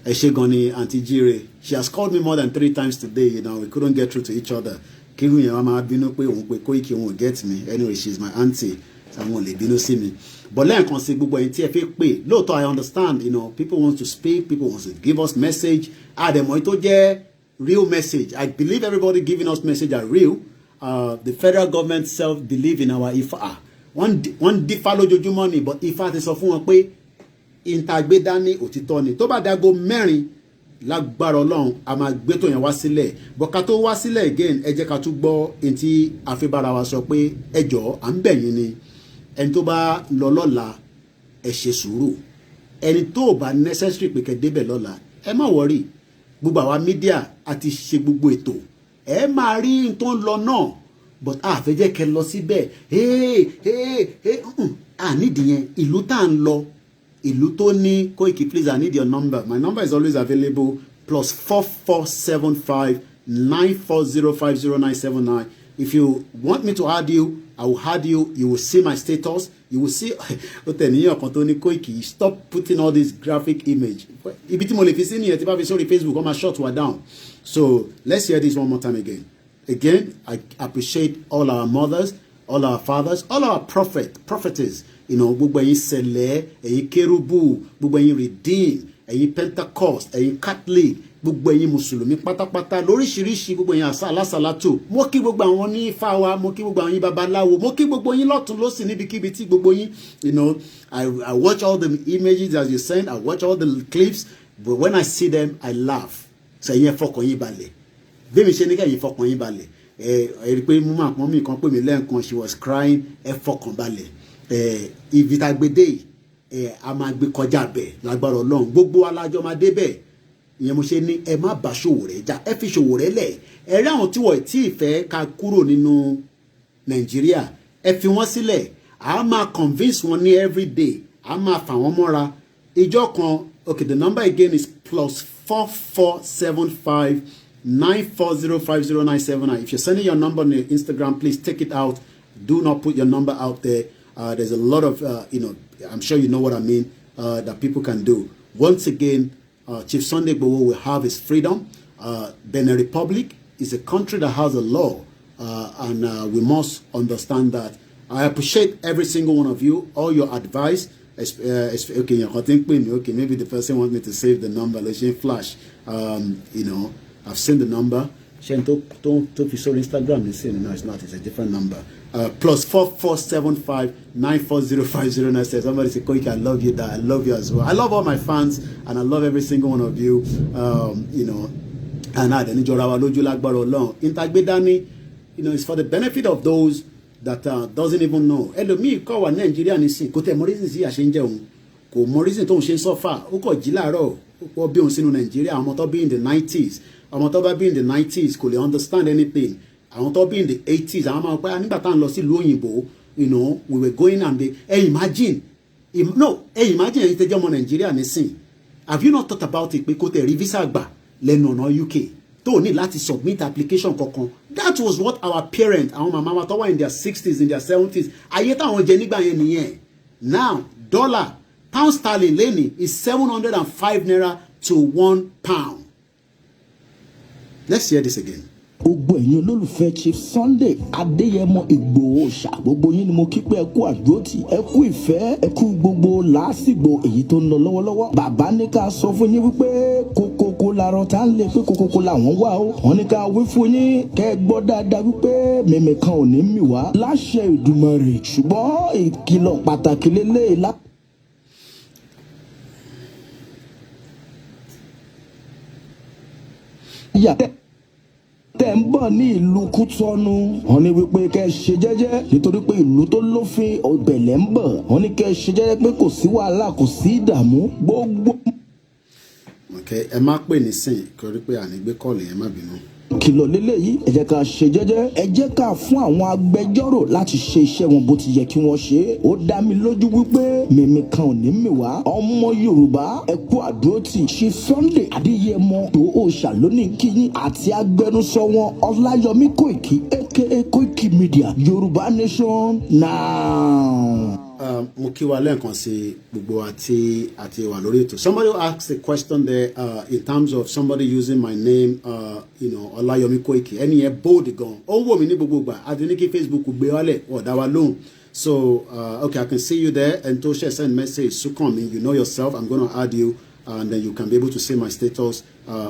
Eshegoni Auntie Jire she has called me more than 3 times today you know we couldn't get through to each other Kiru yẹn wá máa bínú pé òun pé Koiki won't get me anyway she's my auntie so wọ́n lè bínú sí mi but lẹ́ẹ̀kan sí gbogbo ẹ̀yin tí ẹ fi pè lóòótọ́ I understand you know people want to speak people want to give us message àdèmọ́ tó jẹ́ real message I believe everybody giving us message are real the federal government self believe in our Ifá wọ́n dífá lójoojúmọ́ ni but Ifá ti sọ fún wọn pé ìntàgbé dání òtítọ́ ni tó bá dago mẹ́rin lágbára Ọlọ́run a máa gbé tó yẹn wá sílẹ̀ but ká tó wá sílẹ̀ again ẹ jẹ́ ká tún gbọ́ ẹni tí àfibára wa sọ pé ẹ jọ̀ọ́ à ń bẹ̀ yín ni ẹni tó bá lọ lọ́la ẹ ṣe sùúrù ẹni tó bá necessary pé kẹ́ débẹ̀ lọ́la ẹ má wọrí gbogbo àwa mídíà àti ṣe gbogbo ètò ẹ máa rí n tó ń lọ náà but a fẹ́ jẹ́ kẹ́ lọ síbẹ̀ nídìí yẹn ìlú tá à ń lọ ìlú tó ní Koiki please I need your number my number is always available +4475 9405079 if you want me to add you I will add you you will see my status you will see ó tẹ̀ níyàn kan tó ní Koiki stop putting all this graphic image ibi tí mo lè fi sí nìyẹn tí bá fi sórí Facebook ó máa shut wa down so let's hear this one more time again I appreciate all our mothers all our fathers all our prophetess you know gbogbo ẹ̀yin sẹ̀lẹ̀ ẹ̀yin kérúbù gbogbo ẹ̀yin redeem ẹ̀yin Pentecost ẹ̀yin Catholic gbogbo ẹ̀yin mùsùlùmí pátápátá lóríṣiríṣi gbogbo ẹ̀yin alásàlátù mo kí gbogbo àwọn ní Ifá wa mo kí gbogbo àwọn yín babaláwo mo kí gbogbo yín lọ́tún lósì níbikíbi tí gbogbo yín you know I watch all the images as you send I watch all the clips but when I see them I laugh so ẹ̀yin fọkàn yín balẹ̀ bí mi ṣe ní kẹ́yìn fọkàn yín balẹ̀ rí pé mú àpọ́n mi kan pè mí lẹ́ẹ̀kan she was crying ẹ fọkàn balẹ̀ ibi tá gbédè a máa gbé kọjá bẹ̀ lágbára Ọlọ́run gbogbo alájọ máa dé bẹ̀ ìyẹn mo ṣe ní ẹ má bá Sowore jà ẹ fi Sowore lẹ̀ ẹ rí àwọn tí wọ́n tí ì fẹ́ ká kúrò nínú Nàìjíríà ẹ fi wọ́n sílẹ̀ a máa convince wọn ní everyday a máa fà wọ́n mọ́ra ìjọ kan okay the number again is +4475 9405097. If you're sending your number on Instagram, please take it out. Do not put your number out there. There's a lot of, I'm sure you know what I mean, that people can do. Once again, Chief Sunday Igboho will have his freedom. Benin Republic is a country that has a law, and we must understand that. I appreciate every single one of you, all your advice. Okay, I think maybe the person wants me to save the number. Let's say flash. I've seen the number. Don't Instagram. No, it's not. It's a different number. Plus 4475940509. Somebody say, Koiki, I love you. That I love you as well. I love all my fans, and I love every single one of you. And I didn't it's for the benefit of those that doesn't even know. Ẹlòmíì kọ́ wà Nàìjíríà nísìn kò tẹ̀ mọ reason sí àṣẹ ń jẹun kò mọ reason tó ń ṣe ń sọ́fà ó kọ̀ jí láàárọ̀ ó bí òun sínú Nàìjíríà àwọn tó bí in the 90s àwọn tó bá bí in the 90s kò lè understand anything àwọn tó bí in the 80s àwọn máa pẹ́ nígbà tá à ń lọ sí ìlú òyìnbó we were going and imagine imagine ẹ̀yin tẹ́jọ́ ọmọ Nàìjíríà nísìn have you not thought about it pé kò tẹ̀ rí visa gbà lẹ́nu ọ̀nà UK tó ní láti submit application kankan. That was what our parents, àwọn màmá wa tó wà in their 60s, in their 70s, ayé táwọn jẹ nígbà yẹn nìyẹn. Now, dollar, pound sterling lẹ́ni is 705 naira to £1. Let's hear this again. Gbogbo ẹ̀yin olólùfẹ́ Chief Sunday Adéyẹmọ Igboho Òòṣà gbogbo yín ni mo kí pé ẹ kú àdúrótì ẹ kú ìfẹ́ ẹ kú gbogbo làásìgbò èyí tó ń lọ lọ́wọ́lọ́wọ́. Bàbá ní ká sọ fún yín wípé kókókó larọ tá ń lè pé kókókó làwọn wà ó. Wọ́n ní ká wí fún yín kẹ́ ẹ gbọ́ dáadáa wípé mímì kan ò ní mì wá láṣẹ Ìdùmarè ṣùgbọ́n ìkìlọ̀ pàtàkì lélẹ́yìí lá. Tẹ́ ń bọ̀ ní ìlú Kútọ́nù wọ́n ní wípé kẹ́ ẹ ṣe jẹ́jẹ́ nítorí pé ìlú tó lófin ọ̀gbẹ̀lẹ̀ ń bọ̀ wọ́n ní kẹ́ ẹ ṣe jẹ́jẹ́ pé kò sí wàhálà kò sí ìdààmú gbogbo. Ẹ má pè nísìn torí pé ànígbé kọ́ọ̀lù yẹn má bínú. Kìlọ̀ lélẹ́yìí ẹ jẹ́ ká ṣe jẹ́jẹ́ ẹ jẹ́ ká fún àwọn agbẹjọ́rò láti ṣe iṣẹ́ wọn bó ti yẹ kí wọ́n ṣe ó dá mi lójú wípé mímì kan ò ní mì wá ọmọ Yorùbá ẹ kú àdúrótì Chief Sunday Adéyẹmọ Igboho Òòṣà lónìí kíyìn àti agbẹnusọ wọn Ọláyọmí Kóìkì aka Koiki Media Yorùbá Nation now. Mo kí wa lẹ́ẹ̀kan sí gbogbo àti wà lórí ètò. Somebody asked a question there in terms of somebody using my name, Olayomi Koiki. Ẹni yẹn bold gan. Ó wò mí ní gbogbo ìgbà. Aduniki Facebook gbé wálẹ̀ ọ̀dà wa lóhùn. So, okay, I can see you there. And Toshe send message. Sukanmi, you know yourself. I'm going to add you. And then you can be able to see my status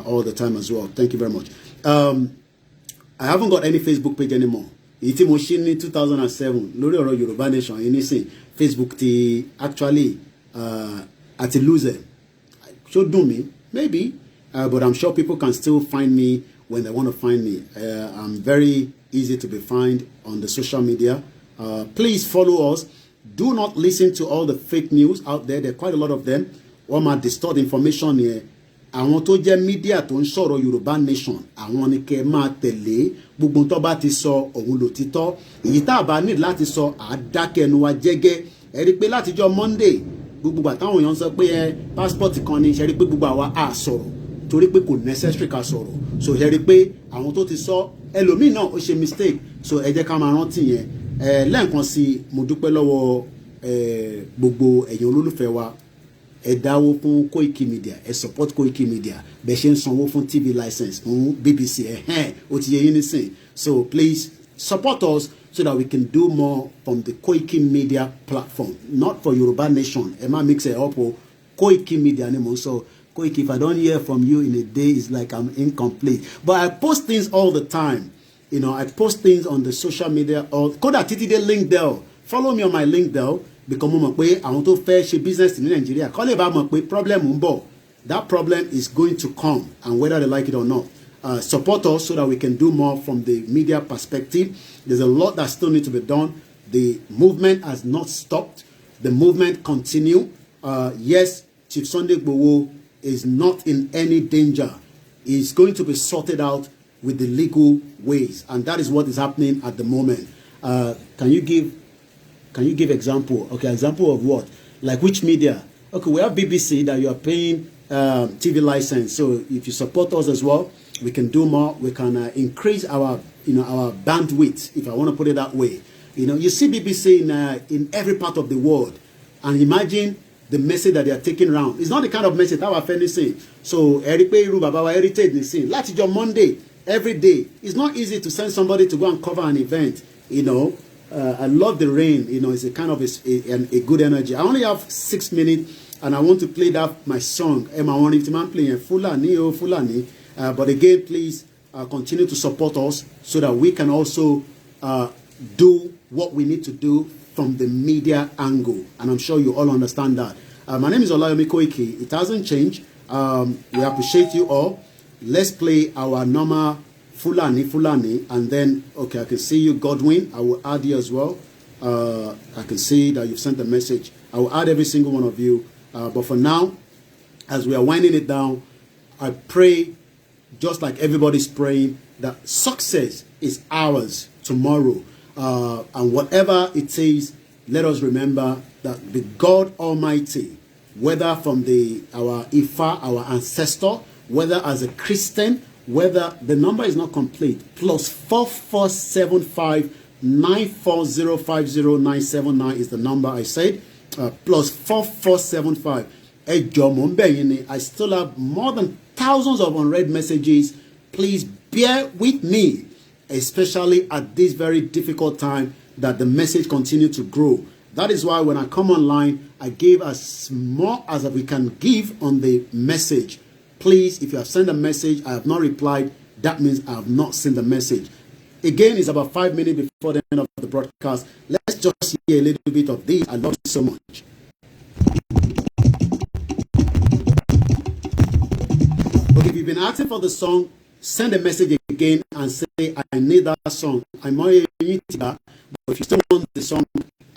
all the time as well. Thank you very much. I haven't got any Facebook page anymore. Èyí tí mo ṣí ní 2007 lórí ọ̀rọ̀ Yorùbá Nation yìí nísìn Facebook ti actually àti lose ṣó dùn mí maybe but I'm sure people can still find me when they want to find me. I'm very easy to be found on the social media. Please follow us. Do not listen to all the fake news out there. There are quite a lot of them. Wọ́n máa distort information here. Àwọn tó jẹ́ media tó ń sọ̀rọ̀ Yorùbá Nation àwọn ni kẹ́ máa tẹ̀lé gbogbo tó bá ti sọ òun ló ti tọ́ èyí tá a bá ní láti sọ àdákẹ́nu wa jẹ́gẹ́ ẹ rí pé látijọ́ Monday gbogbo àtàwọn èèyàn sọ pé passport kan ni ṣe rí pé gbogbo àwa á sọ̀rọ̀ torí pé kò necessary ká sọ̀rọ̀ so ṣe rí pé àwọn tó ti sọ ẹlòmíì náà ó ṣe mistake so ẹ jẹ́ ká máa rántí yẹn lẹ́ẹ̀kan sí mo dúpẹ́ lọ́wọ́ gbogbo ẹ̀yin olólùfẹ́ wa ẹ dáwó fún Koiki Media ẹ support Koiki Media bẹ ṣe ń sanwó fún TV license fún BBC ó ti yẹ yín nísìn so please support us so that we can do more from the Koiki Media platform not for Yoruba Nation ẹ má mix it up o Koiki Media ni mo sọ Koiki if I don't hear from you in a day it's like I'm incomplete but I post things all the time I post things on the social media kódà títí dé LinkedIn follow me on my LinkedIn because mo mọ̀ pé àwọn tó fẹ́ ṣe business ní Nàìjíríà kọ́ lè bá mọ̀ pé problem ń bọ̀ that problem is going to come and whether they like it or not support us so that we can do more from the media perspective. There's a lot that still needs to be done. The movement has not stopped. The movement continue. Yes, Chief Sunday Igboho is not in any danger. He's going to be sorted out with the legal ways and that is what is happening at the moment. Can you give example? Okay, example of what? Like which media? Okay, we have BBC that you are paying TV license. So if you support us as well, we can do more. We can increase our, our bandwidth, if I want to put it that way. You see BBC in every part of the world, and imagine the message that they are taking around. It's not the kind of message that our family say. So Eric Peiru Babawa heritage they say. Last your Monday every day. It's not easy to send somebody to go and cover an event. I love the rain. It's a kind of a good energy. I only have 6 minutes, and I want to play my song. Emma Waniftiman playing Fulani. But again, please continue to support us so that we can also do what we need to do from the media angle. And I'm sure you all understand that. My name is Olayomi Koiki. It hasn't changed. We appreciate you all. Let's play our normal Fulani, and then, okay, I can see you, Godwin. I will add you as well. I can see that you've sent a message. I will add every single one of you. But for now, as we are winding it down, I pray, just like everybody's praying, that success is ours tomorrow. And whatever it is, let us remember that the God Almighty, whether from our Ifa, our ancestor, whether as a Christian, whether the number is not complete, plus 4475 94050 is the number I said, plus 4475. I still have more than thousands of unread messages. Please bear with me, especially at this very difficult time that the message continue to grow. That is why when I come online, I give as more as we can give on the message. Please, if you have sent a message, I have not replied, that means I have not seen the message. Again, it's about 5 minutes before the end of the broadcast. Let's just hear a little bit of this. I love you so much. Okay, if you've been asking for the song, send a message again and say, I need that song. I'm not hearing it, but if you still want the song,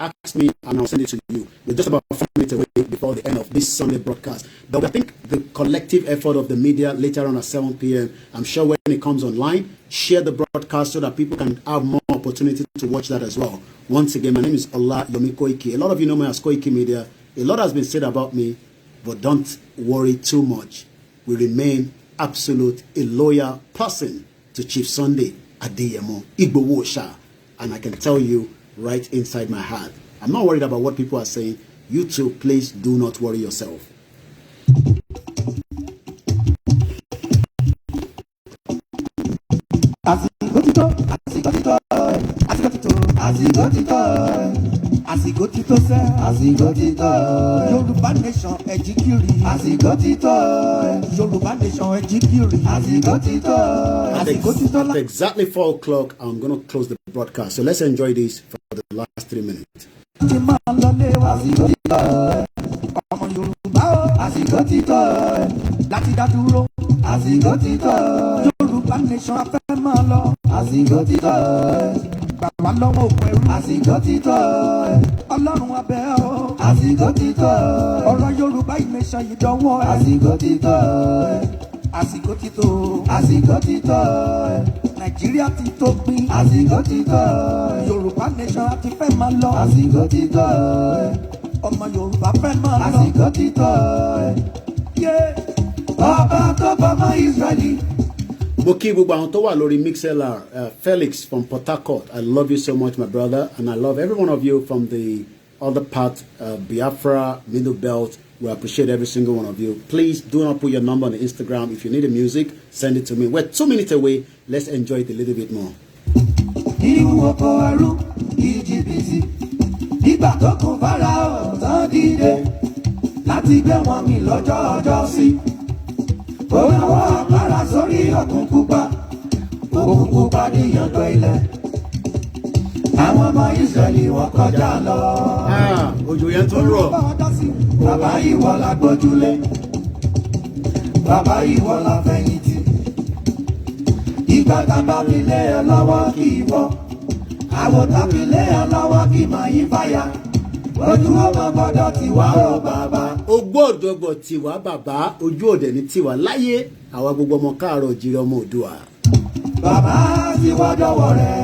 ask me and I'll send it to you. We're just about 5 minutes away before the end of this Sunday broadcast. But I think the collective effort of the media later on at 7 p.m., I'm sure when it comes online, share the broadcast so that people can have more opportunity to watch that as well. Once again, my name is Olayomi Koiki. A lot of you know me as Koiki Media. A lot has been said about me, but don't worry too much. We remain absolute a loyal person to Chief Sunday Adeyemo Igboho. And I can tell you right inside my heart, I'm not worried about what people are saying. You too, please do not worry yourself. Àsìkò ti tó sẹ́. Àsìkò ti tó. Yorùbá nation ẹ̀jíkìrì. Àsìkò ti tó. Yorùbá nation ẹ̀jíkìrì. Àsìkò ti tó. Àsìkò ti tó. At exactly 4 o'clock, I'm going to close the broadcast. So let's enjoy this for the last 3 minutes. Àsìkò ti tó. Ọmọ Yorùbá o. Àsìkò ti tó. Láti dá dúró. Àsìkò ti tó. Yorùbá nation afẹ́ máa lọ. Àsìkò ti tó. Bàbá lọ́wọ́ òkú ẹrú. Àsìkò ti tó. Ọlọ́run abẹ́ o. Àsìkò ti tó. Ọ̀rọ̀ Yorùbá nation yìí dánwọ́ ẹ. Àsìkò ti tó. Àsìkò ti tó. Àsìkò ti tó. Nàìjíríà ti tó pín. Àsìkò ti tó. Yorùbá nation àti fẹ́ máa lọ. Àsìkò ti tó. Ọmọ Yorùbá fẹ́ máa lọ. Àsìkò ti tó. Ọba tó bá mọ́ Ísírẹ́lì. Mo kí gbogbo àwọn tó wà lórí MixLR, Felix from Port Harcourt. I love you so much, my brother, and I love every one of you from the other part, Biafra, Middle Belt. We appreciate every single one of you. Please do not put your number on the Instagram. If you need the music, send it to me. We're 2 minutes away. Let's enjoy it a little bit more. Ìwọ kò ẹrú ìjìbìtì nígbà tó kún fara ọ̀tán dìde láti gbé wọn mi lọ́jọ́ ọjọ́ sí. Ó náwó àpárá sórí òkun pupa ní yànjọ ilẹ̀. Àwọn ọmọ Ísírẹ́lì wọ́n kọjá lọ. Òjò yẹn tó rọ̀. Bàbá ìwọ la gbójúlé. Bàbá ìwọ la fẹ̀yìntì. Ìgbà tá bá fi lé ẹ lọ́wọ́ kì í wọ́. Àwọ̀ tá fi lé ẹ lọ́wọ́ kì máa yí fàyà. Ojú ọmọ gbọ́dọ̀ tiwa ó bàbá. Ogbó òdògbò tiwa bàbá, ojú òdè ní tiwa láyé. Àwa gbogbo ọmọ káàárọ̀ òjíire ọmọ Oòduà. Bàbá tiwa dọ́wọ́ rẹ̀.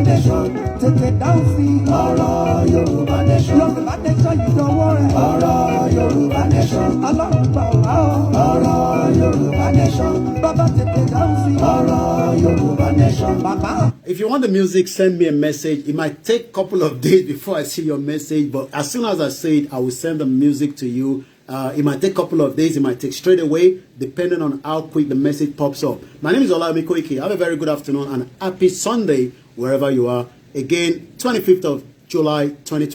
Yorùbá nation. Tètè dáhùn sí ọ̀rọ̀ Yorùbá nation. Yorùbá nation yìí dánwọ́ rẹ̀. ọ̀rọ̀ Yorùbá nation. Ọlọ́run gbà wá o. ọ̀rọ̀ Yorùbá nation. Bàbá tètè dáhùn sí ọ̀rọ̀ Yorùbá nation. Bàbá. If you want the music, send me a message. It might take a couple of days before I see your message, but as soon as I say it, I will send the music to you. It might take a couple of days. It might take straight away, depending on how quick the message pops up. My name is Olawumi Koiki. Have a very good afternoon and happy Sunday wherever you are. Again, 25th of July, 2020.